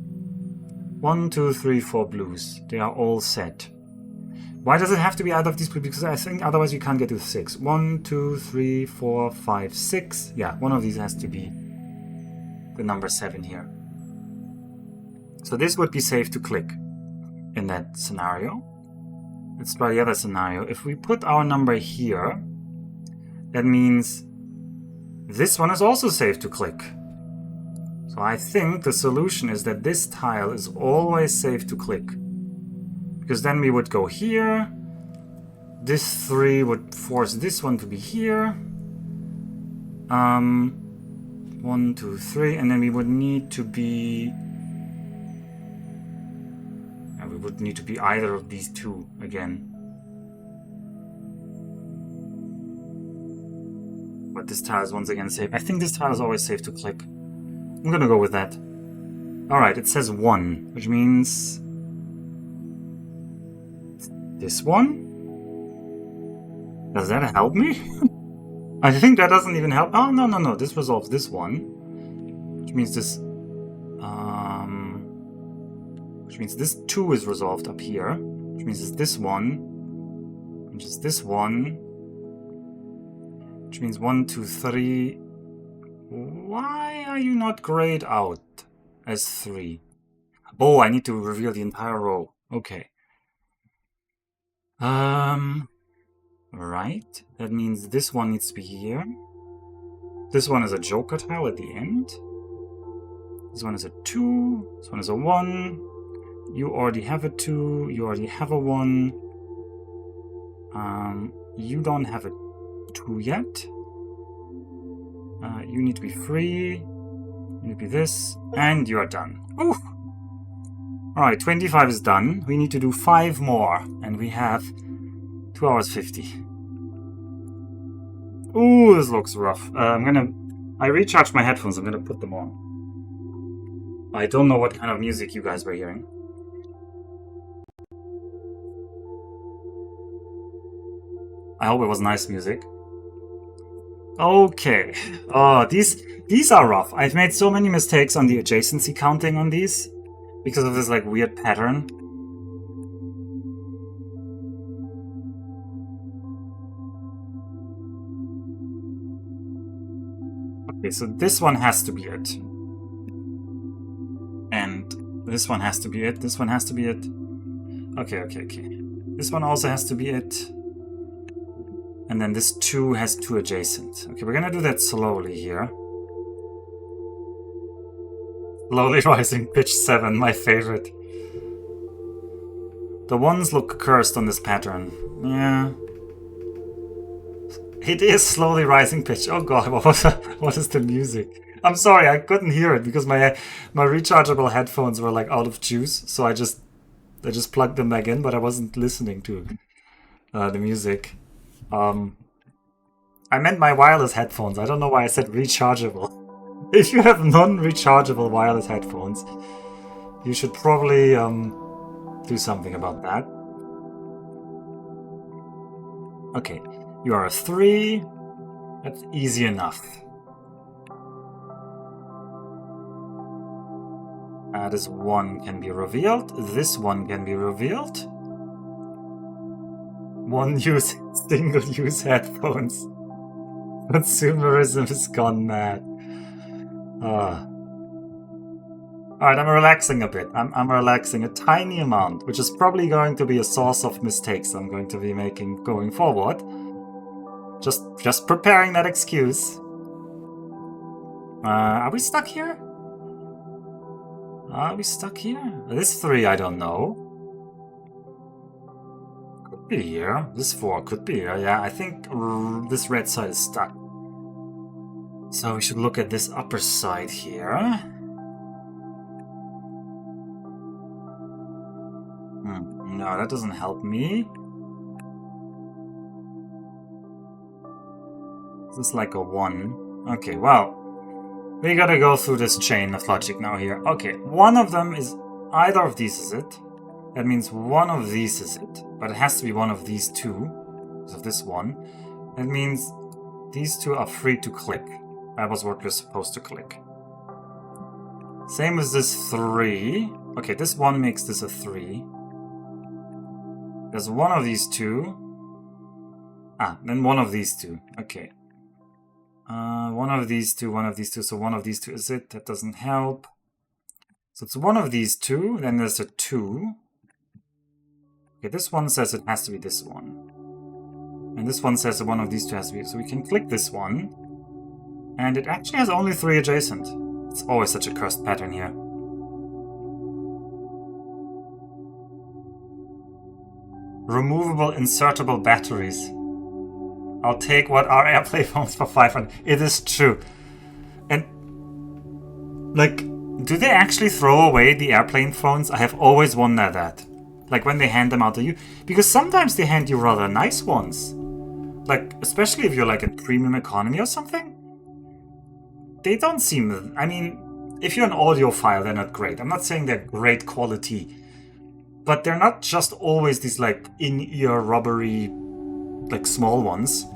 1, 2, 3, 4 blues. They are all set. Why does it have to be either of these 2? Because I think otherwise you can't get to 6. 1, 2, 3, 4, 5, 6. Yeah, one of these has to be the number 7 here. So this would be safe to click in that scenario. Let's try the other scenario. If we put our number here, that means this one is also safe to click. So I think the solution is that this tile is always safe to click. Because then we would go here. This 3 would force this one to be here. 1, 2, 3. And then we would need to be... we would need to be either of these 2 again. But this tile is once again safe. I think this tile is always safe to click. I'm gonna go with that. Alright, it says 1, which means... this one? Does that help me? I think that doesn't even help. Oh, no. This resolves this one. Which means this... which means this 2 is resolved up here. Which means it's this one. Which is this one. Which means 1, 2, 3... Why are you not grayed out as 3? Oh, I need to reveal the entire row. Okay. Right. That means this one needs to be here. This one is a joker tile at the end. This one is a 2. This one is a 1. You already have a 2. You already have a 1. You don't have a 2 yet. You need to be free. You need to be this. And you are done. Ooh! Alright, 25 is done. We need to do 5 more. And we have 2 hours 50. Ooh, this looks rough. I recharged my headphones. I'm gonna put them on. I don't know what kind of music you guys were hearing. I hope it was nice music. Okay. Oh, these are rough. I've made so many mistakes on the adjacency counting on these because of this like weird pattern. Okay, so this one has to be it. And this one has to be it. This one has to be it. Okay. This one also has to be it. And then this 2 has 2 adjacent. Okay, we're gonna do that slowly here. Slowly rising pitch 7, my favorite. The ones look cursed on this pattern. Yeah. It is slowly rising pitch. Oh god, what is the music? I'm sorry, I couldn't hear it because my rechargeable headphones were like out of juice, so I just plugged them back in, but I wasn't listening to the music. I meant my wireless headphones. I don't know why I said rechargeable. If you have non-rechargeable wireless headphones, you should probably do something about that. Okay, you are a 3. That's easy enough. This 1 can be revealed. This 1 can be revealed. Single-use headphones. Consumerism has gone mad. Alright, I'm relaxing a bit. I'm relaxing a tiny amount, which is probably going to be a source of mistakes I'm going to be making going forward. Just preparing that excuse. Are we stuck here? Are we stuck here? This 3, I don't know. Could be here. This 4 could be here. Yeah, I think this red side is stuck. So we should look at this upper side here. No, that doesn't help me. This is like a 1. Okay, well, we gotta go through this chain of logic now here. Okay, one of them is either of these is it. That means one of these is it. But it has to be one of these 2. Because of this 1. That means these 2 are free to click. That was what we're supposed to click. Same as this 3. Okay, this 1 makes this a 3. There's one of these 2. Then one of these 2. Okay. One of these 2, one of these 2. So one of these 2 is it. That doesn't help. So it's one of these 2. Then there's a 2. Okay, this one says it has to be this one. And this one says that one of these 2 has to be. So we can click this one. And it actually has only 3 adjacent. It's always such a cursed pattern here. Removable insertable batteries. I'll take what are AirPlay phones for 500. It is true. And, like, do they actually throw away the airplane phones? I have always wondered that. Like, when they hand them out to you. Because sometimes they hand you rather nice ones. Like, especially if you're, like, in premium economy or something. They don't seem... I mean, if you're an audiophile, they're not great. I'm not saying they're great quality. But they're not just always these, like, in-ear rubbery, like, small ones.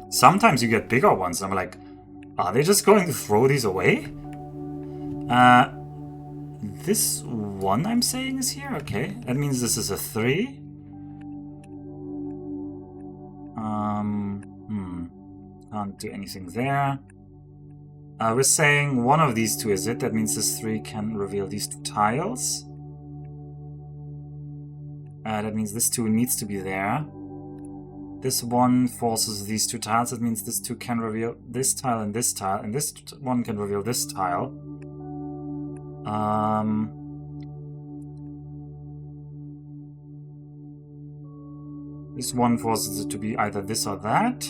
Sometimes you get bigger ones. I'm like, are they just going to throw these away? This 1 I'm saying is here? Okay. That means this is a 3. Can't do anything there. We're saying one of these 2 is it. That means this 3 can reveal these 2 tiles. That means this 2 needs to be there. This 1 forces these 2 tiles. That means this 2 can reveal this tile, and this 1 can reveal this tile. This 1 forces it to be either this or that.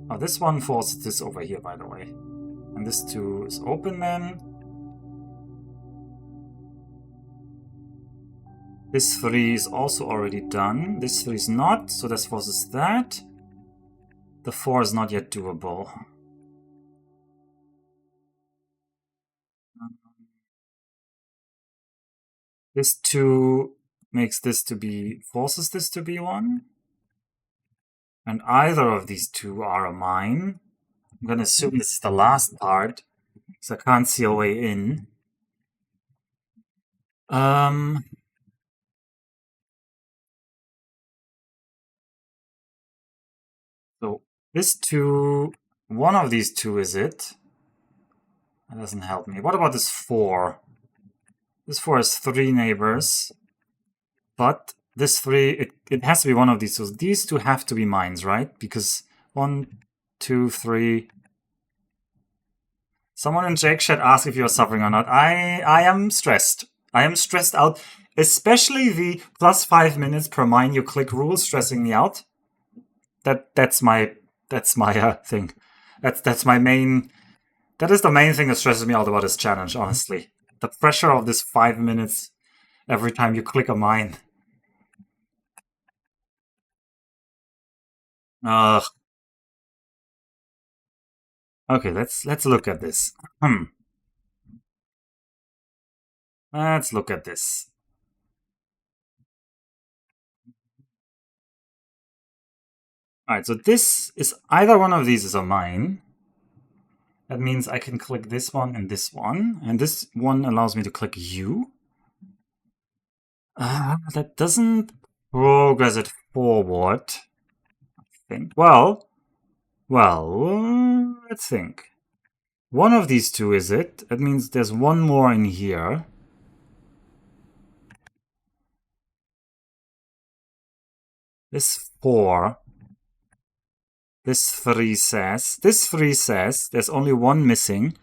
Oh, this 1 forces this over here, by the way. And this 2 is open then. This 3 is also already done. This 3 is not, so this forces that. The 4 is not yet doable. This 2 makes this to be, forces this to be 1. And either of these 2 are a mine. I'm going to assume this is the last part, so I can't see a way in. So this 2, one of these 2 is it. That doesn't help me. What about this 4? This 4 has 3 neighbors, but This 3, it has to be one of these. So these 2 have to be mines, right? Because 1, 2, 3. Someone in Jake chat asked if you're suffering or not. I am stressed. I am stressed out. Especially the plus 5 minutes per mine you click rule stressing me out. That's my thing. That's my main. That is the main thing that stresses me out about this challenge, honestly. The pressure of this 5 minutes every time you click a mine. Okay, let's look at this. Let's look at this. Alright, so this is either one of these is a mine. That means I can click this one, and this one allows me to click U. That doesn't progress it forward, I think. Well, let's think. One of these 2 is it. That means there's one more in here. This 4. This 3 says there's only one missing.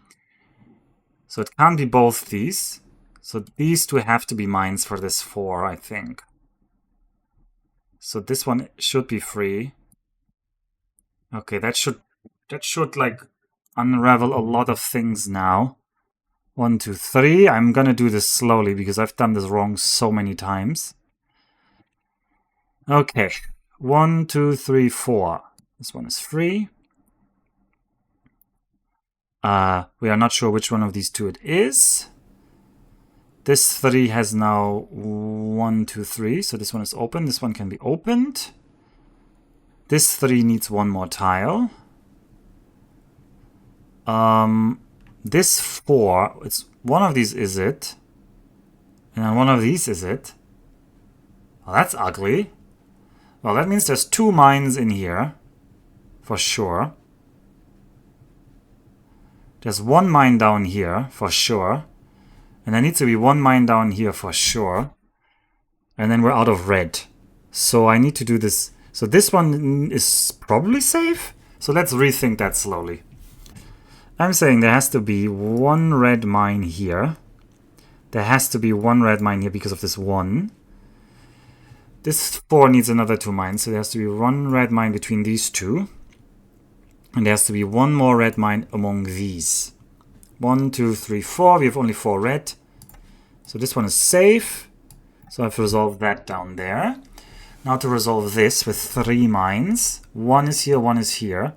So it can't be both these. So these 2 have to be mines for this 4, I think. So this one should be free. Okay, that should like unravel a lot of things now. 1, 2, 3. I'm gonna do this slowly because I've done this wrong so many times. Okay. 1, 2, 3, 4. This one is free. We are not sure which one of these 2 it is. This 3 has now 1, 2, 3. So this one is open. This one can be opened. This 3 needs one more tile. This 4, it's one of these is it. And one of these is it. Well, that's ugly. Well, that means there's 2 mines in here. For sure. There's 1 mine down here. For sure. And there needs to be 1 mine down here for sure. And then we're out of red. So I need to do this. So this one is probably safe. So let's rethink that slowly. I'm saying there has to be 1 red mine here. There has to be 1 red mine here because of this 1. This 4 needs another 2 mines. So there has to be 1 red mine between these 2. And there has to be 1 more red mine among these. 1, 2, 3, 4. We have only 4 red. So this one is safe. So I have to resolve that down there. Now to resolve this with 3 mines. 1 is here, 1 is here.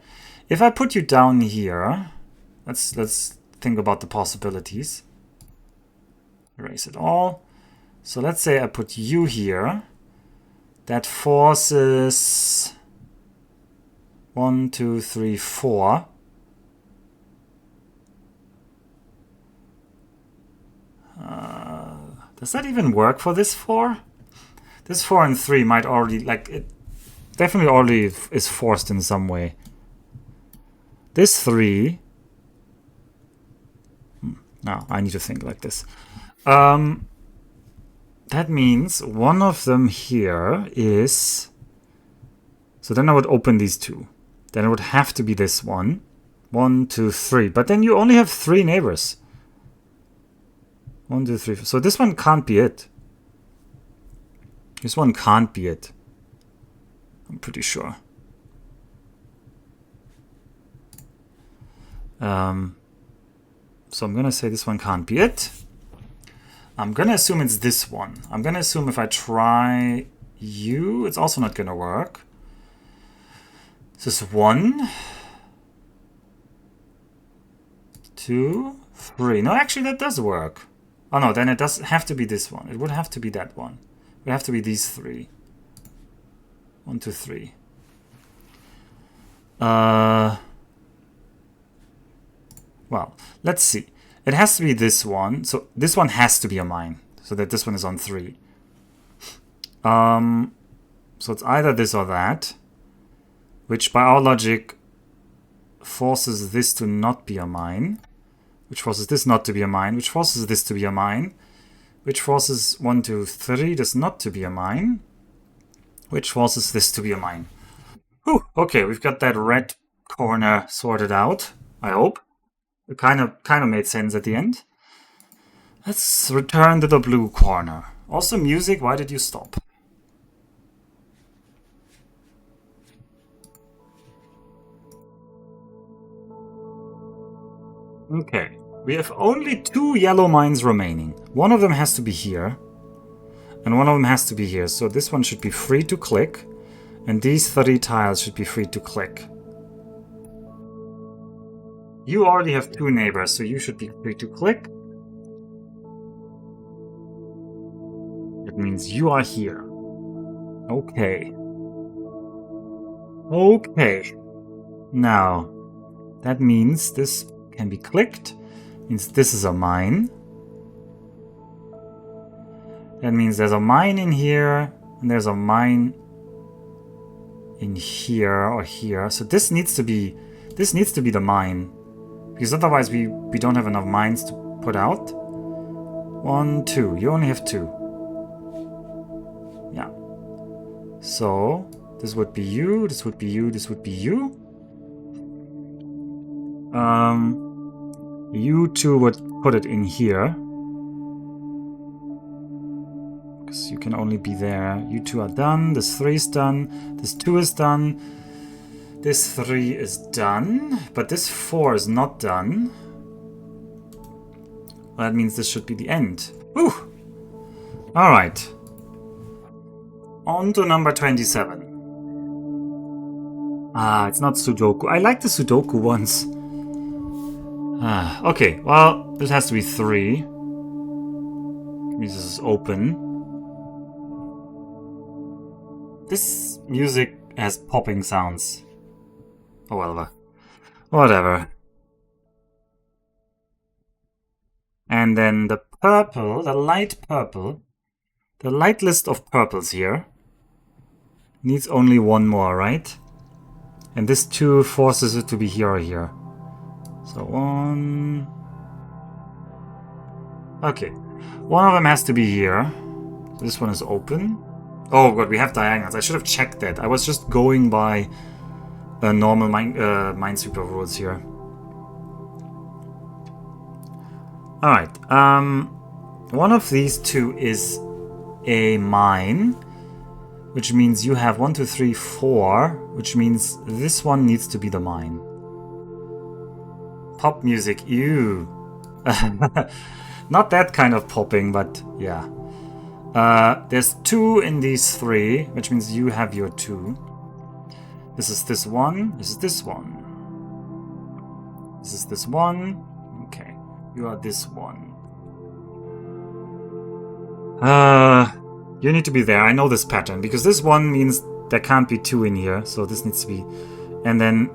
If I put you down here, let's think about the possibilities. Erase it all. So let's say I put you here. That forces 1, 2, 3, 4. Does that even work for this 4? This 4 and 3 might already, like, it definitely already is forced in some way. This 3... No, I need to think like this. That means one of them here is... So then I would open these 2. Then it would have to be this one. 1, 2, 3. But then you only have 3 neighbors. 1, 2, 3. So this one can't be it. This one can't be it. I'm pretty sure. So I'm gonna say this one can't be it. I'm gonna assume it's this one. I'm gonna assume if I try you, it's also not gonna work. This is 1, 2, 3. No, actually that does work. Oh no, then it doesn't have to be this one. It would have to be that one. It would have to be these 3. 1, 2, 3. Well, let's see. It has to be this one. So this one has to be a mine. So that this one is on 3. So it's either this or that. Which by our logic forces this to not be a mine. Which forces this not to be a mine. Which forces this to be a mine. Which forces 1, 2, 3 this not to be a mine. which forces this to be a mine. Whew, okay, we've got that red corner sorted out, I hope. It kind of made sense at the end. Let's return to the blue corner. Also music, why did you stop? Okay, we have only 2 yellow mines remaining. One of them has to be here, and one of them has to be here. So this one should be free to click, and these 3 tiles should be free to click. You already have 2 neighbors, so you should be free to click. It means you are here. Okay. Okay. Now, that means this can be clicked. Means this is a mine. That means there's a mine in here, and there's a mine in here or here. So this needs to be the mine. Because otherwise we don't have enough mines to put out. 1, 2. You only have 2. Yeah. So this would be you, this would be you, this would be you. You 2 would put it in here. Because you can only be there. You 2 are done. This 3 is done. This 2 is done. This 3 is done. But this 4 is not done. Well, that means this should be the end. Whew! Alright. On to number 27. Ah, it's not Sudoku. I like the Sudoku ones. Okay, well, this has to be 3. This is open. This music has popping sounds. Oh, well, whatever. And then the purple, the light list of purples here needs only 1 more, right? And this 2 forces it to be here or here. So 1... Okay. One of them has to be here. This one is open. Oh god, we have diagonals. I should have checked that. I was just going by normal Minesweeper rules here. Alright. One of these 2 is a mine, which means you have 1, 2, 3, 4, which means this one needs to be the mine. Pop music, ew. Not that kind of popping, but yeah. There's 2 in these 3, which means you have your 2. This is this one. This is this one. This is this one. Okay. You are this one. You need to be there. I know this pattern, because this one means there can't be 2 in here, so this needs to be... And then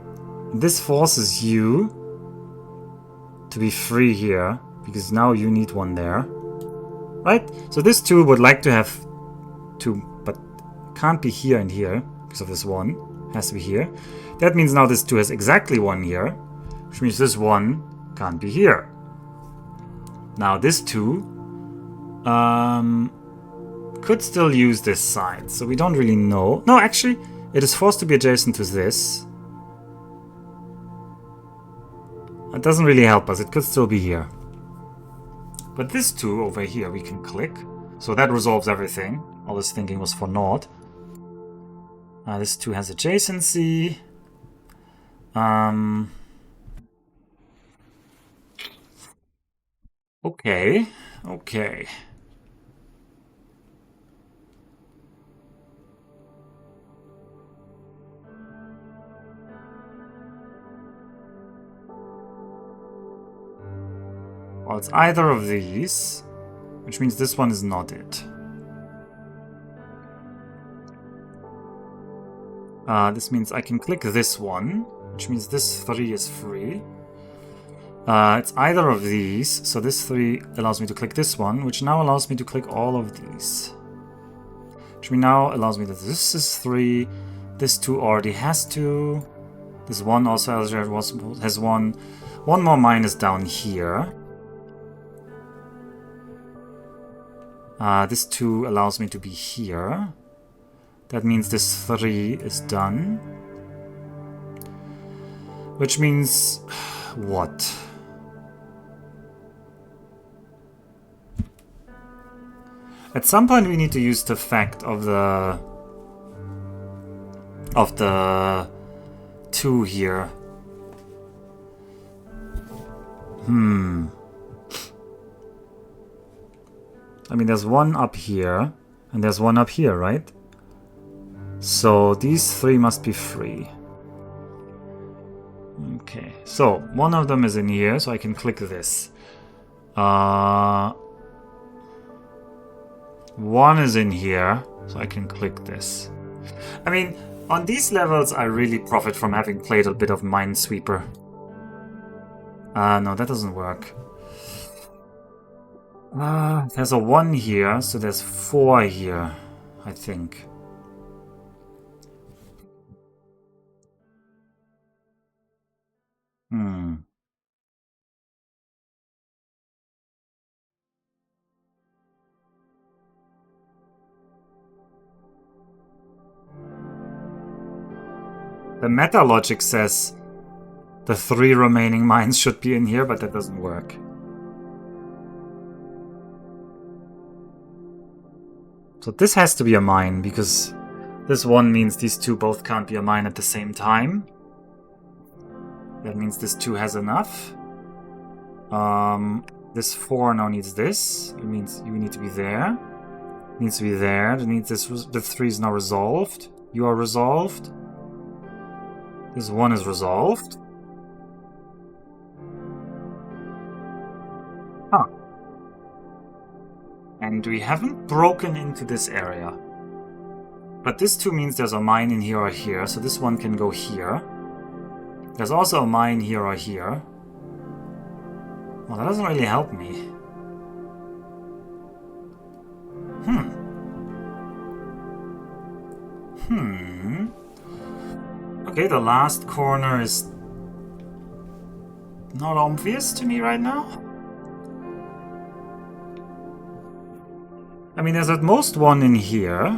this forces you to be free here, because now you need 1 there. Right? So this 2 would like to have 2, but can't be here and here, because of this 1. Has to be here. That means now this 2 has exactly 1 here, which means this 1 can't be here. Now this 2 could still use this side, so we don't really know. No, actually, it is forced to be adjacent to this. It doesn't really help us. It could still be here. But this 2 over here we can click. So that resolves everything. All this thinking was for naught. This 2 has adjacency. Okay. Okay. Well, it's either of these, which means this one is not it. This means I can click this one, which means this 3 is free. It's either of these, so this 3 allows me to click this one, which now allows me to click all of these. Which now allows me that this is 3, this 2 already has 2, this 1 also has 1. One more mine is down here. This 2 allows me to be here. That means this 3 is done. Which means... what? At some point we need to use the fact of the 2 here. I mean, there's one up here, and there's one up here, right? So these 3 must be free. Okay, so one of them is in here, so I can click this. One is in here, so I can click this. I mean, on these levels, I really profit from having played a bit of Minesweeper. No, that doesn't work. There's a 1 here, so there's 4 here, I think. The meta logic says the 3 remaining mines should be in here, but that doesn't work. So this has to be a mine, because this 1 means these 2 both can't be a mine at the same time. That means this 2 has enough. This 4 now needs this. It means you need to be there. It needs to be there. That means this the 3 is now resolved. You are resolved. This 1 is resolved. Huh. And we haven't broken into this area. But this 2 means there's a mine in here or here, so this 1 can go here. There's also a mine here or here. Well, that doesn't really help me. Okay, the last corner is not obvious to me right now. I mean, there's at most 1 in here.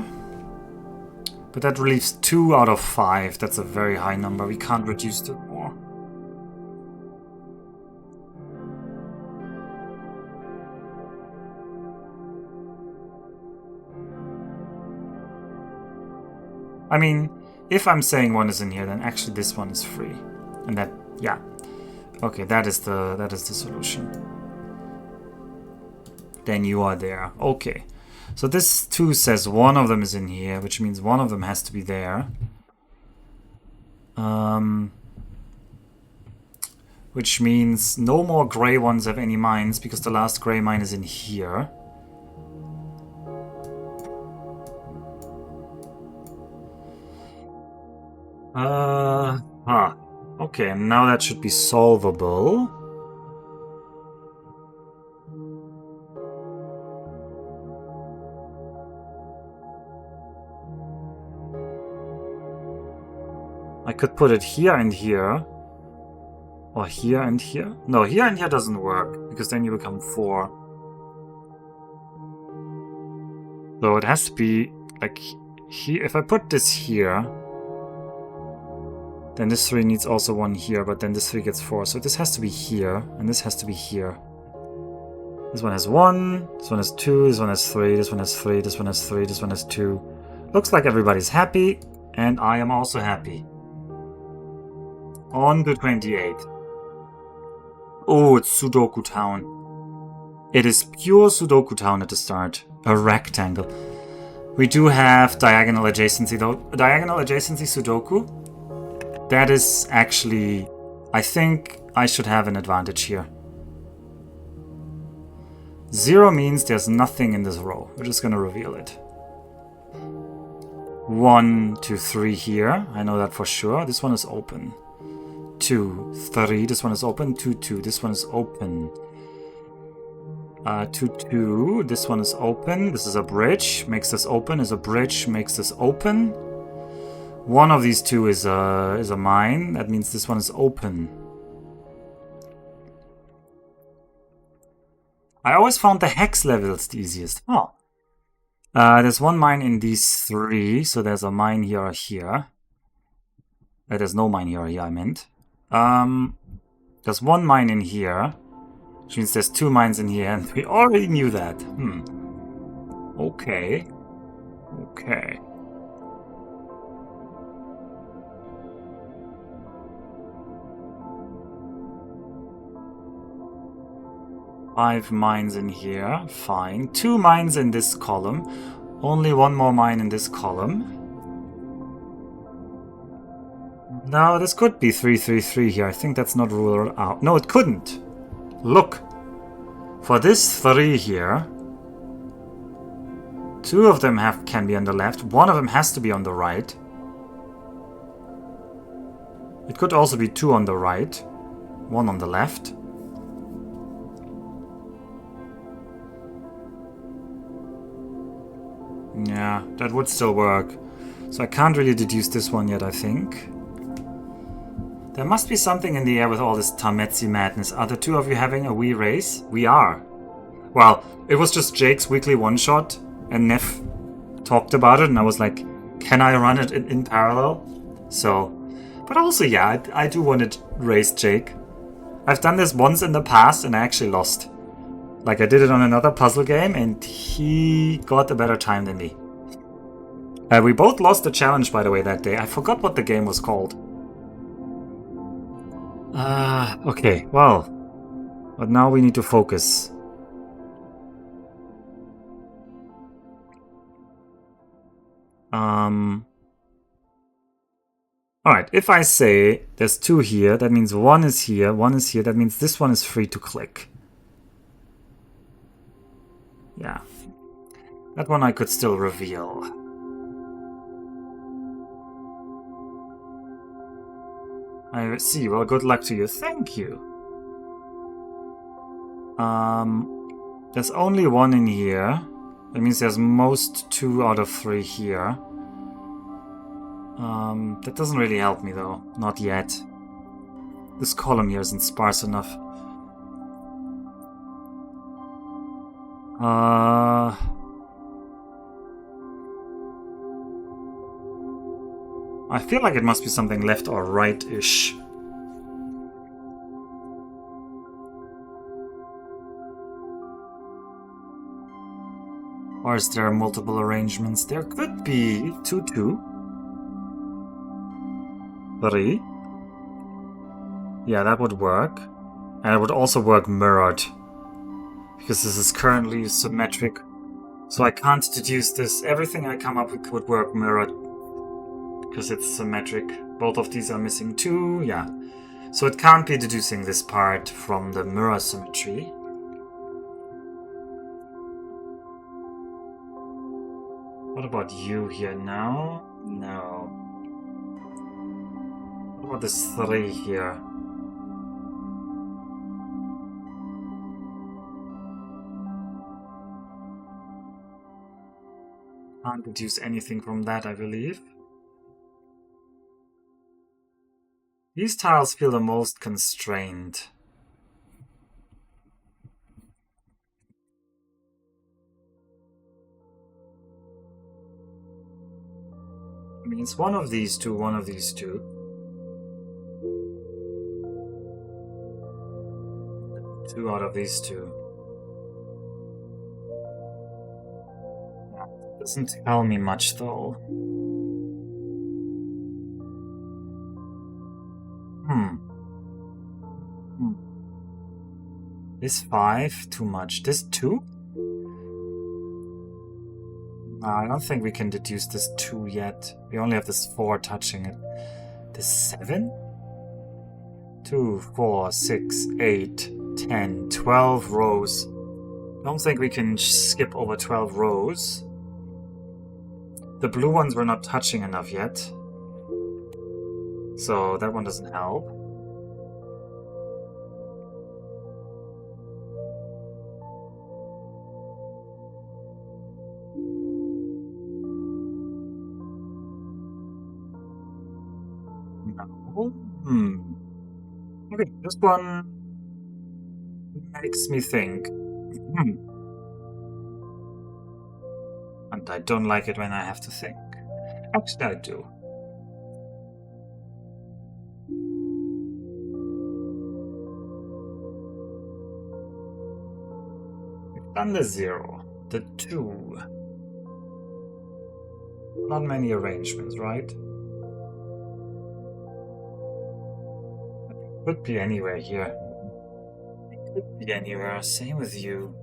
But that leaves 2 out of 5. That's a very high number. We can't reduce it more. I mean, if I'm saying 1 is in here, then actually this 1 is free. And that, yeah. Okay, that is the solution. Then you are there. Okay. So this 2 says 1 of them is in here, which means 1 of them has to be there. Which means no more gray ones have any mines, because the last gray mine is in here. Okay, now that should be solvable. I could put it here and here. Or here and here. No, here and here doesn't work, because then you become 4. So it has to be like here. If I put this here, then this 3 needs also 1 here, but then this 3 gets 4. So this has to be here, and this has to be here. This one has 1, this one has 2, this one has 3, this one has 3, this one has 3, this one has 2. Looks like everybody's happy, and I am also happy. On to 28. Oh, it's Sudoku Town. It is pure Sudoku Town at the start. A rectangle. We do have diagonal adjacency though. Diagonal adjacency Sudoku. That is actually... I think I should have an advantage here. 0 means there's nothing in this row. We're just going to reveal it. 1, 2, 3 here. I know that for sure. This one is open. 2, 3. This one is open. 2, 2. This one is open. 2, 2. This one is open. This is a bridge. Makes this open. Is a bridge. Makes this open. One of these 2 is a mine. That means this one is open. I always found the hex levels the easiest. Oh. There's one mine in these three, so there's a mine here or here. There's no mine here or here, I meant. There's one mine in here, which means there's two mines in here, and we already knew that. Okay. Okay. Five mines in here, fine. Two mines in this column. Only one more mine in this column. No, this could be 333 here. I think that's not ruled out. No, it couldn't. Look. For this 3 here, two of them can be on the left. One of them has to be on the right. It could also be 2 on the right. 1 on the left. Yeah, that would still work. So I can't really deduce this one yet, I think. There must be something in the air with all this Tametsi madness. Are the two of you having a wee race? We are. Well, it was just Jake's weekly one-shot, and Nef talked about it, and I was like, can I run it in parallel? So, but also, yeah, I do want to race Jake. I've done this once in the past, and I actually lost. Like, I did it on another puzzle game, and he got a better time than me. We both lost the challenge, by the way, that day. I forgot what the game was called. Okay, well. But now we need to focus. Alright, if I say there's 2 here, that means 1 is here, 1 is here, that means this one is free to click. Yeah. That one I could still reveal. I see. Well, good luck to you. Thank you. There's only 1 in here. That means there's most 2 out of 3 here. That doesn't really help me, though. Not yet. This column here isn't sparse enough. I feel like it must be something left or right-ish. Or is there multiple arrangements? There could be 2, 2. 3. Yeah, that would work. And it would also work mirrored. Because this is currently symmetric. So I can't deduce this. Everything I come up with would work mirrored. Because it's symmetric. Both of these are missing 2, yeah. So it can't be deducing this part from the mirror symmetry. What about you here now? No. What about this 3 here? Can't deduce anything from that, I believe. These tiles feel the most constrained. I mean, it's one of these two, one of these two. Two out of these two. Yeah, doesn't tell me much, though. This 5, too much. This 2? No, I don't think we can deduce this 2 yet. We only have this 4 touching it. This 7? 2, 4, 6, 8, 10, 12 rows. I don't think we can skip over 12 rows. The blue ones we're not touching enough yet. So that one doesn't help. Okay, this one makes me think. And I don't like it when I have to think. Actually, I do. We've done the 0, the 2. Not many arrangements, right? It could be anywhere here. It could be anywhere. Same with you.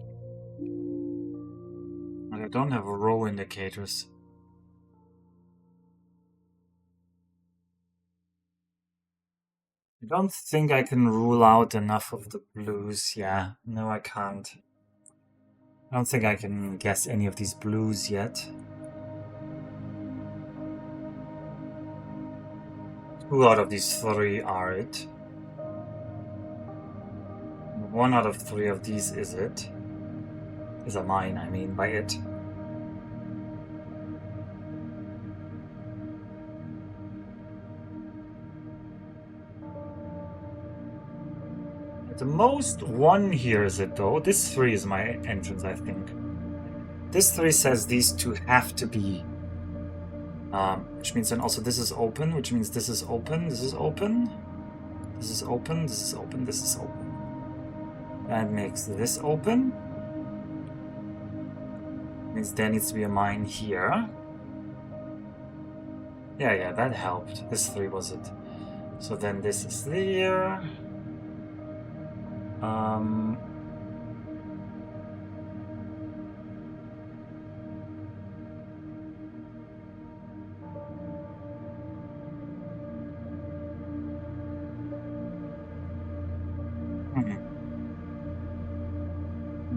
I don't have row indicators. I don't think I can rule out enough of the blues. Yeah, no, I can't. I don't think I can guess any of these blues yet. 2 out of these 3 are it. 1 out of 3 of these is it. Is a mine, I mean, by it. At the most 1 here is it, though. This 3 is my entrance, I think. This 3 says these 2 have to be. Which means then also this is open, which means this is open, this is open. This is open, this is open, this is open. That makes this open. Means there needs to be a mine here. Yeah, that helped. This 3 was it. So then this is there.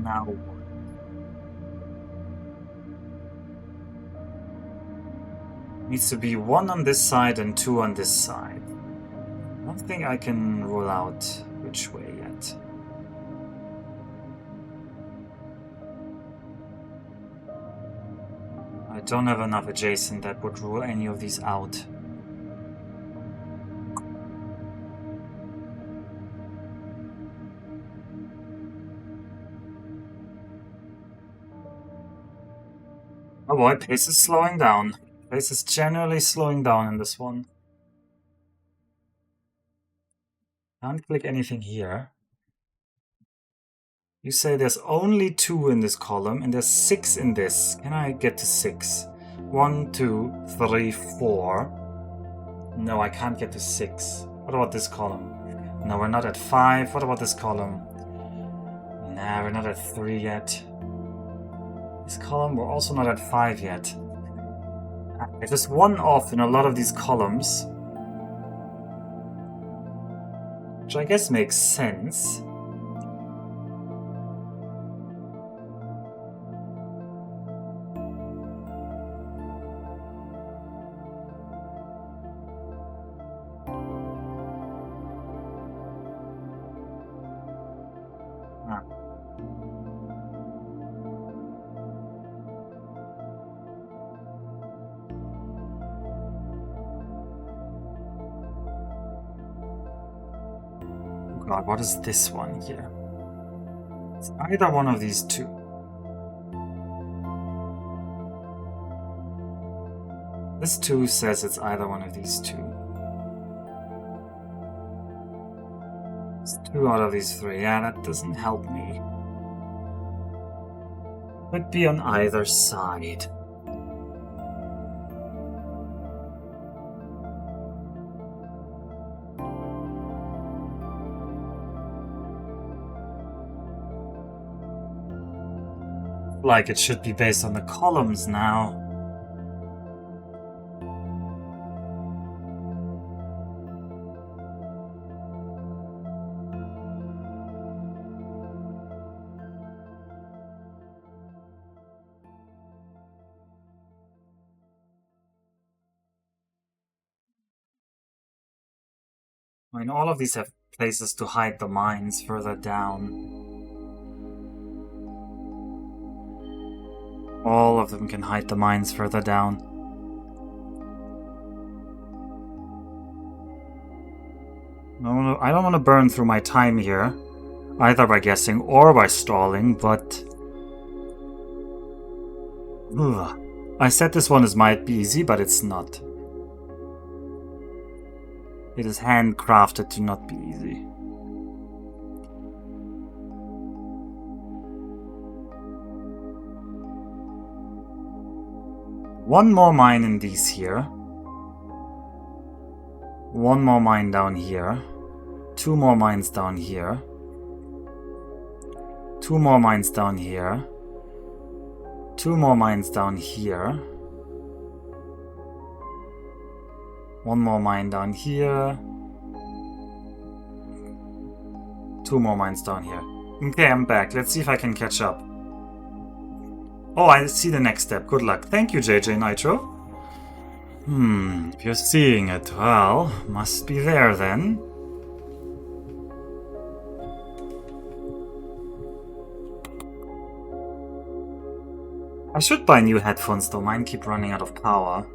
Now needs to be 1 on this side and 2 on this side. I don't think I can rule out which way yet. I don't have enough adjacent that would rule any of these out. Oh boy, pace is slowing down. Pace is generally slowing down in this one. Can't click anything here. You say there's only 2 in this column and there's 6 in this. Can I get to 6? 1, 2, 3, 4. No, I can't get to 6. What about this column? No, we're not at 5. What about this column? Nah, we're not at 3 yet. This column, we're also not at 5 yet. If there's 1 off in a lot of these columns, which I guess makes sense. God, what is this one here? It's either one of these 2. This 2 says it's either one of these 2. It's 2 out of these 3. Yeah, that doesn't help me. Could be on either side. Like it should be based on the columns now. I mean, all of these have places to hide the mines further down. All of them can hide the mines further down. I don't want to burn through my time here, either by guessing or by stalling, but... Ugh. I said this one might be easy, but it's not. It is handcrafted to not be easy. One more mine in these here. One more mine down here. Two more mines down here. Two more mines down here. Two more mines down here. One more mine down here. Two more mines down here. Okay, I'm back. Let's see if I can catch up. Oh, I see the next step. Good luck. Thank you, JJ Nitro. If you're seeing it, well, must be there then. I should buy new headphones though, mine keep running out of power.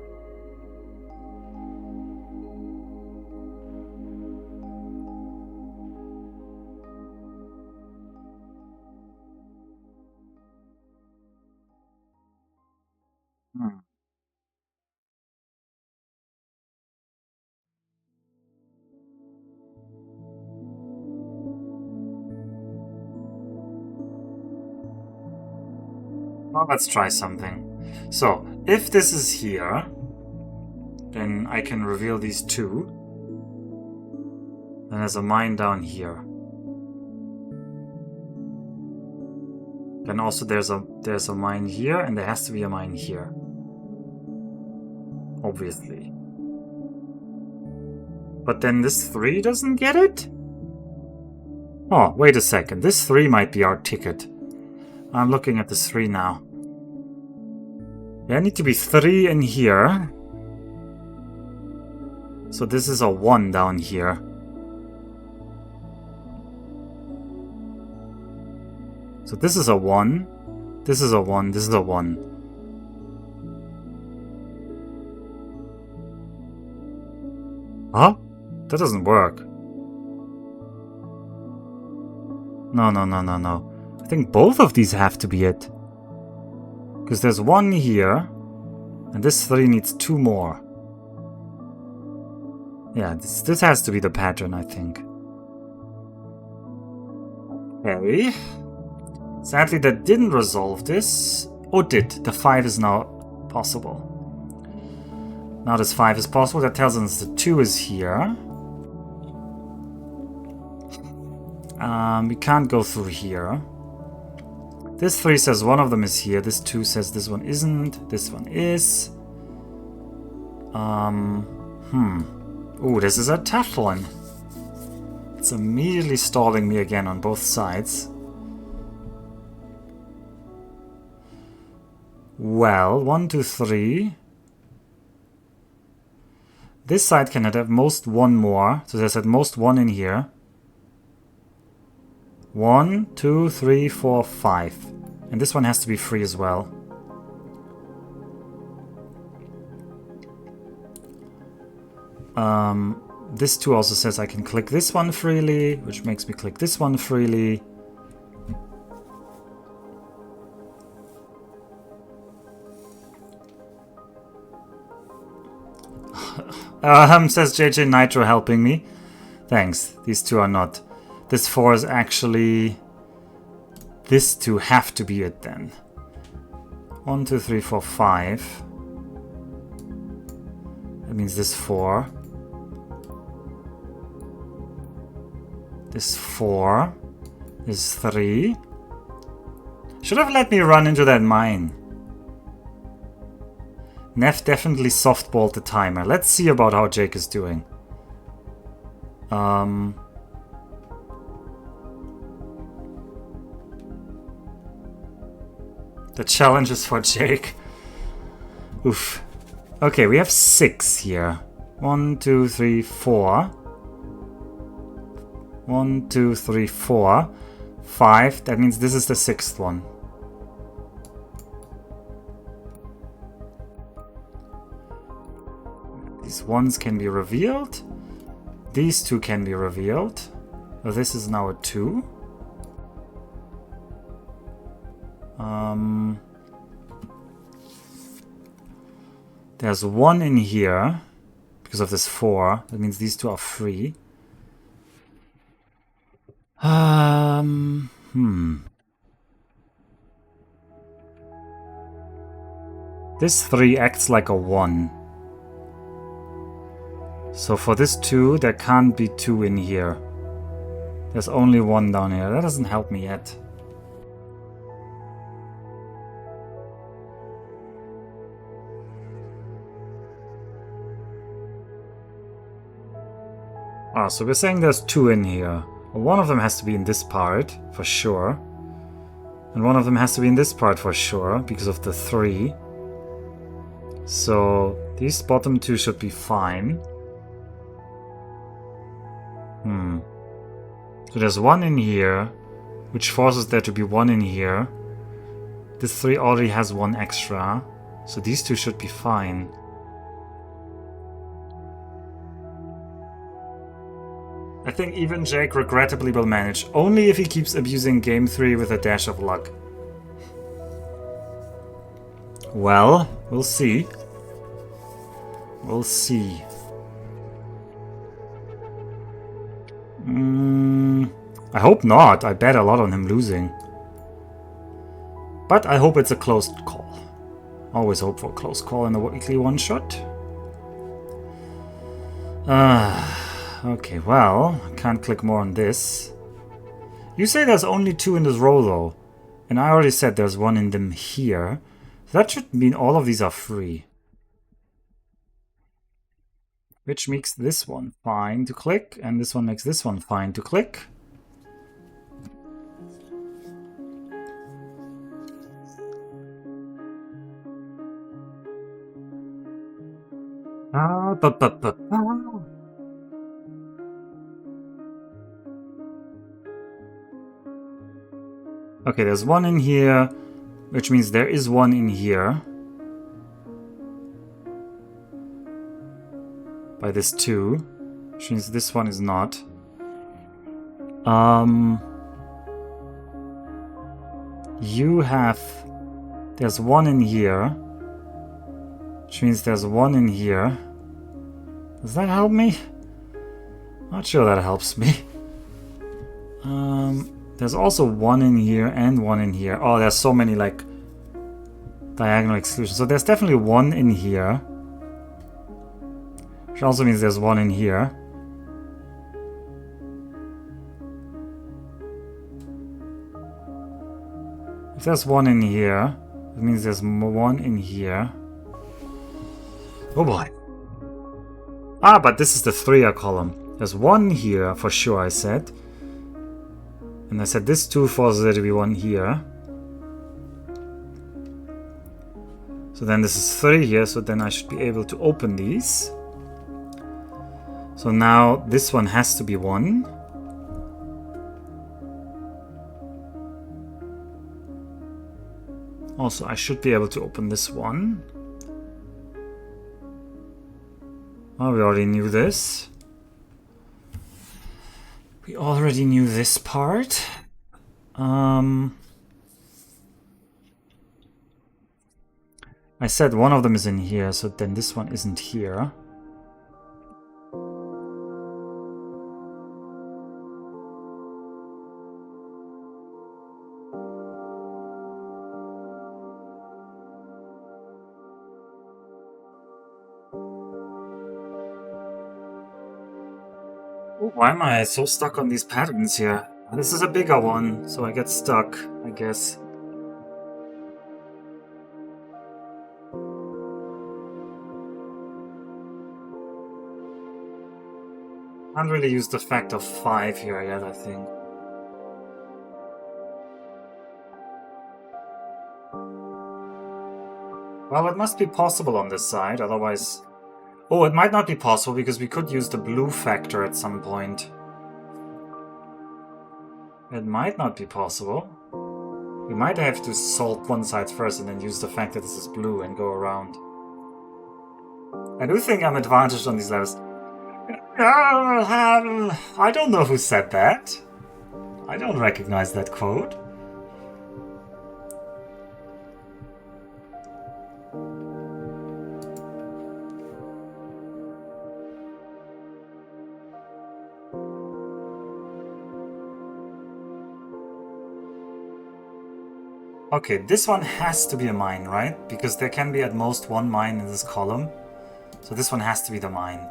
Well, let's try something. So, if this is here, then I can reveal these two. Then there's a mine down here. Then also there's a mine here, and there has to be a mine here. Obviously. But then this 3 doesn't get it? Oh, wait a second. This 3 might be our ticket. I'm looking at this 3 now. There need to be 3 in here. So this is a 1 down here. So this is a 1. This is a 1. This is a 1. Huh? That doesn't work. No, no, no, no, no. I think both of these have to be it. Because there's 1 here, and this 3 needs 2 more. Yeah, this has to be the pattern, I think. Okay. Sadly, that didn't resolve this. Oh, it did. The 5 is now possible. Now this 5 is possible. That tells us the 2 is here. We can't go through here. This 3 says one of them is here. This 2 says this one isn't. This one is. Ooh, this is a tough one. It's immediately stalling me again on both sides. Well, 1, 2, 3. This side can have most 1 more. So there's at most 1 in here. 1, 2, 3, 4, 5. And this one has to be free as well. This 2 also says I can click this one freely, which makes me click this one freely. Says JJ Nitro helping me. Thanks. These 2 are not. This 4 is actually... This 2 have to be it then. 1, 2, 3, 4, 5. That means this 4. This 4. This 3. Should have let me run into that mine. Nef definitely softballed the timer. Let's see about how Jake is doing. The challenge is for Jake. Oof. Okay, we have 6 here. 1, 2, 3, 4. 1, 2, 3, 4. 5. That means this is the 6th one. These ones can be revealed. These 2 can be revealed. So this is now a 2. There's 1 in here because of this 4. That means these two are free. This 3 acts like a 1. So for this 2, there can't be 2 in here. There's only 1 down here. That doesn't help me yet. Ah, so we're saying there's 2 in here. Well, one of them has to be in this part, for sure. And one of them has to be in this part, for sure, because of the 3. So these bottom 2 should be fine. So there's 1 in here, which forces there to be 1 in here. This 3 already has 1 extra, so these 2 should be fine. I think even Jake regrettably will manage, only if he keeps abusing game 3 with a dash of luck. Well, we'll see. We'll see. I hope not. I bet a lot on him losing. But I hope it's a close call. Always hope for a close call in the weekly one-shot. Okay, well, I can't click more on this. You say there's only 2 in this row, though. And I already said there's 1 in them here. So that should mean all of these are free. Which makes this one fine to click, and this one makes this one fine to click. Okay, there's 1 in here, which means there is 1 in here. By this 2, which means this one is not. You have... There's 1 in here, which means there's 1 in here. Does that help me? Not sure that helps me. There's also 1 in here and 1 in here. Oh, there's so many, like, diagonal exclusions. So there's definitely 1 in here. Which also means there's 1 in here. If there's 1 in here, that means there's 1 in here. Oh boy. Ah, but this is the 3er column. There's 1 here for sure, I said. And I said this 2 forces there to be 1 here. So then this is 3 here, so then I should be able to open these. So now this one has to be 1. Also, I should be able to open this one. Oh, we already knew this. We already knew this part. I said one of them is in here, so then this one isn't here. Why am I so stuck on these patterns here? This is a bigger one, so I get stuck, I guess. Can't really use the fact of 5 here yet, I think. Well, it must be possible on this side, otherwise... Oh, it might not be possible because we could use the blue factor at some point. It might not be possible. We might have to solve one side first and then use the fact that this is blue and go around. I do think I'm advantaged on these levels. I don't know who said that. I don't recognize that quote. Okay, this one has to be a mine, right? Because there can be at most one mine in this column. So this one has to be the mine.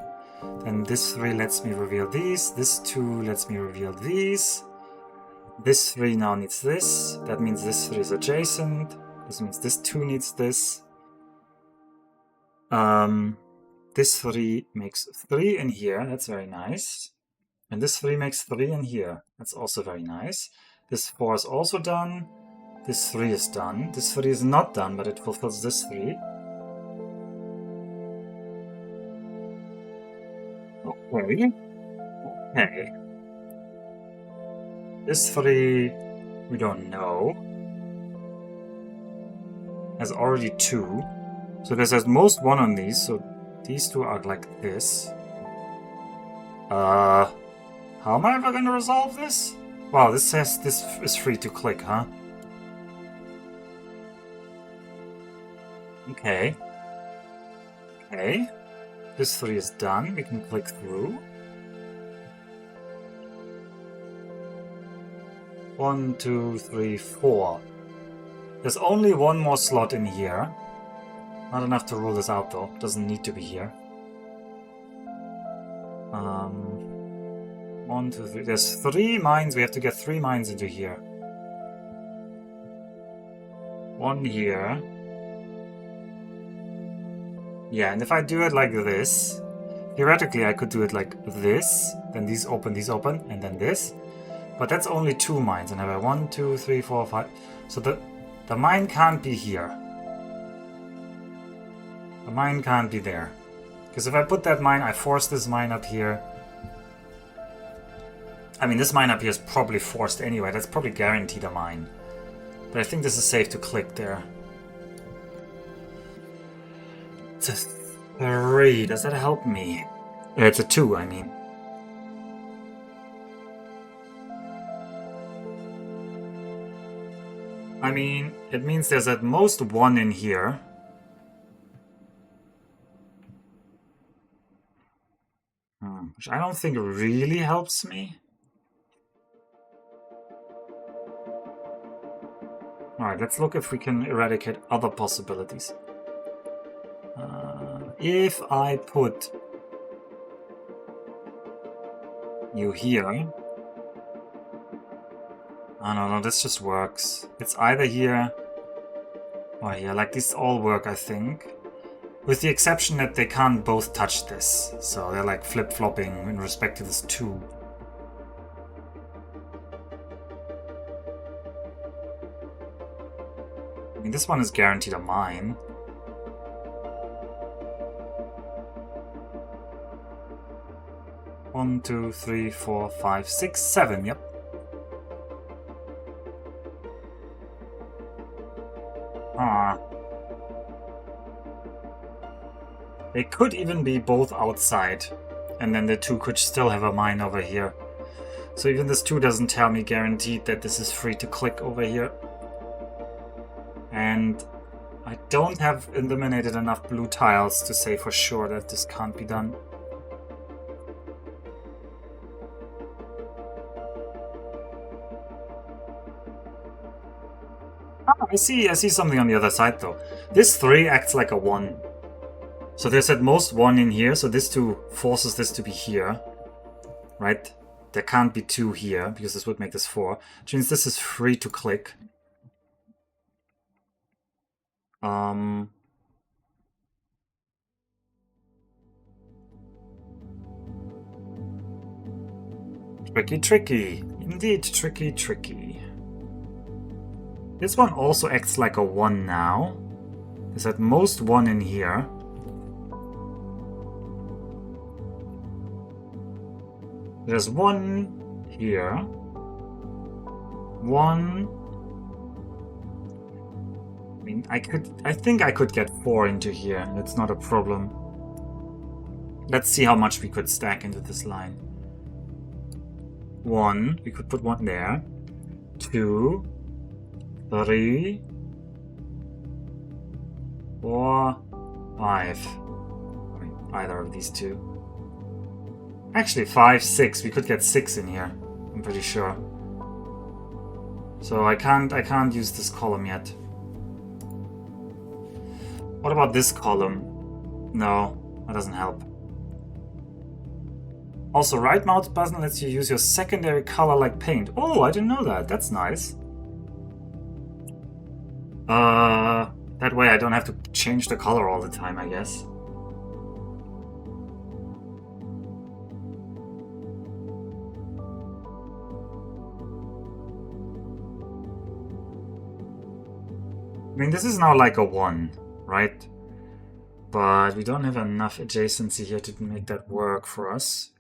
Then this 3 lets me reveal these. This 2 lets me reveal these. This 3 now needs this. That means this 3 is adjacent. This means this 2 needs this. This 3 makes 3 in here. That's very nice. And this 3 makes 3 in here. That's also very nice. This 4 is also done. This 3 is done. This 3 is not done, but it fulfills this 3. Okay. Okay. This 3, we don't know. Has already 2. So there's at most 1 on these, so these 2 are like this. How am I ever gonna resolve this? Wow, this says this is free to click, huh? Okay. Okay. This 3 is done. We can click through. 1, 2, 3, 4. There's only 1 more slot in here. Not enough to rule this out, though. Doesn't need to be here. 1, 2, 3. There's 3 mines. We have to get 3 mines into here. 1 here. Yeah, and if I do it like this, theoretically I could do it like this, then these open, and then this. But that's only 2 mines, and I have 1, 2, 3, 4, 5. So the mine can't be here. The mine can't be there. Because if I put that mine, I force this mine up here. I mean, this mine up here is probably forced anyway. That's probably guaranteed a mine. But I think this is safe to click there. It's a 3. Does that help me? It's a 2, I mean. I mean, it means there's at most 1 in here. Which I don't think really helps me. Alright, let's look if we can eradicate other possibilities. If I put you here... Oh no, this just works. It's either here or here. Like, these all work, I think. With the exception that they can't both touch this. So they're like flip-flopping in respect to this 2. I mean, this one is guaranteed a mine. One, 2, 3, 4, 5, 6, 7, yep. They could even be both outside, and then the 2 could still have a mine over here. So even this 2 doesn't tell me guaranteed that this is free to click over here. And I don't have eliminated enough blue tiles to say for sure that this can't be done. I see something on the other side though. This 3 acts like a 1. So there's at most 1 in here, so this 2 forces this to be here. Right? There can't be 2 here, because this would make this 4. Which means this is free to click. Tricky. Indeed, tricky. This one also acts like a 1 now. There's at most 1 in here. There's 1 here. 1. I mean, I think I could get 4 into here. That's not a problem. Let's see how much we could stack into this line. 1. We could put 1 there. 2. 3, 4, 5. I mean, either of these 2. Actually, 5, 6. We could get 6 in here. I'm pretty sure. So I can't use this column yet. What about this column? No, that doesn't help. Also, right mouse button lets you use your secondary color like paint. Oh, I didn't know that. That's nice. That way I don't have to change the color all the time, I guess. I mean, this is now like a 1, right? But we don't have enough adjacency here to make that work for us.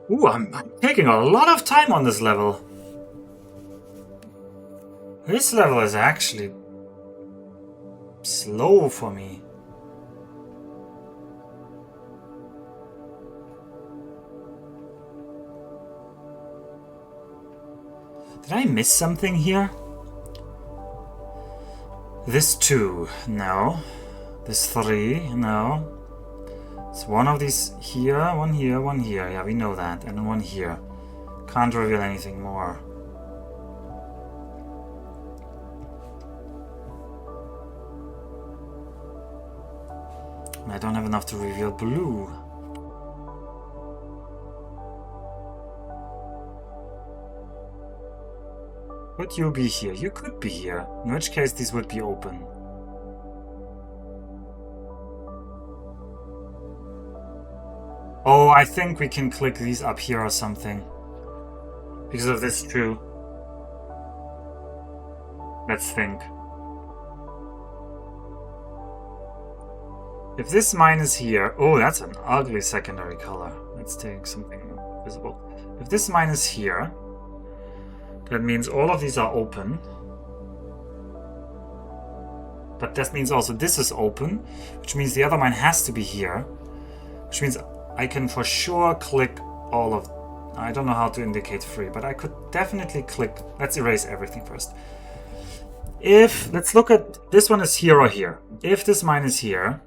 Ooh, I'm taking a lot of time on this level. This level is actually slow for me. Did I miss something here? This 2, no. This 3, no. It's one of these here, one here, one here. Yeah, we know that. And one here. Can't reveal anything more. I don't have enough to reveal blue. Would you be here? You could be here. In which case these would be open. Oh, I think we can click these up here or something. Because of this too. Let's think. If this mine is here... Oh, that's an ugly secondary color. Let's take something visible. If this mine is here... That means all of these are open. But that means also this is open, which means the other mine has to be here. Which means I can for sure click all of... I don't know how to indicate free, but I could definitely click... Let's erase everything first. If... Let's look at... This one is here or here. If this mine is here,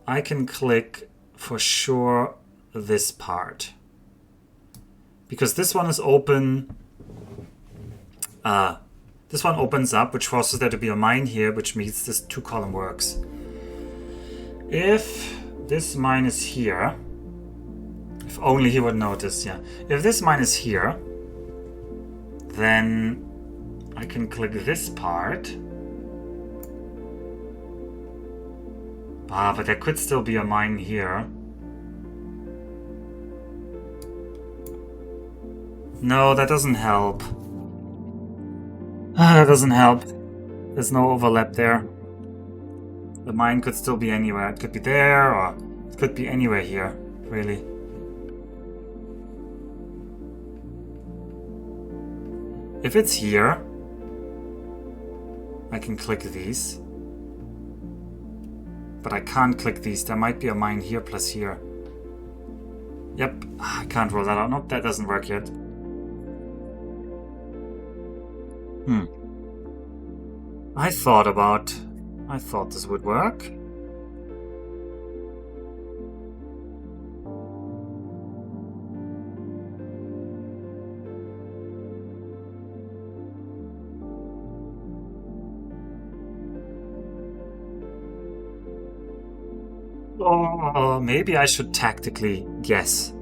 I can click for sure this part. Because this one is open... this one opens up, which forces there to be a mine here, which means this 2-column works. If this mine is here, if only he would notice, yeah. If this mine is here, then I can click this part. But there could still be a mine here. No, that doesn't help. That doesn't help. There's no overlap there. The mine could still be anywhere. It could be there, or it could be anywhere here, really. If it's here, I can click these. But I can't click these. There might be a mine here plus here. Yep, I can't roll that out. Nope, that doesn't work yet. I thought this would work. Oh, maybe I should tactically guess.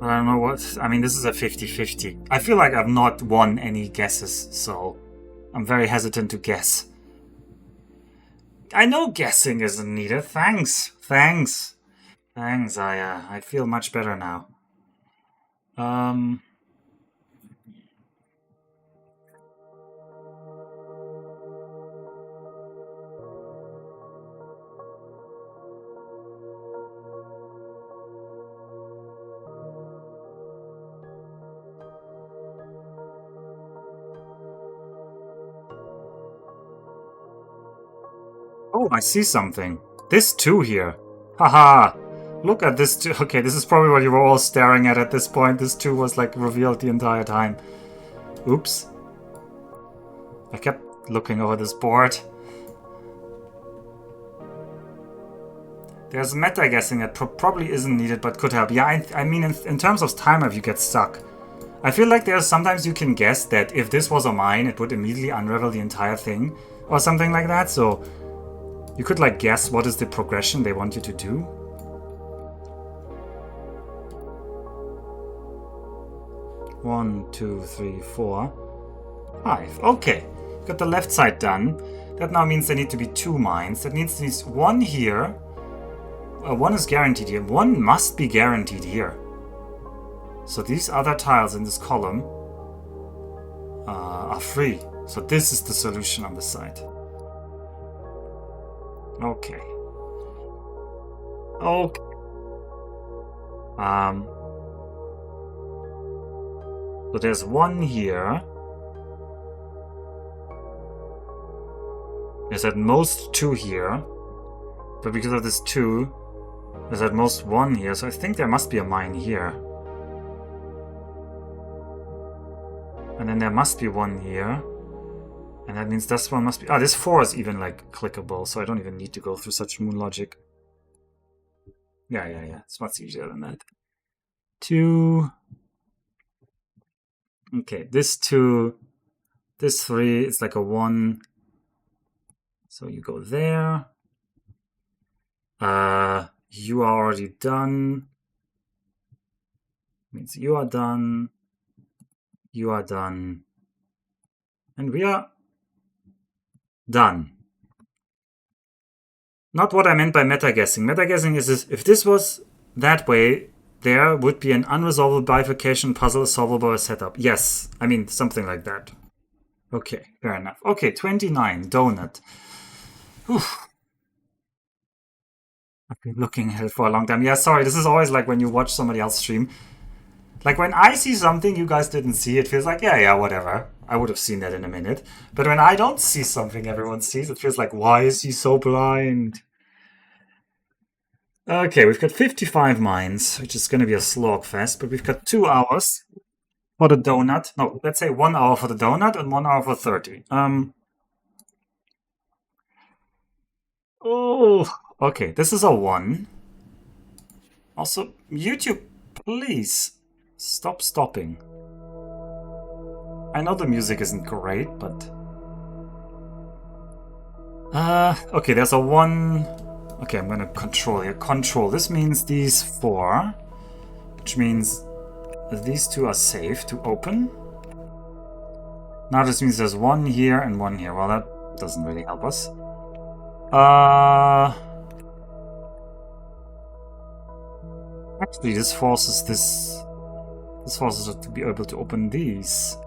I don't know what... I mean, this is a 50-50. I feel like I've not won any guesses, so I'm very hesitant to guess. I know guessing isn't needed. Thanks. Thanks. Thanks. I feel much better now. Oh, I see something. This too here. Haha. Look at this too. Okay, this is probably what you were all staring at this point. This too was like revealed the entire time. Oops. I kept looking over this board. There's meta-guessing that probably isn't needed, but could help. Yeah, I mean, in terms of timer, if you get stuck. I feel like there's sometimes you can guess that if this was a mine, it would immediately unravel the entire thing. Or something like that, so you could like guess what is the progression they want you to do. One, two, three, 4, 5. Okay, got the left side done. That now means there need to be 2 mines. That means there's 1 here. 1 is guaranteed here. 1 must be guaranteed here. So these other tiles in this column are free. So this is the solution on the side. Okay. Okay. So there's 1 here. There's at most 2 here. But because of this 2, there's at most 1 here. So I think there must be a mine here. And then there must be 1 here. And that means this one must be... Ah, this 4 is even, like, clickable, so I don't even need to go through such moon logic. Yeah. It's much easier than that. 2... Okay, this 2... This 3, it's like a 1. So you go there. You are already done. Means you are done. You are done. And we are done. Not what I meant by meta-guessing. Meta-guessing is this, if this was that way, there would be an unresolvable bifurcation puzzle solvable by setup. Yes, I mean something like that. Okay, fair enough. Okay, 29, donut. Oof. I've been looking at it for a long time. Yeah, sorry, this is always like when you watch somebody else stream. Like when I see something you guys didn't see, it feels like, yeah, whatever. I would have seen that in a minute. But when I don't see something everyone sees, it feels like, why is he so blind? Okay, we've got 55 mines, which is going to be a slog fest, but we've got 2 hours for the donut. No, let's say 1 hour for the donut and 1 hour for 30. Oh, okay, this is a 1. Also, YouTube, please stop stopping. I know the music isn't great, but... okay, there's a 1... Okay, I'm gonna control here. Control. This means these 4, which means these 2 are safe to open. Now this means there's 1 here and 1 here. Well, that doesn't really help us. Actually, this forces this... This forces us to be able to open these.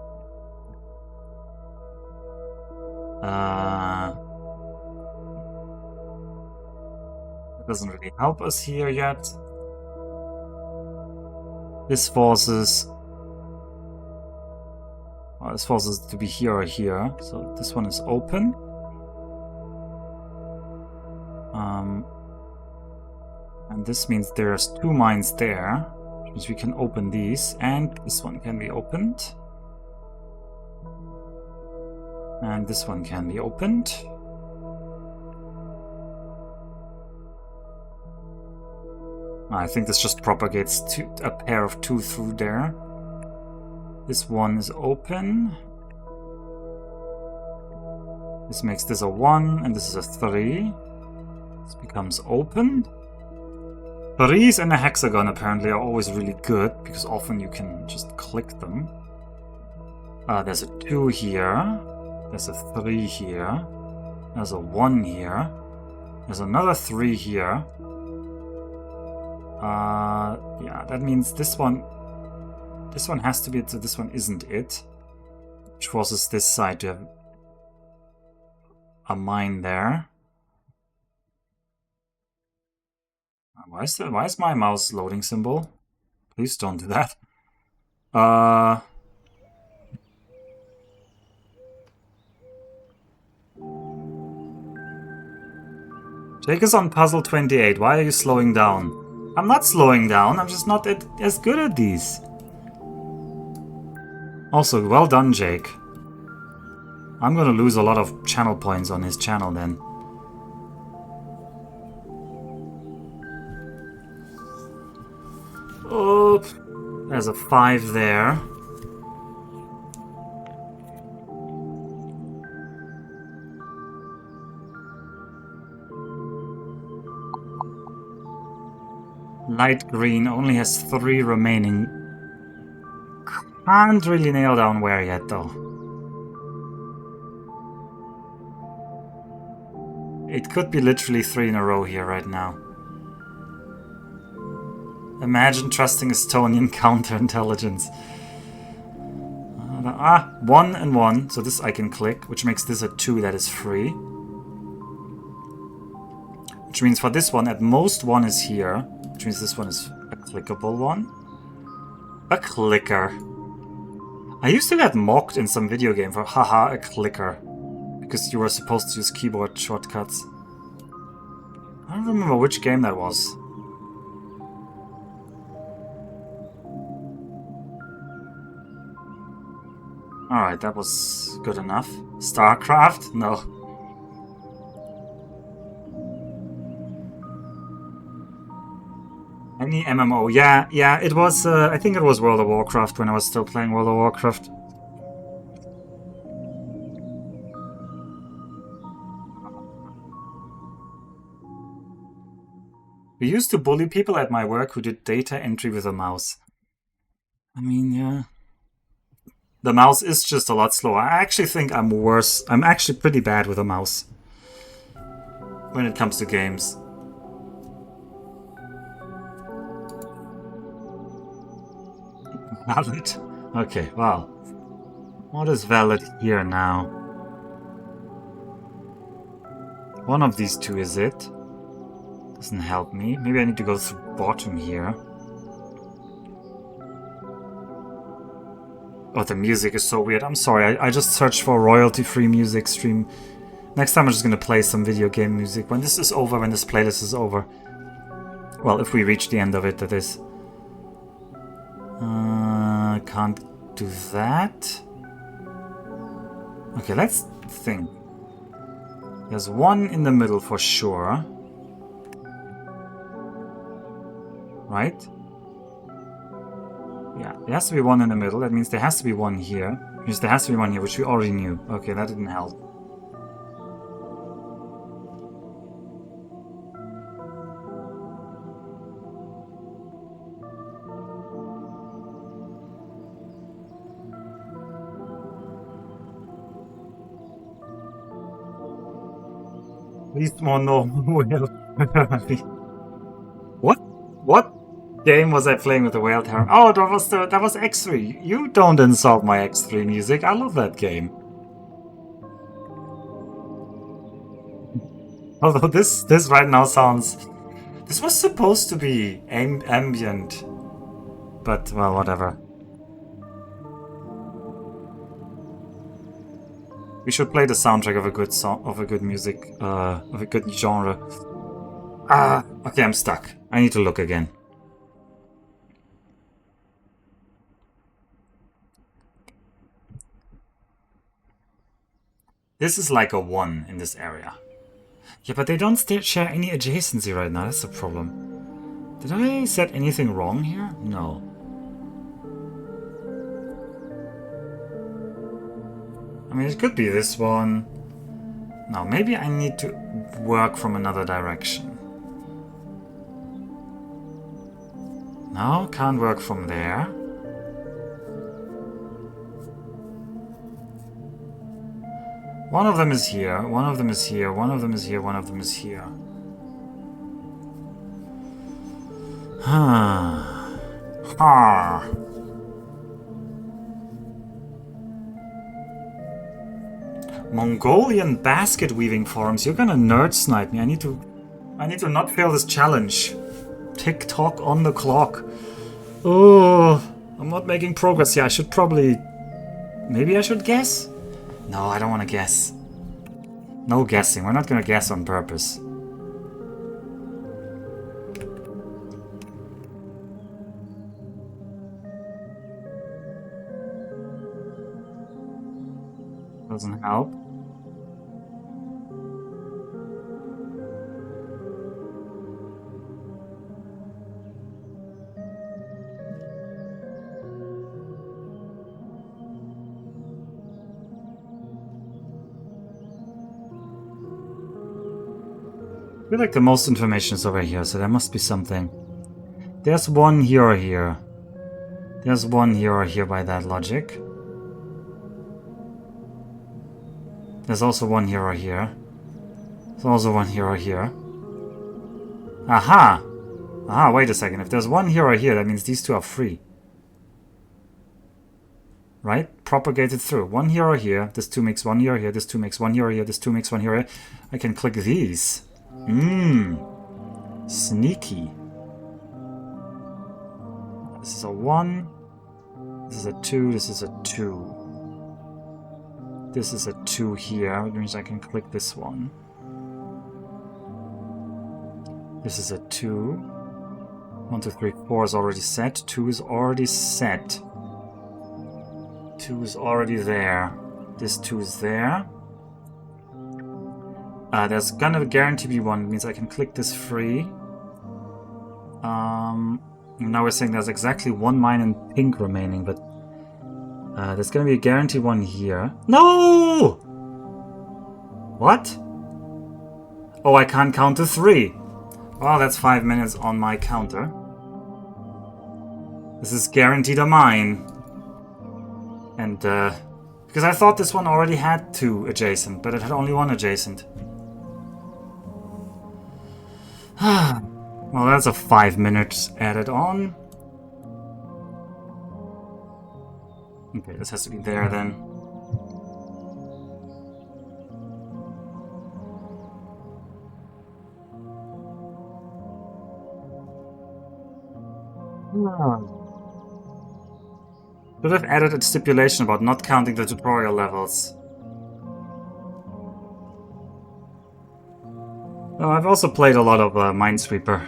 It doesn't really help us here yet. This forces... Well, this forces to be here or here. So this one is open. And this means there's 2 mines there, which means we can open these, and this one can be opened. And this one can be opened. I think this just propagates a pair of 2 through there. This one is open. This makes this a 1, and this is a 3. This becomes open. 3s and a hexagon apparently are always really good, because often you can just click them. There's a 2 here. There's a 3 here. There's a 1 here. There's another 3 here. Yeah, that means this one has to be it, so this one isn't it. Which forces this side to have a mine there. Why is my mouse loading symbol? Please don't do that. Jake is on puzzle 28. Why are you slowing down? I'm not slowing down, I'm just not as good at these. Also, well done, Jake. I'm gonna lose a lot of channel points on his channel then. Oh, there's a 5 there. Light green only has 3 remaining. Can't really nail down where yet though. It could be literally 3 in a row here right now. Imagine trusting Estonian counterintelligence. 1 and 1, so this I can click, which makes this a 2 that is free. Which means for this one, at most 1 is here, which means this one is a clickable one. A clicker. I used to get mocked in some video game for haha, a clicker. Because you were supposed to use keyboard shortcuts. I don't remember which game that was. Alright, that was good enough. StarCraft? No. Any MMO? Yeah, it was, I think it was World of Warcraft when I was still playing World of Warcraft. We used to bully people at my work who did data entry with a mouse. I mean, yeah. The mouse is just a lot slower. I actually think I'm worse. I'm actually pretty bad with a mouse when it comes to games. Valid. Okay, well. What is valid here now? One of these two is it. Doesn't help me. Maybe I need to go through bottom here. Oh, the music is so weird. I'm sorry. I just searched for royalty-free music stream. Next time I'm just gonna play some video game music. When this is over, when this playlist is over. Well, if we reach the end of it, that is. Can't do that. Okay, let's think. There's one in the middle for sure. Right? Yeah, there has to be one in the middle. That means there has to be one here. Which means there has to be one here, which we already knew. Okay, that didn't help. At least more normal whale. What game was I playing with the whale terror? Oh, that was X3. You don't insult my X3 music. I love that game. Although this right now sounds. This was supposed to be ambient, but well, whatever. We should play the soundtrack of a good song, of a good music, of a good genre. Okay, I'm stuck. I need to look again. This is like a 1 in this area. Yeah, but they don't share any adjacency right now. That's the problem. Did I set anything wrong here? No. I mean, it could be this one. No, maybe I need to work from another direction. No, can't work from there. One of them is here, one of them is here, one of them is here, one of them is here. Mongolian basket weaving forums. You're gonna nerd snipe me. I need to not fail this challenge. Tick-tock on the clock. Oh, I'm not making progress here. I should probably... Maybe I should guess? No, I don't want to guess. No guessing. We're not gonna guess on purpose. Doesn't help. I feel like the most information is over here, so there must be something. There's one here or here. There's one here or here by that logic. There's also one here or here. There's also one here or here. Aha! Aha, wait a second. If there's one here or here, that means these two are free. Right? Propagated through. One here or here. This two makes one here or here. This two makes one here or here. This two makes one here or here. I can click these. Sneaky. This is a 1. This is a 2. This is a 2. This is a 2 here, which means I can click this one. This is a 2. 1, 2, 3, 4 is already set. 2 is already set. 2 is already there. This 2 is there. There's gonna guarantee be 1. It means I can click this free. Now we're saying there's exactly 1 mine in pink remaining, but there's gonna be a guarantee 1 here. No! What? Oh, I can't count to 3. Well, that's 5 minutes on my counter. This is guaranteed a mine. And, because I thought this one already had 2 adjacent, but it had only 1 adjacent. Well, that's a 5 minutes added on. Okay, this has to be there then. Should have added a stipulation about not counting the tutorial levels. Oh, I've also played a lot of Minesweeper.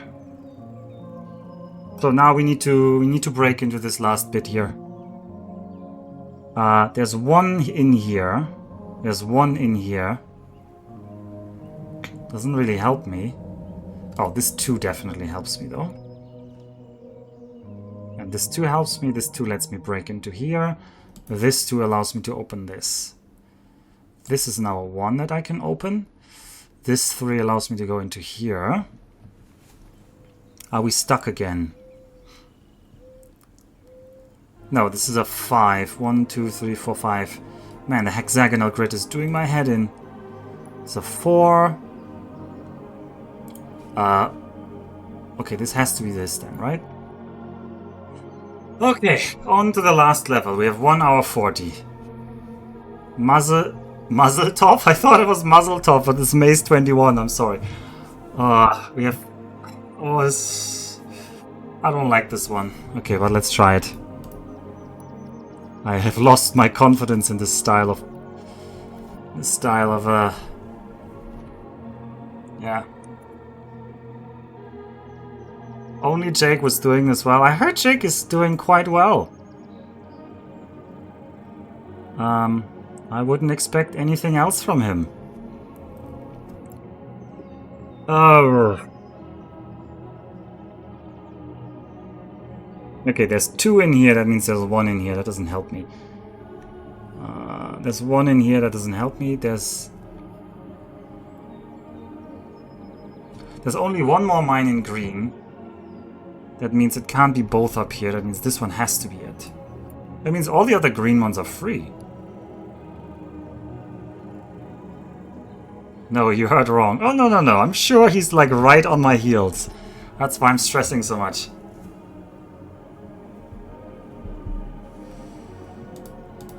So now we need to break into this last bit here. There's 1 in here. There's 1 in here. Doesn't really help me. Oh, this 2 definitely helps me though. And this 2 helps me. This 2 lets me break into here. This 2 allows me to open this. This is now a 1 that I can open. This 3 allows me to go into here. Are we stuck again? No, this is a 5. 1, 2, 3, 4, 5. Man, the hexagonal grid is doing my head in. It's a 4. Okay, this has to be this then, right? Okay, on to the last level. We have 1 hour 40. Muzzle top? I thought it was muzzle top, but it's Maze 21. I'm sorry. We have. Oh, this. I don't like this one. Okay, but let's try it. I have lost my confidence in this style of. Yeah. Only Jake was doing this well. I heard Jake is doing quite well. I wouldn't expect anything else from him. Oh. Okay, there's 2 in here. That means there's 1 in here. That doesn't help me. There's 1 in here. That doesn't help me. There's only 1 more mine in green. That means it can't be both up here. That means this one has to be it. That means all the other green ones are free. No, you heard wrong. Oh, no, no, no. I'm sure he's like right on my heels. That's why I'm stressing so much.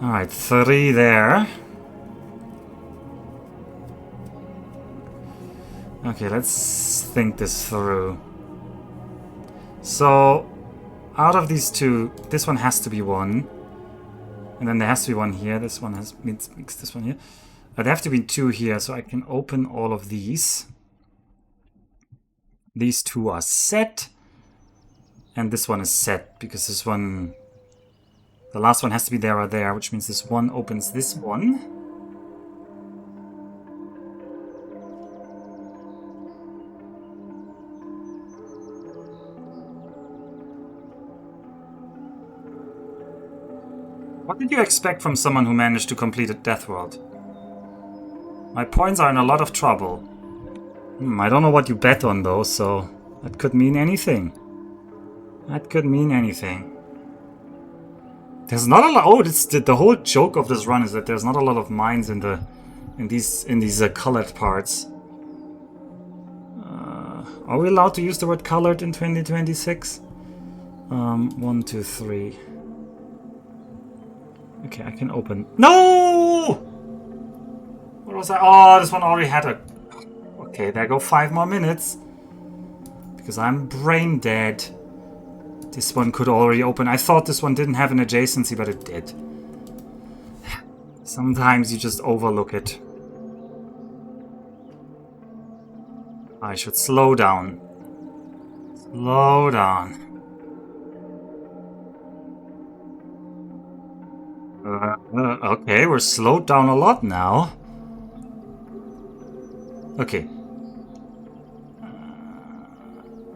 Alright, 3 there. Okay, let's think this through. So, out of these 2, this one has to be 1. And then there has to be 1 here. This one makes this one here. There have to be 2 here, so I can open all of these. These 2 are set. And this one is set, because this one... The last one has to be there or there, which means this one opens this one. What did you expect from someone who managed to complete a Death World? My points are in a lot of trouble. I don't know what you bet on though, so that could mean anything. That could mean anything. There's not a lot. Oh, the whole joke of this run is that there's not a lot of mines in these colored parts. Are we allowed to use the word colored in 2026? 1, 2, 3. Okay, I can open. No! What was I? Oh, this one already had a. Okay, there go 5 more minutes. Because I'm brain dead. This one could already open. I thought this one didn't have an adjacency, but it did. Sometimes you just overlook it. I should slow down. Slow down. Okay, we're slowed down a lot now. Okay.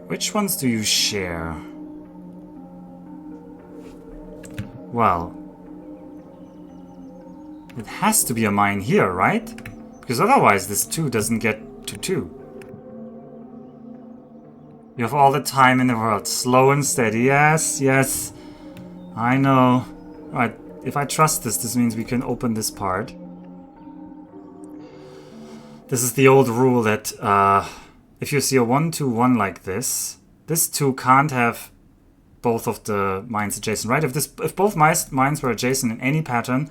Which ones do you share? Well, it has to be a mine here, right? Because otherwise this 2 doesn't get to 2. You have all the time in the world. Slow and steady. Yes, yes. I know. Alright, if I trust this, this means we can open this part. This is the old rule that if you see a 1, 2, 1 like this 2 can't have both of the mines adjacent, right? If both mines were adjacent in any pattern,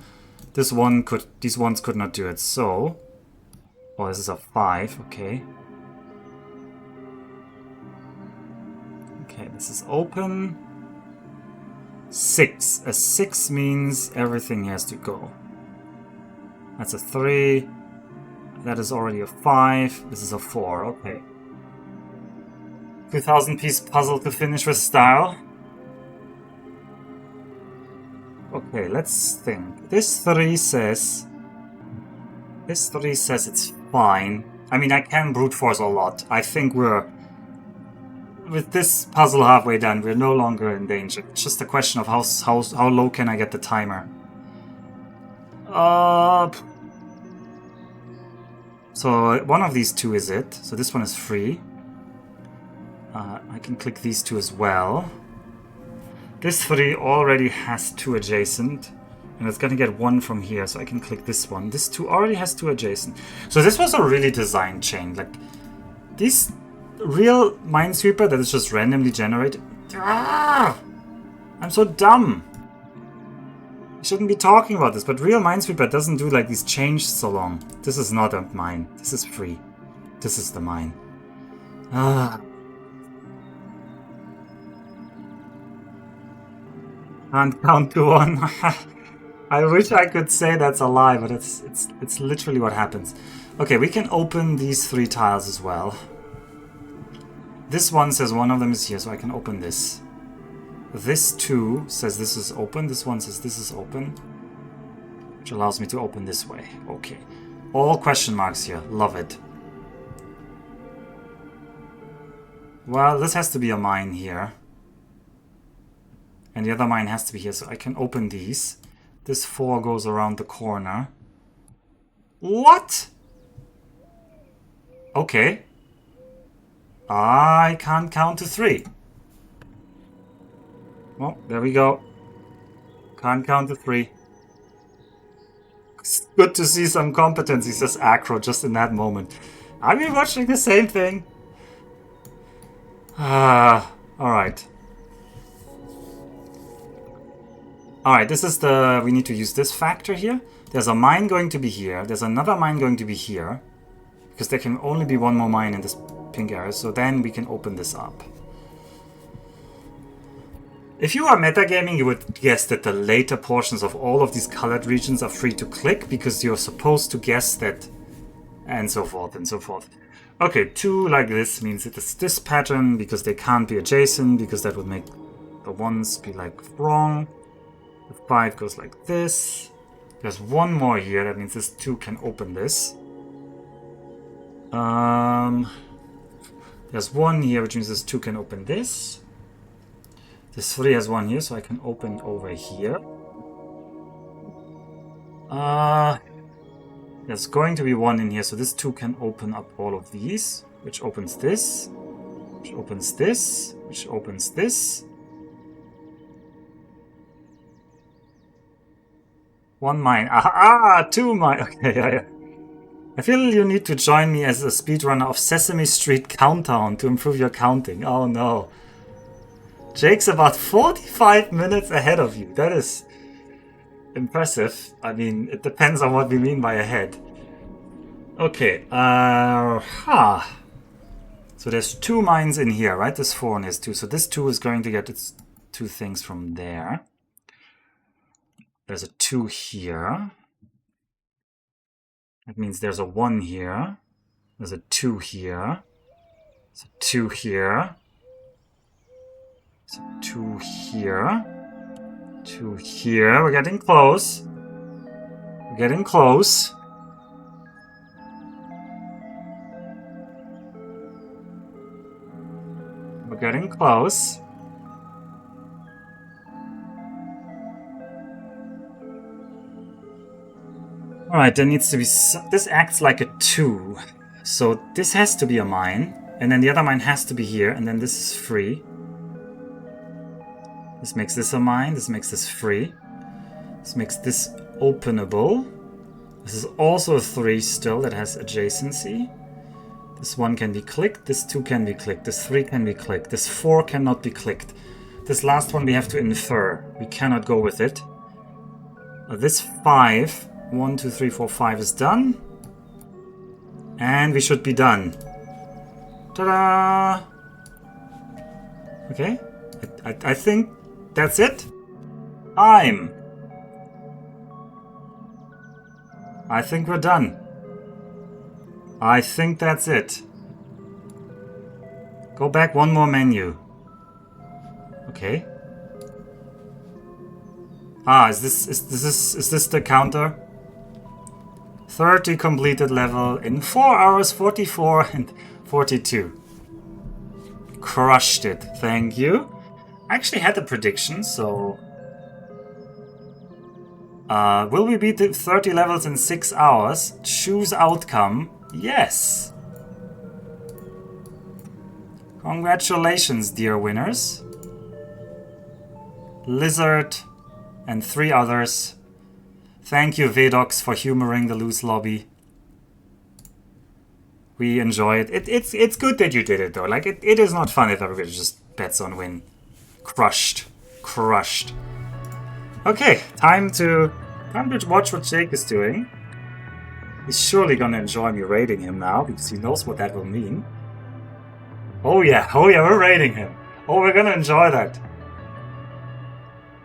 these ones could not do it. So, oh, this is a 5. Okay. Okay, this is open. 6. A 6 means everything has to go. That's a 3. That is already a 5. This is a 4. Okay. 2,000-piece puzzle to finish with style. Okay, let's think. This 3 says it's fine. I mean, I can brute force a lot. I think we're... With this puzzle halfway done, we're no longer in danger. It's just a question of how low can I get the timer. So one of these 2 is it. So this one is free. I can click these 2 as well. This 3 already has 2 adjacent. And it's gonna get 1 from here, so I can click this one. This 2 already has 2 adjacent. So this was a really designed chain. Like, these real Minesweeper that is just randomly generated. Ah! I'm so dumb. I shouldn't be talking about this, but real Minesweeper doesn't do like these chains so long. This is not a mine. This is free. This is the mine. Ah. Can't count to 1. I wish I could say that's a lie, but it's literally what happens. Okay, we can open these 3 tiles as well. This one says one of them is here, so I can open this. This 2 says this is open. This one says this is open, which allows me to open this way. Okay. All question marks here. Love it. Well, this has to be a mine here. And the other mine has to be here, so I can open these. This 4 goes around the corner. What? Okay. I can't count to 3. Well, there we go. Can't count to 3. It's good to see some competency, says Acro, just in that moment. Are we watching the same thing? Alright. Alright, this is the... We need to use this factor here. There's a mine going to be here. There's another mine going to be here. Because there can only be 1 more mine in this pink area. So then we can open this up. If you are metagaming, you would guess that the later portions of all of these colored regions are free to click. Because you're supposed to guess that... And so forth and so forth. Okay, 2 like this means it is this pattern. Because they can't be adjacent. Because that would make the ones be like wrong. The 5 goes like this. There's 1 more here. That means this 2 can open this. There's 1 here, which means this 2 can open this. This 3 has 1 here, so I can open over here. There's going to be one in here, so this 2 can open up all of these, which opens this, which opens this, which opens this. 1 mine. 2 mine. Okay, yeah. I feel you need to join me as a speedrunner of Sesame Street Countdown to improve your counting. Oh no. Jake's about 45 minutes ahead of you. That is impressive. I mean, it depends on what we mean by ahead. Okay, So there's 2 mines in here, right? This 4 and this 2. So this 2 is going to get its 2 things from there. There's a 2 here. That means there's a 1 here. There's a 2 here. There's a 2 here. There's a 2 here. 2 here. We're getting close. We're getting close. We're getting close. Alright, there needs to be... This acts like a 2. So this has to be a mine. And then the other mine has to be here. And then this is free. This makes this a mine. This makes this free. This makes this openable. This is also a 3 still that has adjacency. This 1 can be clicked. This 2 can be clicked. This 3 can be clicked. This 4 cannot be clicked. This last one we have to infer. We cannot go with it. This 5... 1, 2, 3, 4, 5 is done. And we should be done. Ta-da! Okay. I think that's it. I think we're done. I think that's it. Go back 1 more menu. Okay. Is this the counter? 30 completed level in 4 hours, 44 and 42. Crushed it. Thank you. I actually had a prediction, so... will we beat the 30 levels in 6 hours? Choose outcome. Yes. Congratulations, dear winners. Lizard and 3 others. Thank you, Vedox, for humoring the loose lobby. We enjoy it. It's good that you did it, though. Like, it is not fun if everybody just bets on win. Crushed. Crushed. Okay, time to watch what Jake is doing. He's surely gonna enjoy me raiding him now, because he knows what that will mean. Oh yeah, we're raiding him. Oh, we're gonna enjoy that.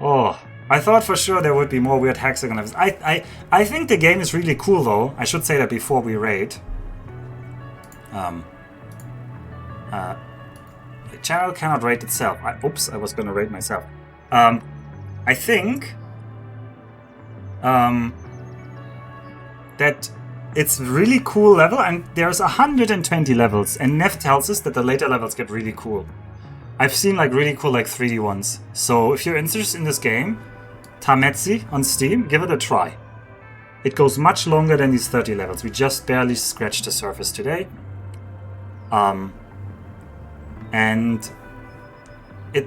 Oh, I thought for sure there would be more weird hexagon levels. I think the game is really cool, though. I should say that before we raid. The channel cannot rate itself. Oops, I was gonna rate myself. I think that it's really cool level, and there's 120 levels, and Nef tells us that the later levels get really cool. I've seen like really cool like 3D ones. So if you're interested in this game, Tametsi on Steam, give it a try. It goes much longer than these 30 levels. We just barely scratched the surface today. And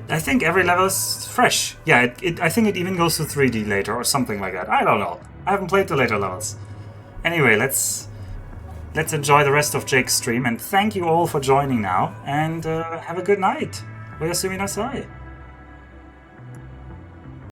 I think every level is fresh. Yeah, I think it even goes to 3D later or something like that. I don't know. I haven't played the later levels. Anyway, let's enjoy the rest of Jake's stream, and thank you all for joining now, and have a good night. Oyasumi nasai.